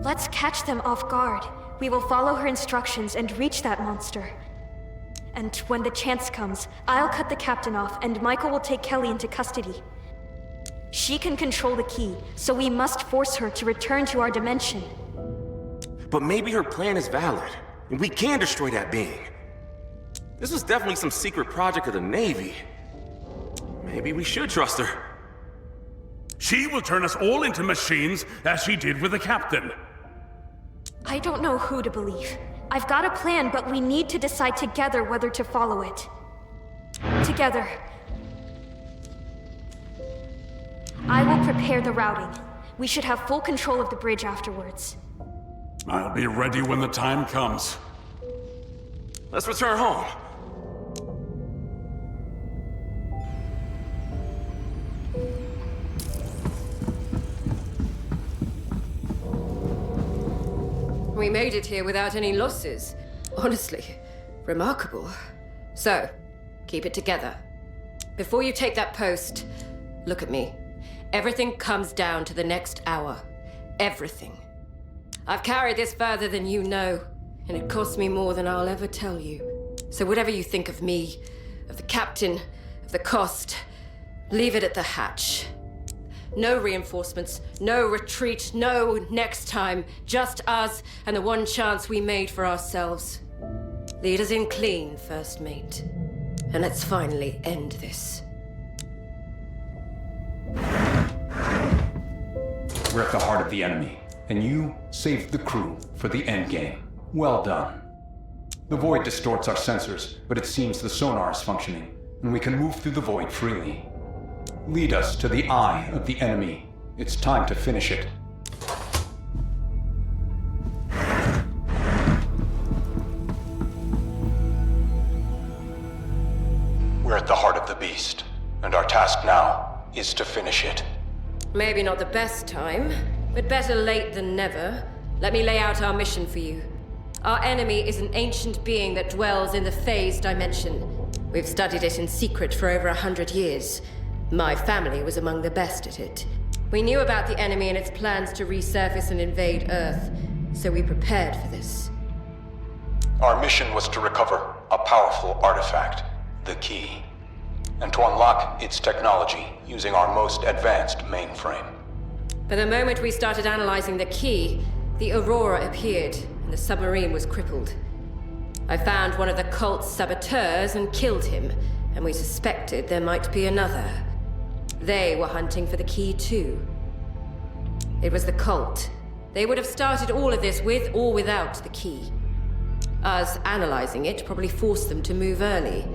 Let's catch them off guard. We will follow her instructions and reach that monster. And when the chance comes, I'll cut the captain off and Michael will take Kelly into custody. She can control the key, so we must force her to return to our dimension. But maybe her plan is valid, and we can destroy that being. This was definitely some secret project of the Navy. Maybe we should trust her. She will turn us all into machines, as she did with the captain. I don't know who to believe. I've got a plan, but we need to decide together whether to follow it. Together. I will prepare the routing. We should have full control of the bridge afterwards. I'll be ready when the time comes. Let's return home. We made it here without any losses. Honestly, remarkable. So, keep it together. Before you take that post, look at me. Everything comes down to the next hour. Everything. I've carried this further than you know, and it cost me more than I'll ever tell you. So whatever you think of me, of the captain, of the cost, leave it at the hatch. No reinforcements, no retreat, no next time. Just us and the one chance we made for ourselves. Lead us in clean, first mate. And let's finally end this. We're at the heart of the enemy, and you saved the crew for the endgame. Well done. The void distorts our sensors, but it seems the sonar is functioning, and we can move through the void freely. Lead us to the eye of the enemy. It's time to finish it. We're at the heart of the beast, and our task now is to finish it. Maybe not the best time, but better late than never. Let me lay out our mission for you. Our enemy is an ancient being that dwells in the phase dimension. We've studied it in secret for over 100 years. My family was among the best at it. We knew about the enemy and its plans to resurface and invade Earth, so we prepared for this. Our mission was to recover a powerful artifact, the key, and to unlock its technology using our most advanced mainframe. But the moment we started analyzing the key, the Aurora appeared, and the submarine was crippled. I found one of the cult's saboteurs and killed him, and we suspected there might be another. They were hunting for the key too. It was the cult. They would have started all of this with or without the key. Us analyzing it probably forced them to move early.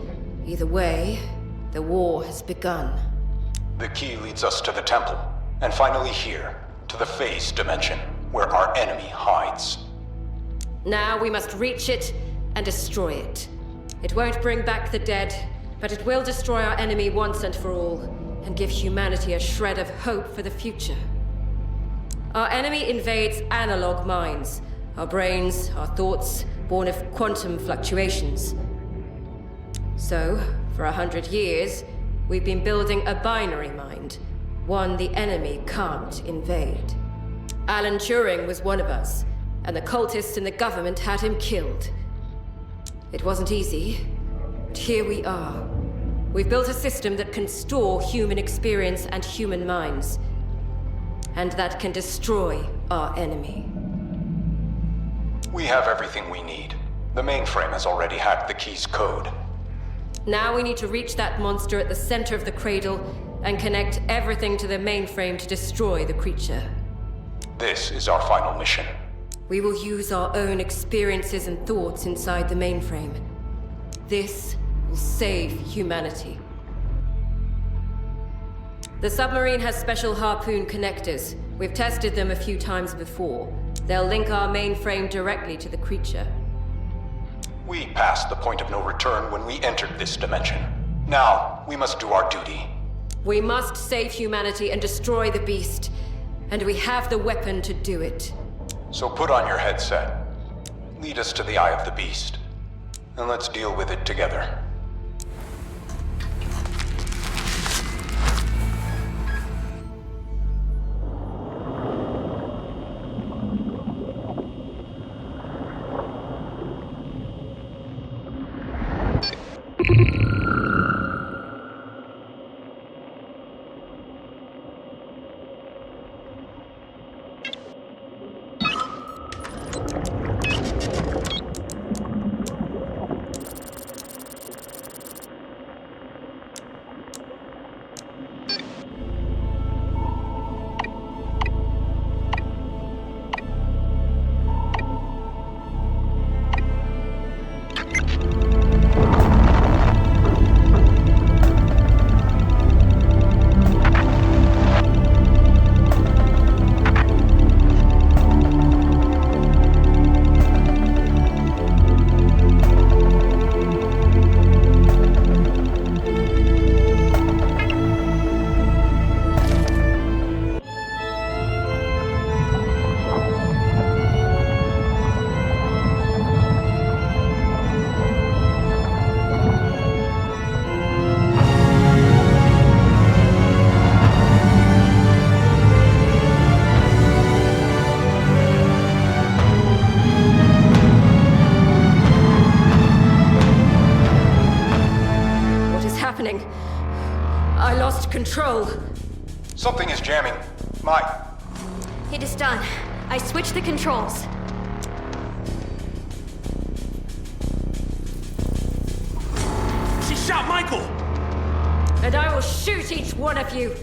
Either way, the war has begun. The key leads us to the temple, and finally here, to the phase dimension, where our enemy hides. Now we must reach it and destroy it. It won't bring back the dead, but it will destroy our enemy once and for all, and give humanity a shred of hope for the future. Our enemy invades analog minds, our brains, our thoughts, born of quantum fluctuations. So, for 100 years, we've been building a binary mind, one the enemy can't invade. Alan Turing was one of us, and the cultists in the government had him killed. It wasn't easy, but here we are. We've built a system that can store human experience and human minds, and that can destroy our enemy. We have everything we need. The mainframe has already hacked the key's code. Now we need to reach that monster at the center of the cradle and connect everything to the mainframe to destroy the creature. This is our final mission. We will use our own experiences and thoughts inside the mainframe. This will save humanity. The submarine has special harpoon connectors. We've tested them a few times before. They'll link our mainframe directly to the creature. We passed the point of no return when we entered this dimension. Now, we must do our duty. We must save humanity and destroy the beast. And we have the weapon to do it. So put on your headset. Lead us to the Eye of the Beast. And let's deal with it together. I lost control. Something is jamming. It is done. I switched the controls. She shot Michael! And I will shoot each one of you.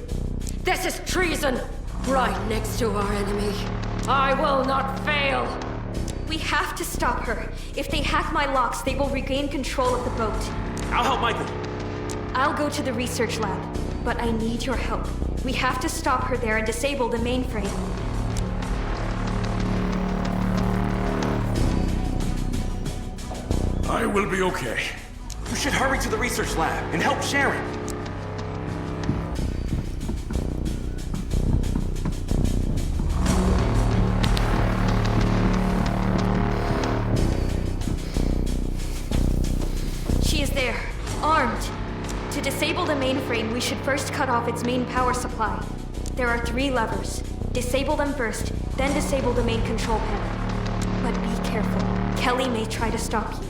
This is treason. Right next to our enemy. I will not fail. We have to stop her. If they hack my locks, they will regain control of the boat. I'll help Michael. I'll go to the research lab, but I need your help. We have to stop her there and disable the mainframe. I will be okay. You should hurry to the research lab and help Sharon. She is there, armed. To disable the mainframe, we should first cut off its main power supply. There are 3 levers. Disable them first, then disable the main control panel. But be careful. Kelly may try to stop you.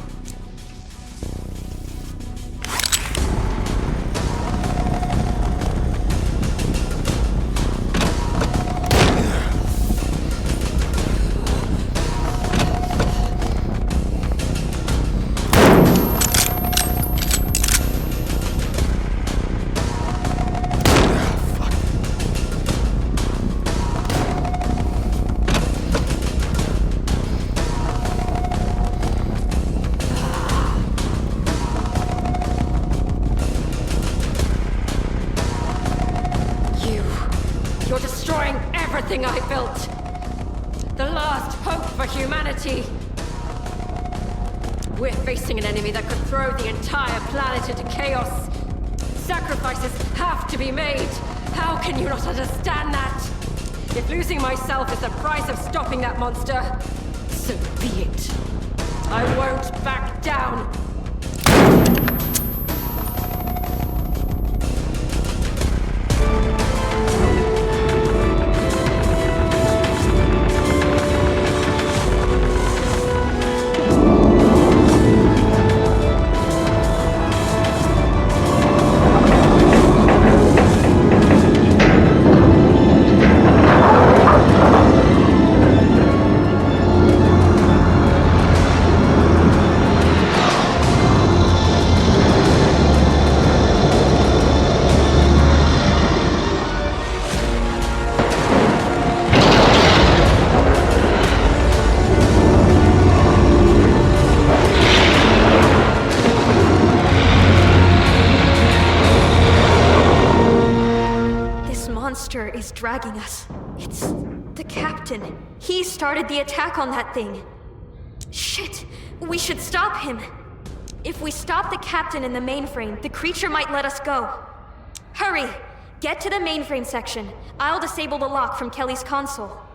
You're destroying everything I built! The last hope for humanity! We're facing an enemy that could throw the entire planet into chaos! Sacrifices have to be made! How can you not understand that? If losing myself is the price of stopping that monster, so be it. I won't back down! dragging us. It's the captain. He started the attack on that thing. Shit! We should stop him! If we stop the captain in the mainframe, the creature might let us go. Hurry! Get to the mainframe section. I'll disable the lock from Kelly's console.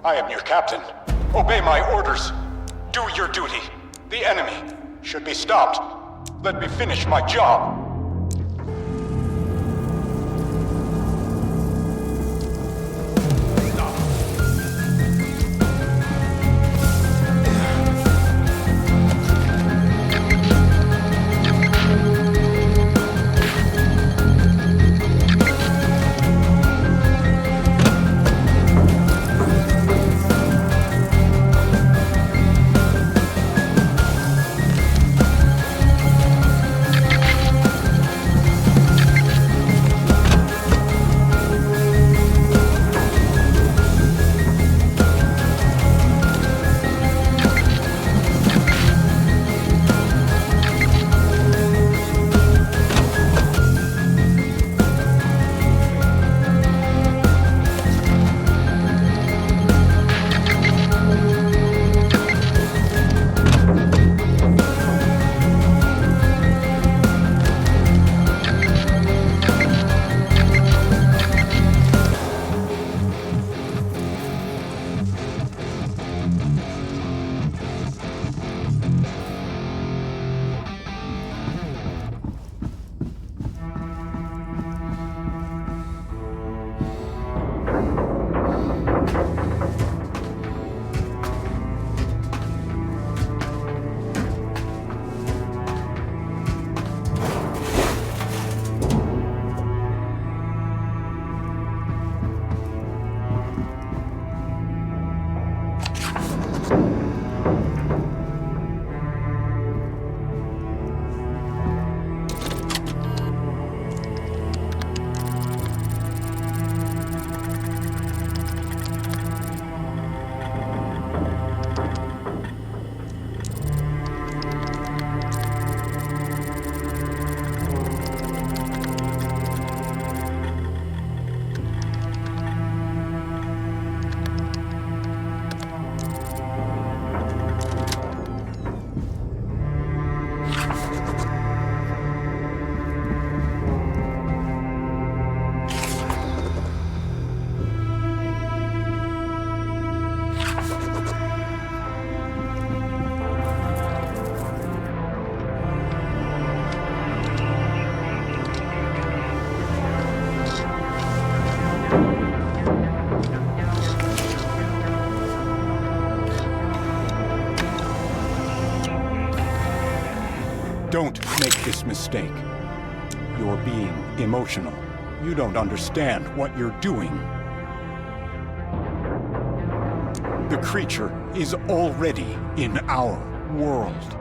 I am your captain. Obey my orders. Do your duty. The enemy should be stopped. Let me finish my job. Don't make this mistake. You're being emotional. You don't understand what you're doing. The creature is already in our world.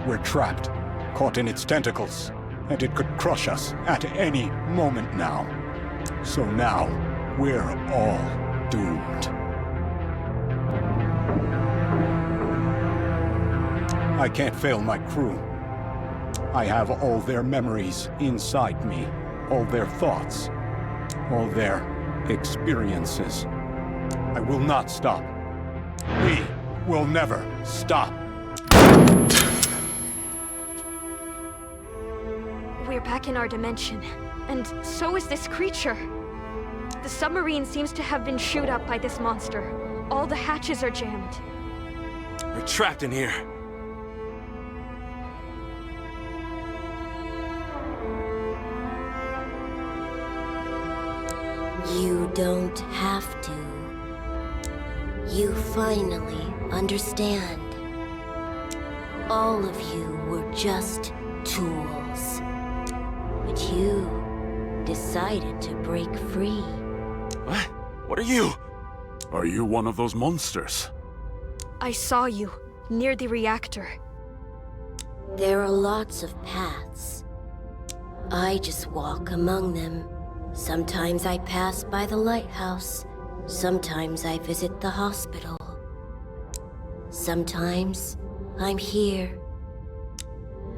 We're trapped, caught in its tentacles, and it could crush us at any moment now. So now, we're all doomed. I can't fail my crew. I have all their memories inside me, all their thoughts, all their experiences. I will not stop. We will never stop. We're back in our dimension, and so is this creature. The submarine seems to have been chewed up by this monster. All the hatches are jammed. We're trapped in here. You don't have to. You finally understand. All of you were just tools. But you decided to break free. What? What are you? Are you one of those monsters? I saw you, near the reactor. There are lots of paths. I just walk among them. Sometimes I pass by the lighthouse. Sometimes I visit the hospital. Sometimes I'm here.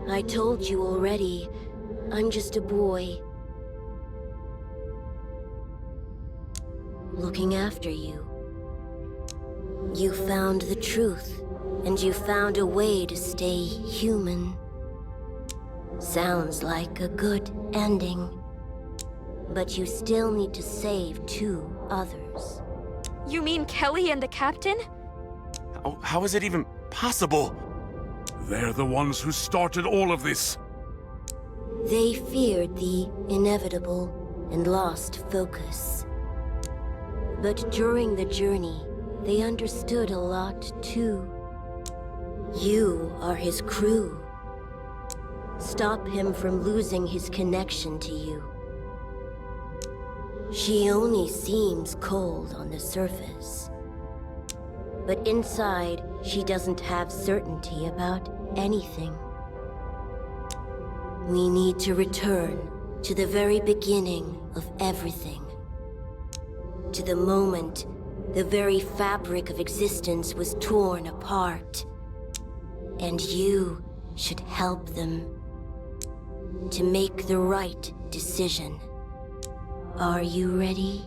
I told you already, I'm just a boy. Looking after you. You found the truth, and you found a way to stay human. Sounds like a good ending. But you still need to save 2 others. You mean Kelly and the captain? How is it even possible? They're the ones who started all of this. They feared the inevitable and lost focus. But during the journey, they understood a lot too. You are his crew. Stop him from losing his connection to you. She only seems cold on the surface. But inside, she doesn't have certainty about anything. We need to return to the very beginning of everything. To the moment the very fabric of existence was torn apart. And you should help them to make the right decision. Are you ready?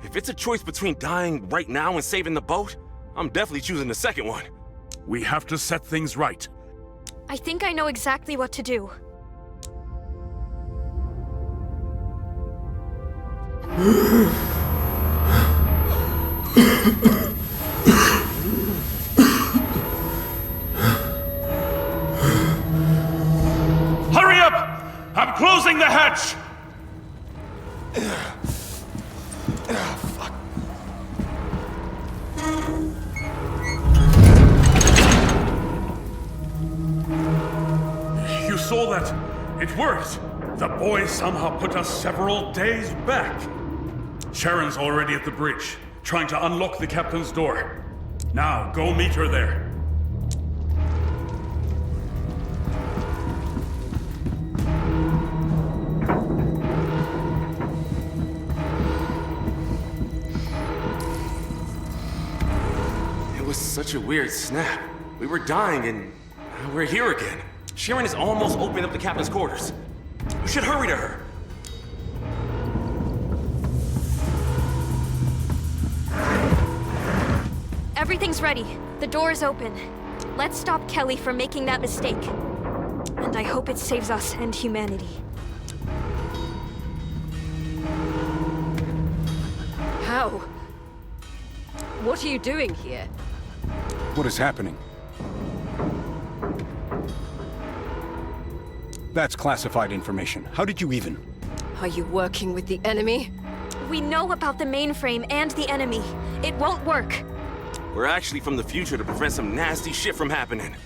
If it's a choice between dying right now and saving the boat, I'm definitely choosing the second one. We have to set things right. I think I know exactly what to do. Hurry up! I'm closing the hatch! Fuck. You saw that? It worked! The boy somehow put us several days back. Sharon's already at the bridge, trying to unlock the captain's door. Now, go meet her there. It was such a weird snap. We were dying and now we're here again. Sharon is almost opening up the captain's quarters. We should hurry to her. Everything's ready. The door is open. Let's stop Kelly from making that mistake. And I hope it saves us and humanity. How? What are you doing here? What is happening? That's classified information. How did you even? Are you working with the enemy? We know about the mainframe and the enemy. It won't work. We're actually from the future to prevent some nasty shit from happening.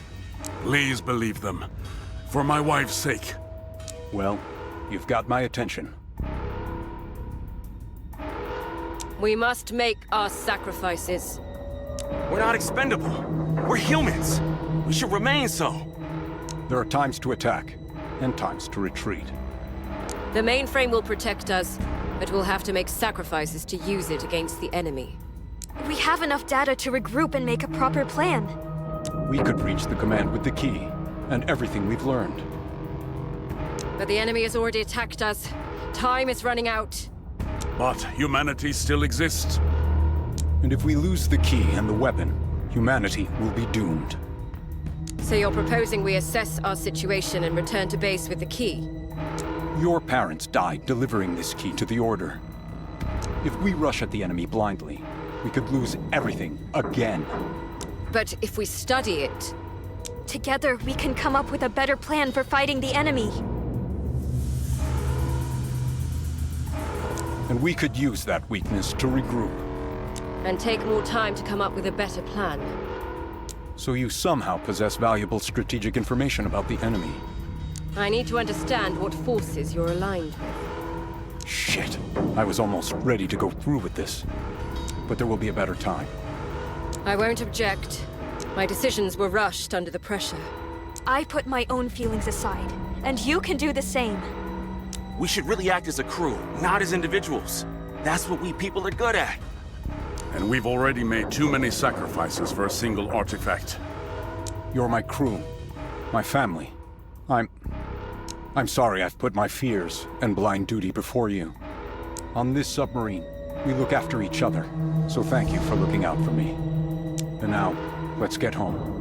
Please believe them. For my wife's sake. Well, you've got my attention. We must make our sacrifices. We're not expendable. We're humans. We should remain so. There are times to attack, and times to retreat. The mainframe will protect us, but we'll have to make sacrifices to use it against the enemy. We have enough data to regroup and make a proper plan. We could reach the command with the key, and everything we've learned. But the enemy has already attacked us. Time is running out. But humanity still exists. And if we lose the key and the weapon, humanity will be doomed. So you're proposing we assess our situation and return to base with the key? Your parents died delivering this key to the Order. If we rush at the enemy blindly, we could lose everything again. But if we study it... Together, we can come up with a better plan for fighting the enemy. And we could use that weakness to regroup. And take more time to come up with a better plan. So you somehow possess valuable strategic information about the enemy. I need to understand what forces you're aligned with. Shit. I was almost ready to go through with this. But there will be a better time. I won't object. My decisions were rushed under the pressure. I put my own feelings aside, and you can do the same. We should really act as a crew, not as individuals. That's what we people are good at. And we've already made too many sacrifices for a single artifact. You're my crew, my family. I'm sorry I've put my fears and blind duty before you. On this submarine, we look after each other, so thank you for looking out for me. And now, let's get home.